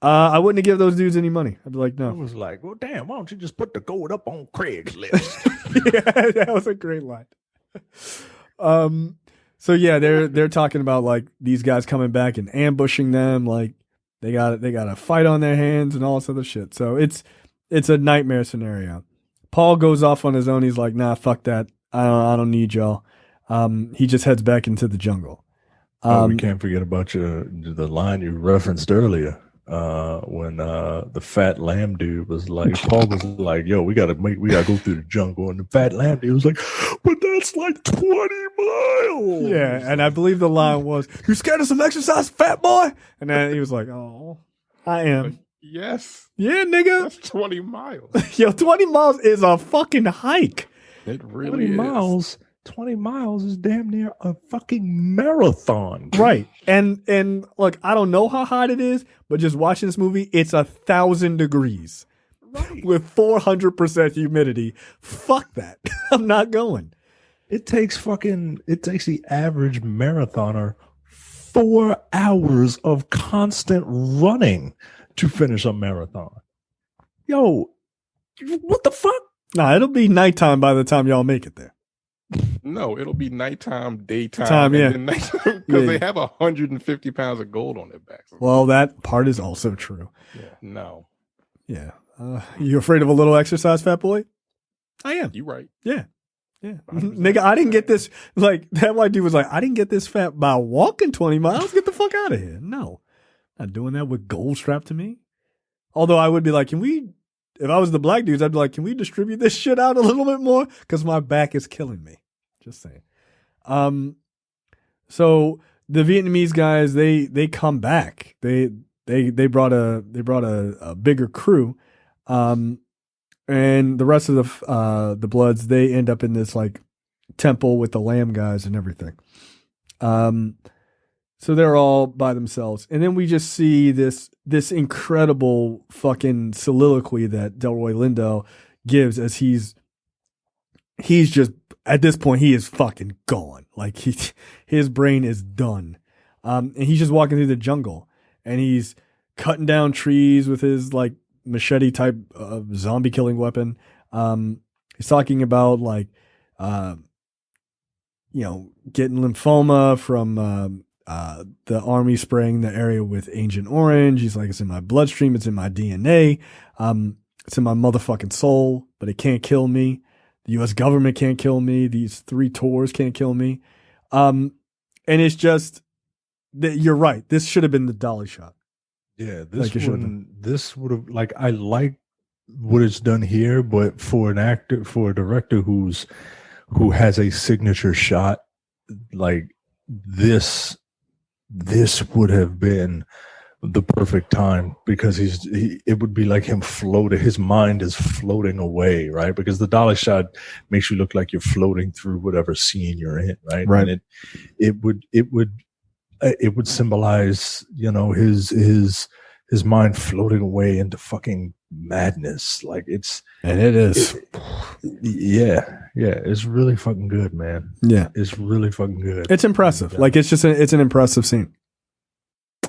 I wouldn't have given those dudes any money. I'd be like, no. I was like, well, damn, why don't you just put the gold up on Craigslist? Yeah, that was a great line. So yeah, they're talking about like these guys coming back and ambushing them. Like they got a fight on their hands and all this other shit. So it's a nightmare scenario. Paul goes off on his own. He's like, nah, fuck that. I don't need y'all. He just heads back into the jungle. We can't forget about the line you referenced earlier. When the fat lamb dude was like, Paul was like, yo, we gotta go through the jungle, and the fat lamb dude was like, but that's like 20 miles. Yeah, and I believe the line was, "You scared of some exercise, fat boy?" And then he was like, "Oh, I am." Yes. Yeah, nigga. That's 20 miles. Yo, 20 miles is a fucking hike. It 20 really is. miles. 20 miles is damn near a fucking marathon. Right. And look, I don't know how hot it is, but just watching this movie, it's 1,000 degrees. Right. With 400% humidity. Fuck that. I'm not going. It takes the average marathoner 4 hours of constant running to finish a marathon. Yo, what the fuck? Nah, it'll be nighttime by the time y'all make it there. No, it'll be nighttime, daytime, Time, yeah. because Yeah. they have 150 pounds of gold on their backs. Well, that part is also true. Yeah, no, Yeah. You afraid of a little exercise, fat boy? I am. you right. Yeah. Yeah. 100%. Nigga, I didn't get this. Like, that white dude was like, I didn't get this fat by walking 20 miles. Get the fuck out of here. No. Not doing that with gold strapped to me. Although I would be like, if I was the black dudes, I'd be like, can we distribute this shit out a little bit more? Because my back is killing me. Just saying. So the Vietnamese guys, they come back. They brought a bigger crew. And the rest of the Bloods, they end up in this like temple with the Lamb guys and everything. So they're all by themselves. And then we just see this incredible fucking soliloquy that Delroy Lindo gives as he's just, at this point, he is fucking gone. Like his brain is done. And he's just walking through the jungle and he's cutting down trees with his like machete type of zombie killing weapon. He's talking about like, getting lymphoma from, the army spraying the area with Agent Orange. He's like, it's in my bloodstream. It's in my DNA. It's in my motherfucking soul, but it can't kill me. The U.S. government can't kill me. These 3 tours can't kill me. And it's just that you're right. This should have been the dolly shot. Yeah, Like it should've this would have, like, I like what it's done here, but for a director who has a signature shot, like this would have been the perfect time, because it would be like him floating. His mind is floating away, right? Because the dolly shot makes you look like you're floating through whatever scene you're in, right? Right. And it would symbolize, his mind floating away into fucking madness. Like it is. It's really fucking good, man. Yeah. It's really fucking good. It's impressive. Like it's an impressive scene.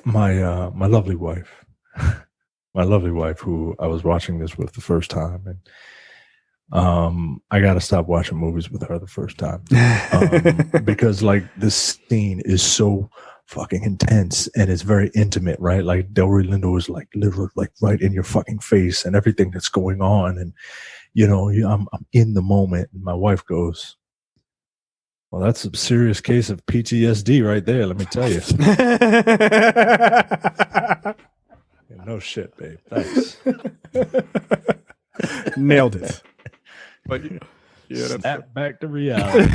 My lovely wife, who I was watching this with the first time, and I got to stop watching movies with her the first time, because like this scene is so fucking intense and it's very intimate, right? Like Delroy Lindo is like literally like right in your fucking face and everything that's going on, and I'm in the moment, and my wife goes, "Well, that's a serious case of PTSD right there, let me tell you." Yeah, no shit, babe. Thanks. Nailed it. But yeah, that's Snap back to reality.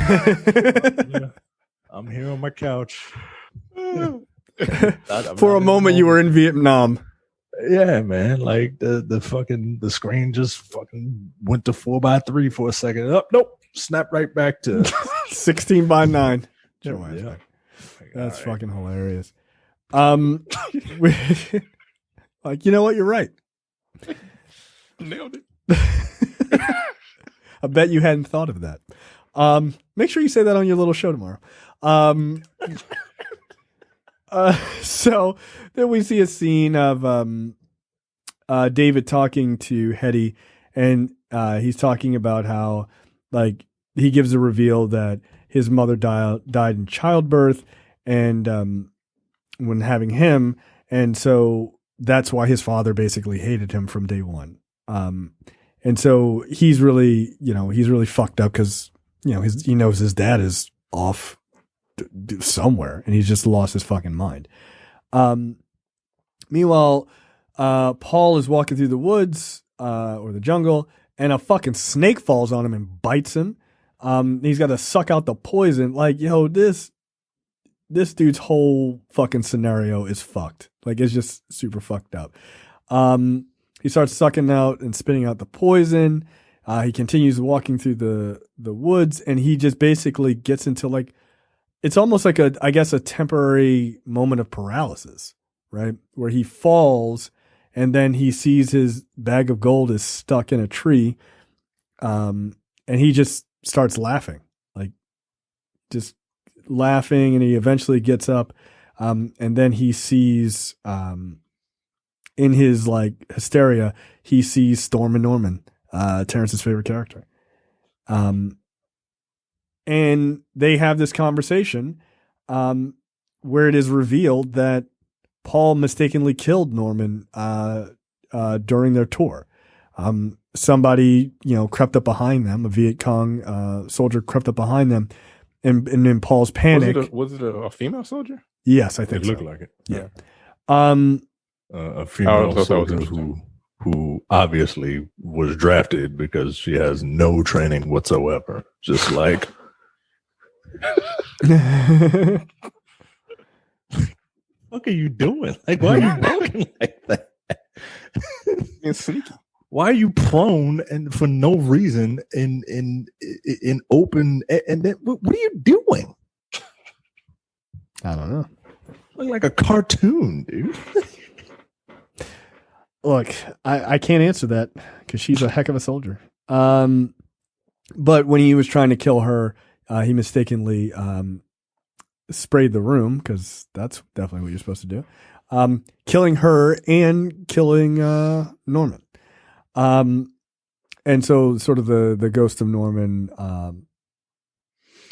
I'm here on my couch. For a moment, you were in Vietnam. Yeah, man. Like the screen just fucking went to 4:3 for a second. Oh, nope. Snap right back to 16:9. Yeah. That's fucking hilarious. Like, you know what? You're right. nailed it. I bet you hadn't thought of that. Make sure you say that on your little show tomorrow. So then we see a scene of David talking to Hetty, and he's talking about how, like, he gives a reveal that his mother died in childbirth and when having him, and so that's why his father basically hated him from day one. And so he's really fucked up because he knows his dad is off somewhere and he's just lost his fucking mind. Meanwhile, Paul is walking through the woods or the jungle, and a fucking snake falls on him and bites him. He's got to suck out the poison. Like, yo, this dude's whole fucking scenario is fucked. Like, it's just super fucked up. He starts sucking out and spitting out the poison. He continues walking through the woods, and he just basically gets into like, it's almost like I guess a temporary moment of paralysis, right? Where he falls and then he sees his bag of gold is stuck in a tree. And he just starts laughing, like just laughing. And he eventually gets up. And then he sees, in his like hysteria, he sees Storm and Norman, Terrence's favorite character. And they have this conversation where it is revealed that Paul mistakenly killed Norman during their tour. Somebody, crept up behind them. A Viet Cong soldier crept up behind them, and in Paul's panic, was it a female soldier? Yes, I think It so. looked like it. Yeah. A female thought that was soldier who obviously was drafted because she has no training whatsoever. Just like, what are you doing? Like, why are you walking like that? It's sneaky. Why are you prone and for no reason in open? And then what are you doing? I don't know. Look like a cartoon, dude. Look, I can't answer that because she's a heck of a soldier. But when he was trying to kill her, he mistakenly sprayed the room, because that's definitely what you're supposed to do. Killing her and killing Norman. And so sort of the ghost of Norman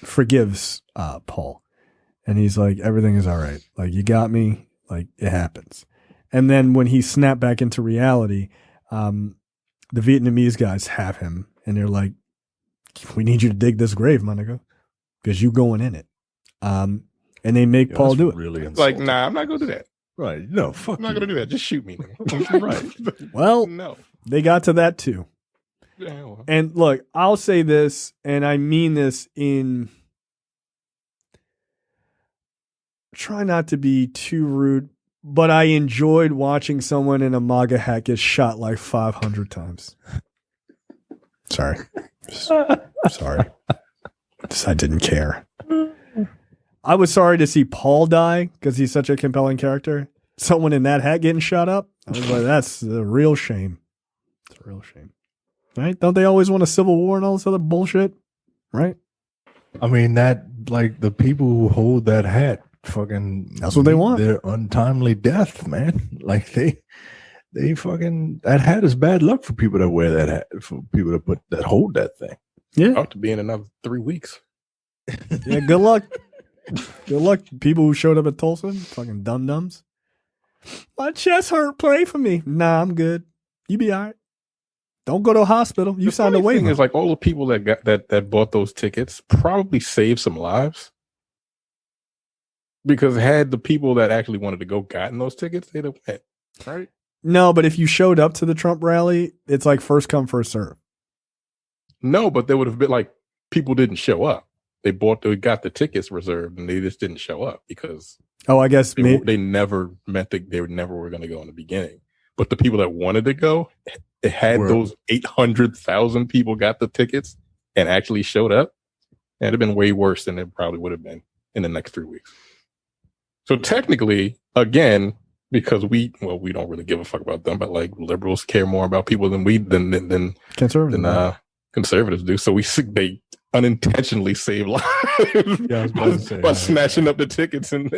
forgives Paul. And he's like, everything is all right. Like, you got me. Like, it happens. And then when he snapped back into reality, the Vietnamese guys have him. And they're like, we need you to dig this grave, my nigga, because you going in it. And they make Paul do it. Really Like, nah, I'm not going to do that. right. No, fuck. I'm not going to do that. Just shoot me. Right. Well, No. they got to that too. Yeah, well. And look, I'll say this, and I mean this in... Try not to be too rude, but I enjoyed watching someone in a MAGA hat get shot like 500 times. Sorry. Sorry. I didn't care. I was sorry to see Paul die because he's such a compelling character. Someone in that hat getting shot up, I was like, that's a real shame. It's a real shame. Right? Don't they always want a civil war and all this other bullshit? Right? I mean, that, like, the people who hold that hat, fucking, that's what they want. Their untimely death, man. Like, they fucking, that hat is bad luck for people that wear that hat, for people that hold that thing. Yeah. About to be in another 3 weeks. Yeah, good luck. Good luck, people who showed up at Tulsa. Fucking dum-dums. My chest hurt. Pray for me. Nah, I'm good. You be all right. Don't go to a hospital. You signed a The waiver. thing is, like, all the people that got that bought those tickets probably saved some lives. Because had the people that actually wanted to go gotten those tickets, they'd have went, right? No, but if you showed up to the Trump rally, it's like first come, first serve. No, but there would have been, like, people didn't show up. They got the tickets reserved, and they just didn't show up because I guess they never meant that they never were going to go in the beginning. But the people that wanted to go, it had those 800,000 people got the tickets and actually showed up. And it'd have been way worse than it probably would have been in the next 3 weeks. So technically, again, because we don't really give a fuck about them, but like liberals care more about people than conservatives do. So they unintentionally save lives by snatching up the tickets and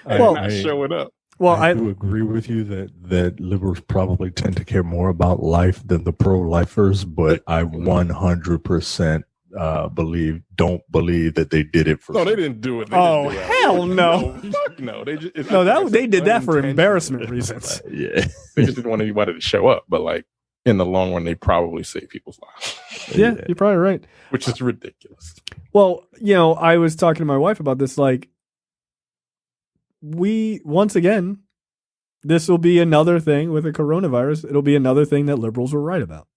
not showing up. Well, I do agree with you that liberals probably tend to care more about life than the pro-lifers, but I 100% don't believe that they did it for. No, they didn't do it. Hell no! No, they just they did that for embarrassment reasons. Yeah, they just didn't want anybody to show up. But like in the long run, they probably save people's lives. Yeah, you're probably right. Which is ridiculous. Well, I was talking to my wife about this. Like, once again, this will be another thing with the coronavirus. It'll be another thing that liberals were right about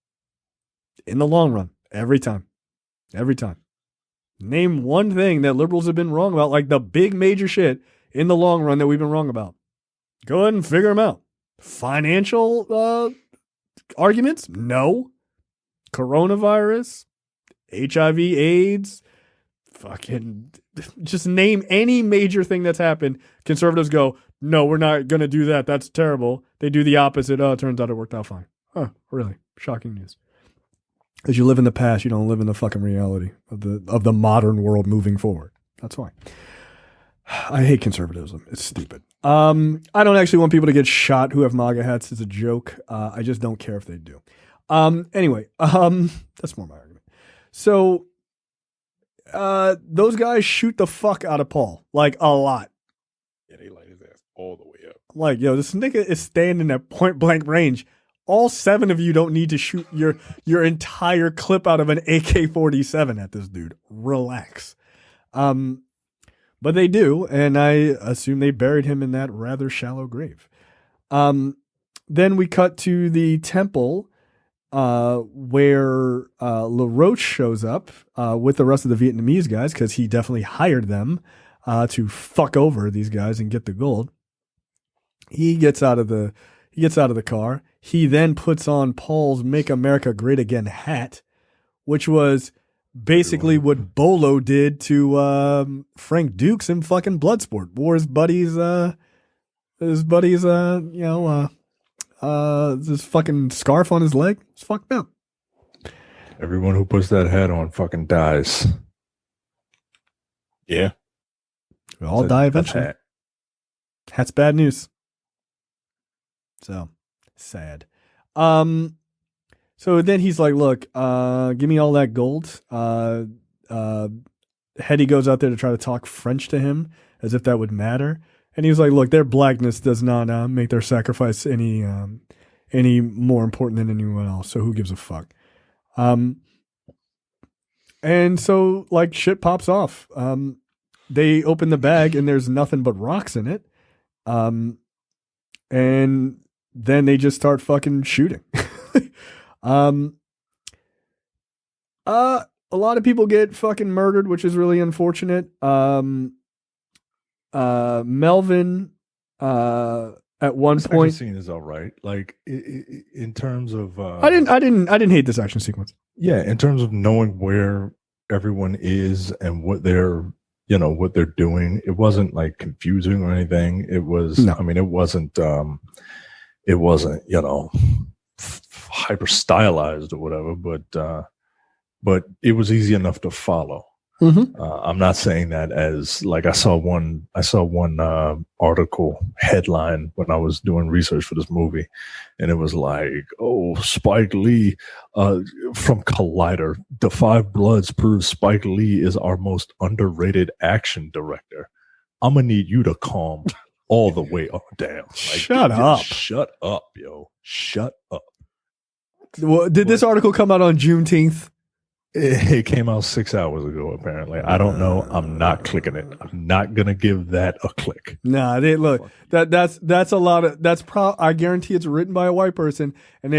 in the long run, every time. Every time. Name one thing that liberals have been wrong about, like the big major shit in the long run that we've been wrong about. Go ahead and figure them out. Financial arguments? No. Coronavirus? HIV, AIDS? Fucking just name any major thing that's happened. Conservatives go, no, we're not going to do that. That's terrible. They do the opposite. Oh, it turns out it worked out fine. Huh, really? Shocking news. As you live in the past, you don't live in the fucking reality of the modern world moving forward. That's why. I hate conservatism. It's stupid. I don't actually want people to get shot who have MAGA hats. It's a joke. I just don't care if they do. Anyway, that's more my argument. So, those guys shoot the fuck out of Paul. Like, a lot. Yeah, they light his ass all the way up. Like, yo, this nigga is standing at point blank range. All 7 of you don't need to shoot your entire clip out of an AK-47 at this dude. Relax. But they do, and I assume they buried him in that rather shallow grave. Then we cut to the temple where LaRoche shows up with the rest of the Vietnamese guys because he definitely hired them to fuck over these guys and get the gold. He gets out of the car. He then puts on Paul's "Make America Great Again" hat, which was basically what Bolo did to Frank Dukes in fucking Bloodsport. Wore his buddies, this fucking scarf on his leg. It's fucked up. Everyone who puts that hat on fucking dies. Yeah. We all die eventually. Hat's bad news. So sad. So then he's like, look, give me all that gold. Hetty goes out there to try to talk French to him as if that would matter. And he was like, look, their blackness does not make their sacrifice any more important than anyone else. So who gives a fuck? And so like shit pops off. They open the bag and there's nothing but rocks in it. And then they just start fucking shooting. A lot of people get fucking murdered, which is really unfortunate. Melvin, at one this point, scene is all right. Like in terms of, I didn't hate this action sequence. Yeah, in terms of knowing where everyone is and what they're doing, it wasn't like confusing or anything. It was, no. I mean, it wasn't, hyper stylized or whatever, but it was easy enough to follow. Mm-hmm. I'm not saying that as like I saw one article headline when I was doing research for this movie, and it was like, oh, Spike Lee from Collider, The Five Bloods proves Spike Lee is our most underrated action director. I'm gonna need you to calm all the way down. Like, shut up, yo, shut up. Well, did this article come out on Juneteenth? It came out 6 hours ago, apparently. I don't know. I'm not clicking it. I'm not gonna give that a click. Nah, look. That's a lot of. I guarantee it's written by a white person, and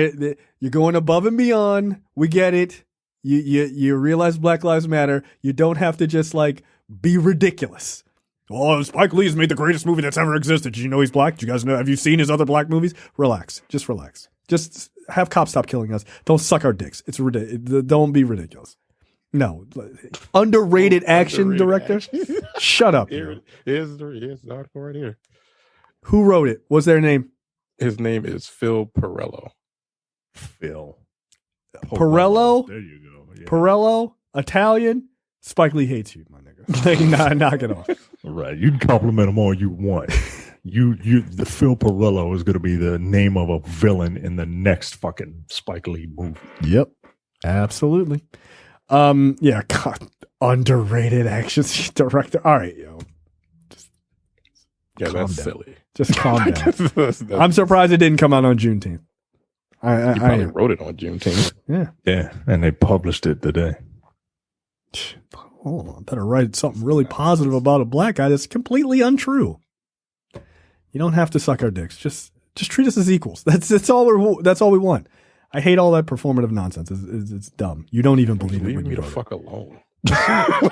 you're going above and beyond. We get it. You realize Black Lives Matter. You don't have to just like be ridiculous. Oh, Spike Lee's made the greatest movie that's ever existed. Did you know he's black? Did you guys know? Have you seen his other black movies? Relax. Just relax. Just have cops stop killing us. Don't suck our dicks. It's ridiculous. Don't be ridiculous. No. Underrated action director? Shut up. Here's the article right here. Who wrote it? What's their name? His name is Phil Perello. Phil. Perello? There you go. Yeah. Perello? Italian? Spike Lee hates you, my nigga. Like, knock it off. Right. You can compliment him all you want. The Phil Perello is going to be the name of a villain in the next fucking Spike Lee movie. Yep. Absolutely. Yeah, God, underrated action director. All right, yo. Yeah, that's silly. Just calm down. I'm surprised it didn't come out on Juneteenth. He probably wrote it on Juneteenth. Yeah. Yeah, and they published it today. Oh, I better write something really positive about a black guy that's completely untrue. You don't have to suck our dicks. Just treat us as equals. That's all we want. I hate all that performative nonsense. It's dumb. You don't even believe it Leave when me you the wrote it. fuck alone.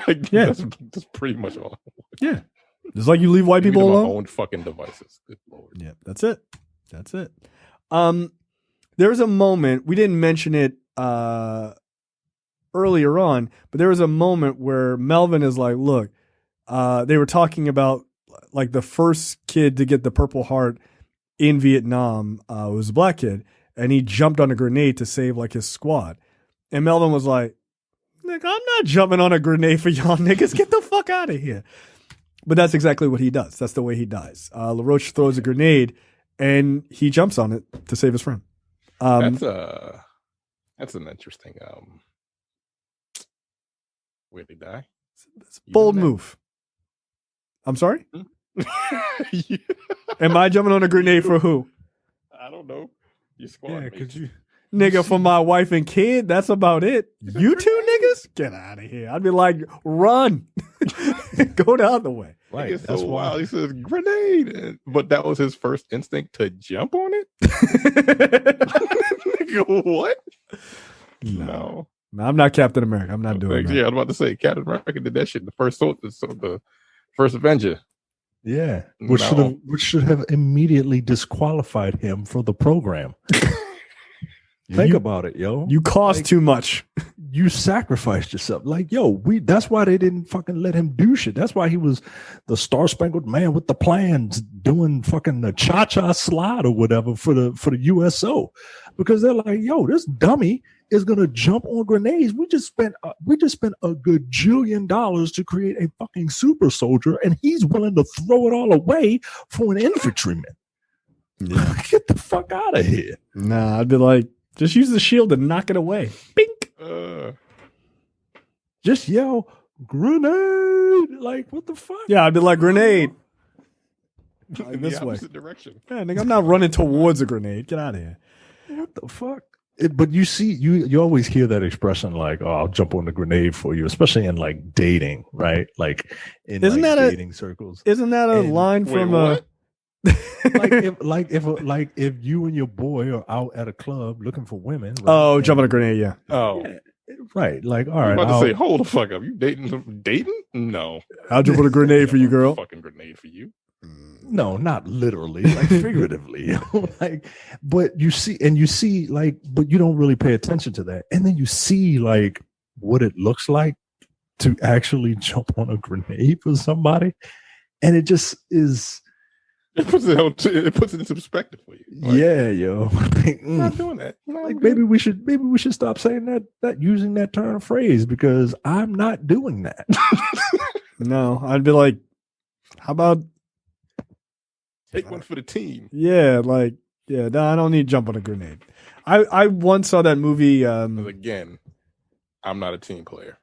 Like, Yeah. that's pretty much all. Yeah. It's like you leave white Leave me people to my alone. own fucking devices. Good lord. Yeah, that's it. That's it. There was a moment, we didn't mention it earlier on, but there was a moment where Melvin is like, look, they were talking about like the first kid to get the Purple Heart in Vietnam was a black kid, and he jumped on a grenade to save like his squad. And Melvin was like, "Nigga, I'm not jumping on a grenade for y'all niggas. Get the fuck out of here." But that's exactly what he does. That's the way he dies. LaRoche throws a grenade, and he jumps on it to save his friend. That's an interesting. Where'd he die? It's a bold move. I'm sorry? Yeah. Am I jumping on a grenade for who? I don't know. Your squad. Yeah, mates. because you. Nigga, for my wife and kid, that's about it. You two niggas? Get out of here. I'd be like, run. Go the other way. Right. It's That's so why. wild. He says grenade, but that was his first instinct to jump on it. Nigga, what? No. No, I'm not Captain America. I'm not doing Like, that. yeah, I was about to say Captain America did that shit. The first soldier, so the first Avenger. Yeah, No. which should have immediately disqualified him for the program. Think about it, yo. You cost too much. You sacrificed yourself. Like, yo, that's why they didn't fucking let him do shit. That's why he was the Star Spangled Man with the plans doing fucking the cha-cha slide or whatever for the USO. Because they're like, yo, this dummy is gonna jump on grenades. We just spent a gajillion dollars to create a fucking super soldier, and he's willing to throw it all away for an infantryman. Yeah. Get the fuck out of here. Nah, I'd be like, just use the shield to knock it away. Bink. Just yell grenade. Like, what the fuck? Yeah, I'd be like, grenade. In Like the this way. opposite direction. Yeah, nigga, I'm not running towards a grenade. Get out of here. What the fuck? But you see, you always hear that expression like, "Oh, I'll jump on the grenade for you," especially in like dating, right? Like in Isn't like, that dating circles. Isn't that a And- line Wait, from what? If you and your boy are out at a club looking for women, right? Oh, jump on a grenade, yeah. Oh, Yeah, right. Like, all I right, was about I'll- to say, hold the fuck up. You dating? Dating? No. I'll jump on a grenade for you, girl. Fucking grenade for you. no, not literally, like figuratively. Like, but you see, like, but you don't really pay attention to that, and then you see like what it looks like to actually jump on a grenade for somebody, and it just is. It puts it into perspective for you. Like, Yeah, yo. Like, I'm not doing that. No, like I'm maybe good. we should stop saying that using that turn of phrase, because I'm not doing that. No, I'd be like, how about, Take one for the team. yeah, like, yeah, no, I don't need to jump on a grenade. I once saw that movie. 'Cause again, I'm not a team player.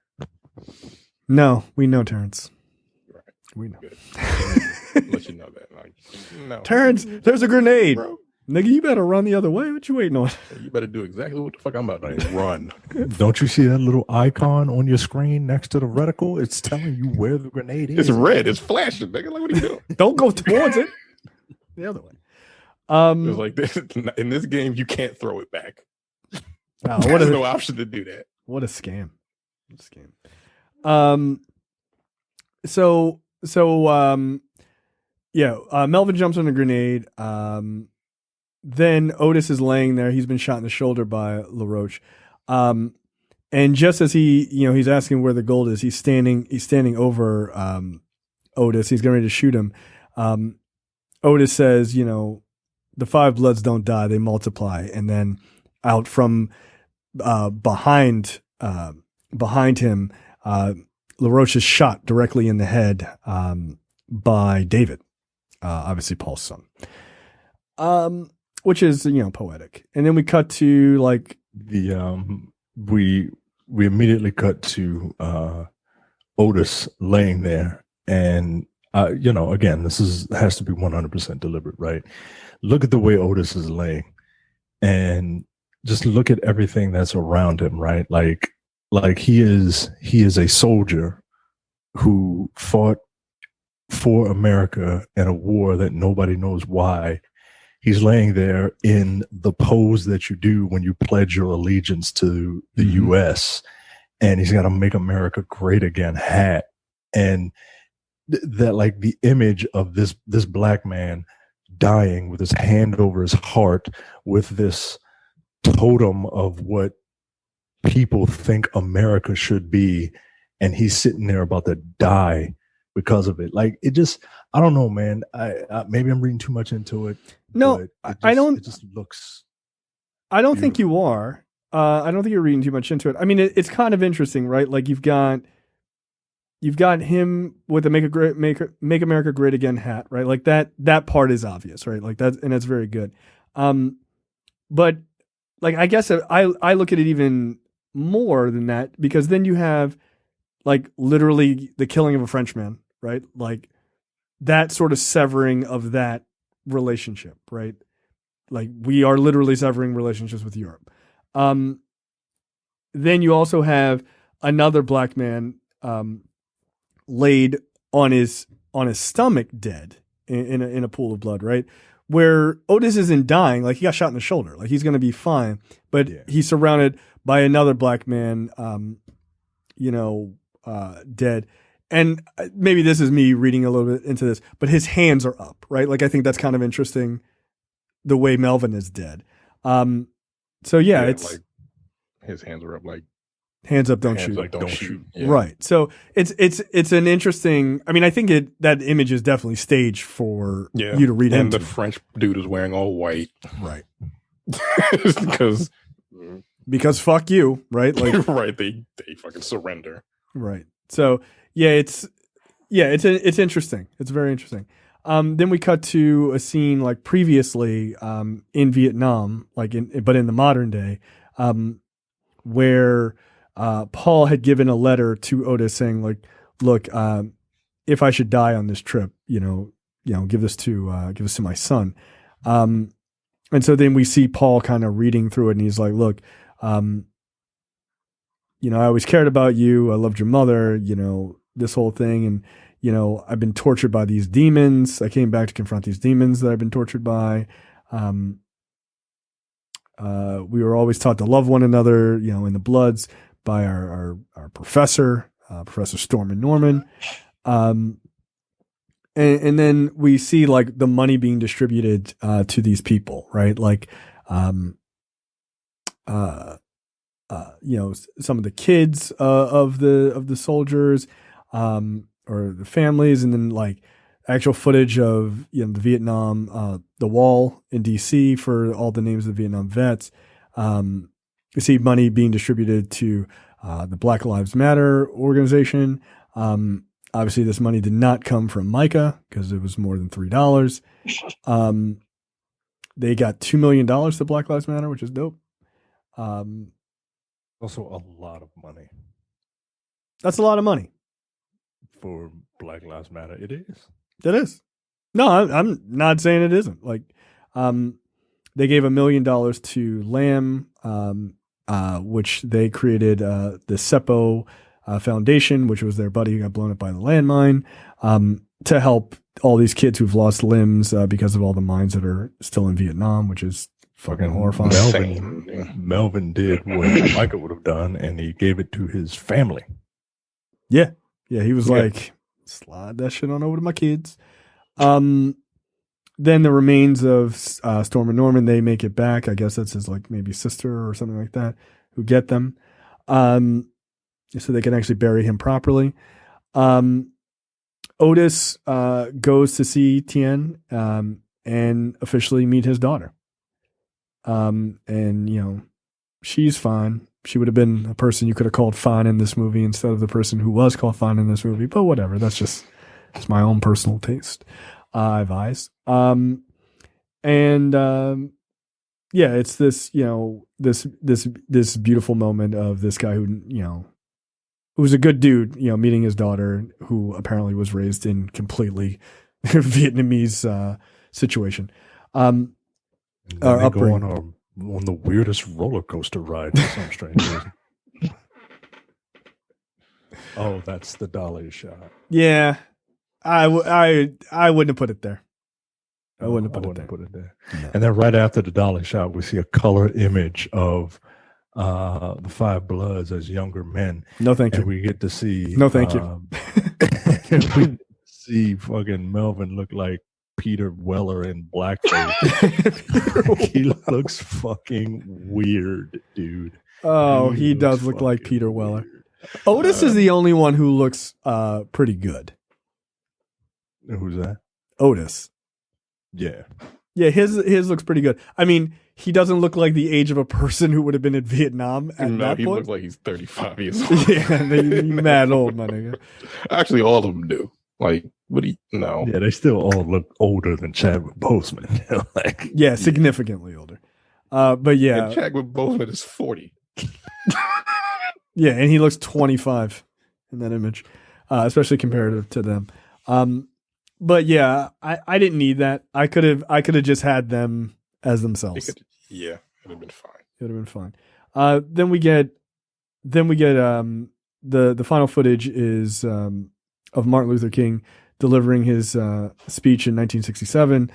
No, we know Terrence. Right. We know. Good. Let you know that. Like, no. Terrence, there's a grenade. Bro, Nigga, you better run the other way. What you waiting on? you better do exactly what the fuck I'm about to do. Run. Don't you see that little icon on your screen next to the reticle? It's telling you where the grenade is. It's red. It's flashing. Nigga, like, what are you doing? Don't go towards it. The other way. It's like this, in this game, you can't throw it back. Wow, There's no option to do that. what a scam. What a scam. Melvin jumps on a grenade. Then Otis is laying there. He's been shot in the shoulder by LaRoche. And just as he's asking where the gold is, he's standing over Otis. He's getting ready to shoot him. Otis says, the five bloods don't die, they multiply. And then out from behind him, LaRoche is shot directly in the head by David, obviously Paul's son, which is poetic. And then we cut to like we immediately cut to Otis laying there, and again, this has to be 100% deliberate, right? Look at the way Otis is laying, and just look at everything that's around him, right? Like he is a soldier who fought for America in a war that nobody knows why he's laying there in the pose that you do when you pledge your allegiance to the U.S., and he's got a "Make America Great Again" hat, and that like the image of this black man dying with his hand over his heart with this totem of what people think America should be, and he's sitting there about to die because of it. Like, it just, I don't know, man. I maybe I'm reading too much into it. No, I don't. It just looks. I don't think you are. I don't think you're reading too much into it. I mean, it's kind of interesting, right? Like you've got him with the Make America Great Again hat, right? Like that part is obvious, right? Like that, and that's very good. But like, I guess I look at it even more than that, because then you have like literally the killing of a Frenchman, right? Like that sort of severing of that relationship, right? Like we are literally severing relationships with Europe. Then you also have another black man laid on his stomach dead in a pool of blood, right? Where Otis isn't dying, like he got shot in the shoulder, like he's going to be fine, but he's surrounded by another black man, dead. And maybe this is me reading a little bit into this, but his hands are up, right? Like I think that's kind of interesting, the way Melvin is dead. So it's like his hands are up, like hands up, don't shoot. Like don't shoot. Yeah. Right. So it's an interesting. I mean, I think that image is definitely staged for you to read and into. The French dude is wearing all white, right? because fuck you, right? Like right, they fucking surrender. Right. So it's interesting. It's very interesting. Then we cut to a scene like previously in Vietnam, but in the modern day, where Paul had given a letter to Otis saying like, look, if I should die on this trip, give this to my son. And so then we see Paul kind of reading through it, and he's like, look, I always cared about you. I loved your mother, this whole thing. And, I've been tortured by these demons. I came back to confront these demons that I've been tortured by. We were always taught to love one another, in the Bloods by our professor, Professor Storm Norman. And then we see like the money being distributed to these people, right? Like, some of the kids of the soldiers, or the families, and then like actual footage of the Vietnam, the wall in DC for all the names of the Vietnam vets. You see money being distributed to the Black Lives Matter organization. Obviously, this money did not come from Micah because it was more than $3. They got $2 million to Black Lives Matter, which is dope. Also a lot of money. That's a lot of money. For Black Lives Matter, it is. It is. No, I'm not saying it isn't. Like, they gave $1 million to Lamb, which they created the Seppo Foundation, which was their buddy who got blown up by the landmine, to help all these kids who've lost limbs because of all the mines that are still in Vietnam, which is fucking horrifying. Melvin did what Micah would have done, and he gave it to his family. Yeah. Yeah, he was like, slide that shit on over to my kids. Then the remains of Storm and Norman, they make it back. I guess that's his like maybe sister or something like that who get them. So they can actually bury him properly. Otis goes to see Tien and officially meet his daughter. And she's fine. She would have been a person you could have called fine in this movie instead of the person who was called fine in this movie. But whatever. It's my own personal taste. It's this, this beautiful moment of this guy who was a good dude, meeting his daughter, who apparently was raised in completely Vietnamese situation. Upbringing. On the weirdest roller coaster ride for some strange reason. Oh, that's the dolly shot. Yeah, I wouldn't have put it there. I wouldn't have put put it there. No. And then right after the dolly shot, we see a color image of the Five Bloods as younger men. No, thank And you. we get to see No, thank you. we see fucking Melvin look like Peter Weller in blackface. He looks fucking weird, dude. Oh, he does look like Peter Weller. Weird. Otis is the only one who looks pretty good. Who's that? Otis. Yeah. Yeah, his looks pretty good. I mean, he doesn't look like the age of a person who would have been in Vietnam at that he point. looks like he's 35 years old. Yeah, you mad old, my nigga. Actually, all of them do. Like, what do you know? Yeah, they still all look older than Chadwick Boseman. Like, Yeah, significantly older. But yeah. And Chadwick Boseman is 40. Yeah, and he looks 25 in that image, especially comparative to them. But yeah, I didn't need that. I could have just had them as themselves. It would have been fine. It would have been fine. Then we get the final footage is of Martin Luther King delivering his speech in 1967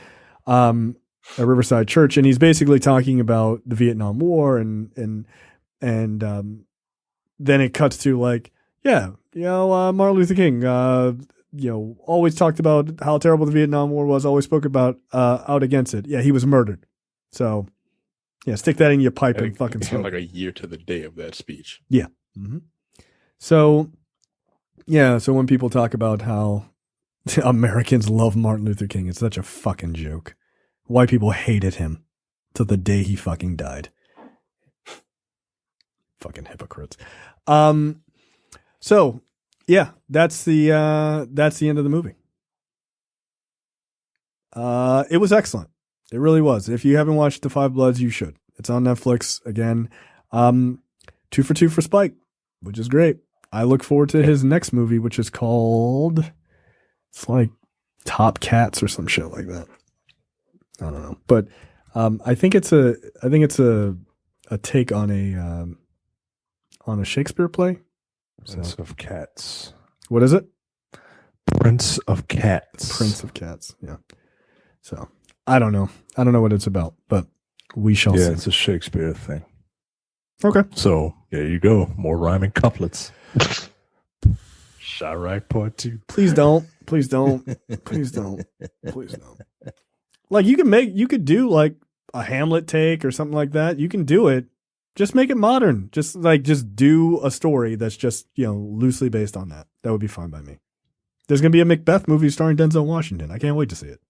at Riverside Church, and he's basically talking about the Vietnam War and then it cuts to like, Martin Luther King, always talked about how terrible the Vietnam War was, always spoke about out against it. Yeah, he was murdered. So, yeah, stick that in your pipe and fucking smoke. Like a year to the day of that speech. Yeah. Mm-hmm. So, yeah, so when people talk about how Americans love Martin Luther King, it's such a fucking joke. White people hated him till the day he fucking died. Fucking hypocrites. So yeah, that's the end of the movie. It was excellent. It really was. If you haven't watched The Five Bloods, you should. It's on Netflix again. 2 for 2 for Spike, which is great. I look forward to his next movie, which is called, it's like Top Cats or some shit like that. I don't know, but I think it's a take on a Shakespeare play. Prince of Cats. What is it? Prince of Cats. Prince of Cats. Yeah. So I don't know what it's about, but we shall see. Yeah, it's a Shakespeare thing. Okay. So there you go. More rhyming couplets. Chirac Part 2. Please don't. Please don't. Please don't. Please don't. Like you could do like a Hamlet take or something like that. You can do it. Just make it modern. Just do a story that's just, loosely based on that. That would be fine by me. There's going to be a Macbeth movie starring Denzel Washington. I can't wait to see it.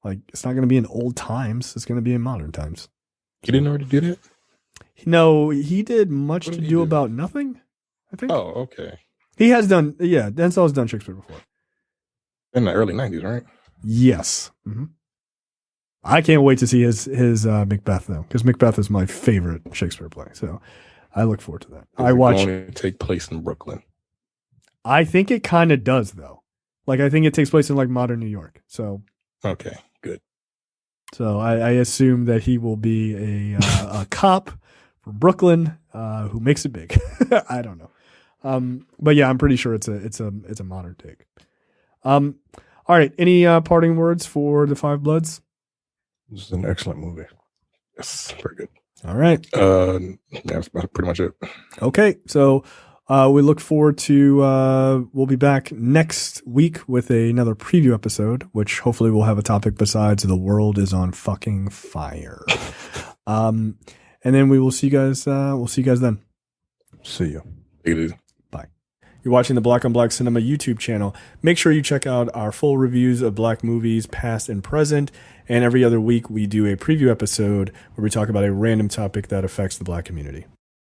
Like, it's not going to be in old times. It's going to be in modern times. He didn't already do that? No, he did Much to Do About Nothing, I think. Oh, okay. He has done, Denzel has done Shakespeare before. In the early 90s, right? Yes. Mm-hmm. I can't wait to see his Macbeth though, because Macbeth is my favorite Shakespeare play. So I look forward to that. I watch it take place in Brooklyn. I think it kind of does though. Like I think it takes place in like modern New York. So okay, good. So I assume that he will be a cop from Brooklyn who makes it big. I don't know, but yeah, I'm pretty sure it's a modern take. All right, any parting words for The Five Bloods? This is an excellent movie. Yes, very good. All right. That's pretty much it. Okay, so we look forward to we'll be back next week with another preview episode, which hopefully will have a topic besides the world is on fucking fire. And then we will see you guys. We'll see you guys then. See you. Take it easy. Bye. You're watching the Black on Black Cinema YouTube channel. Make sure you check out our full reviews of black movies, past and present. And every other week, we do a preview episode where we talk about a random topic that affects the black community.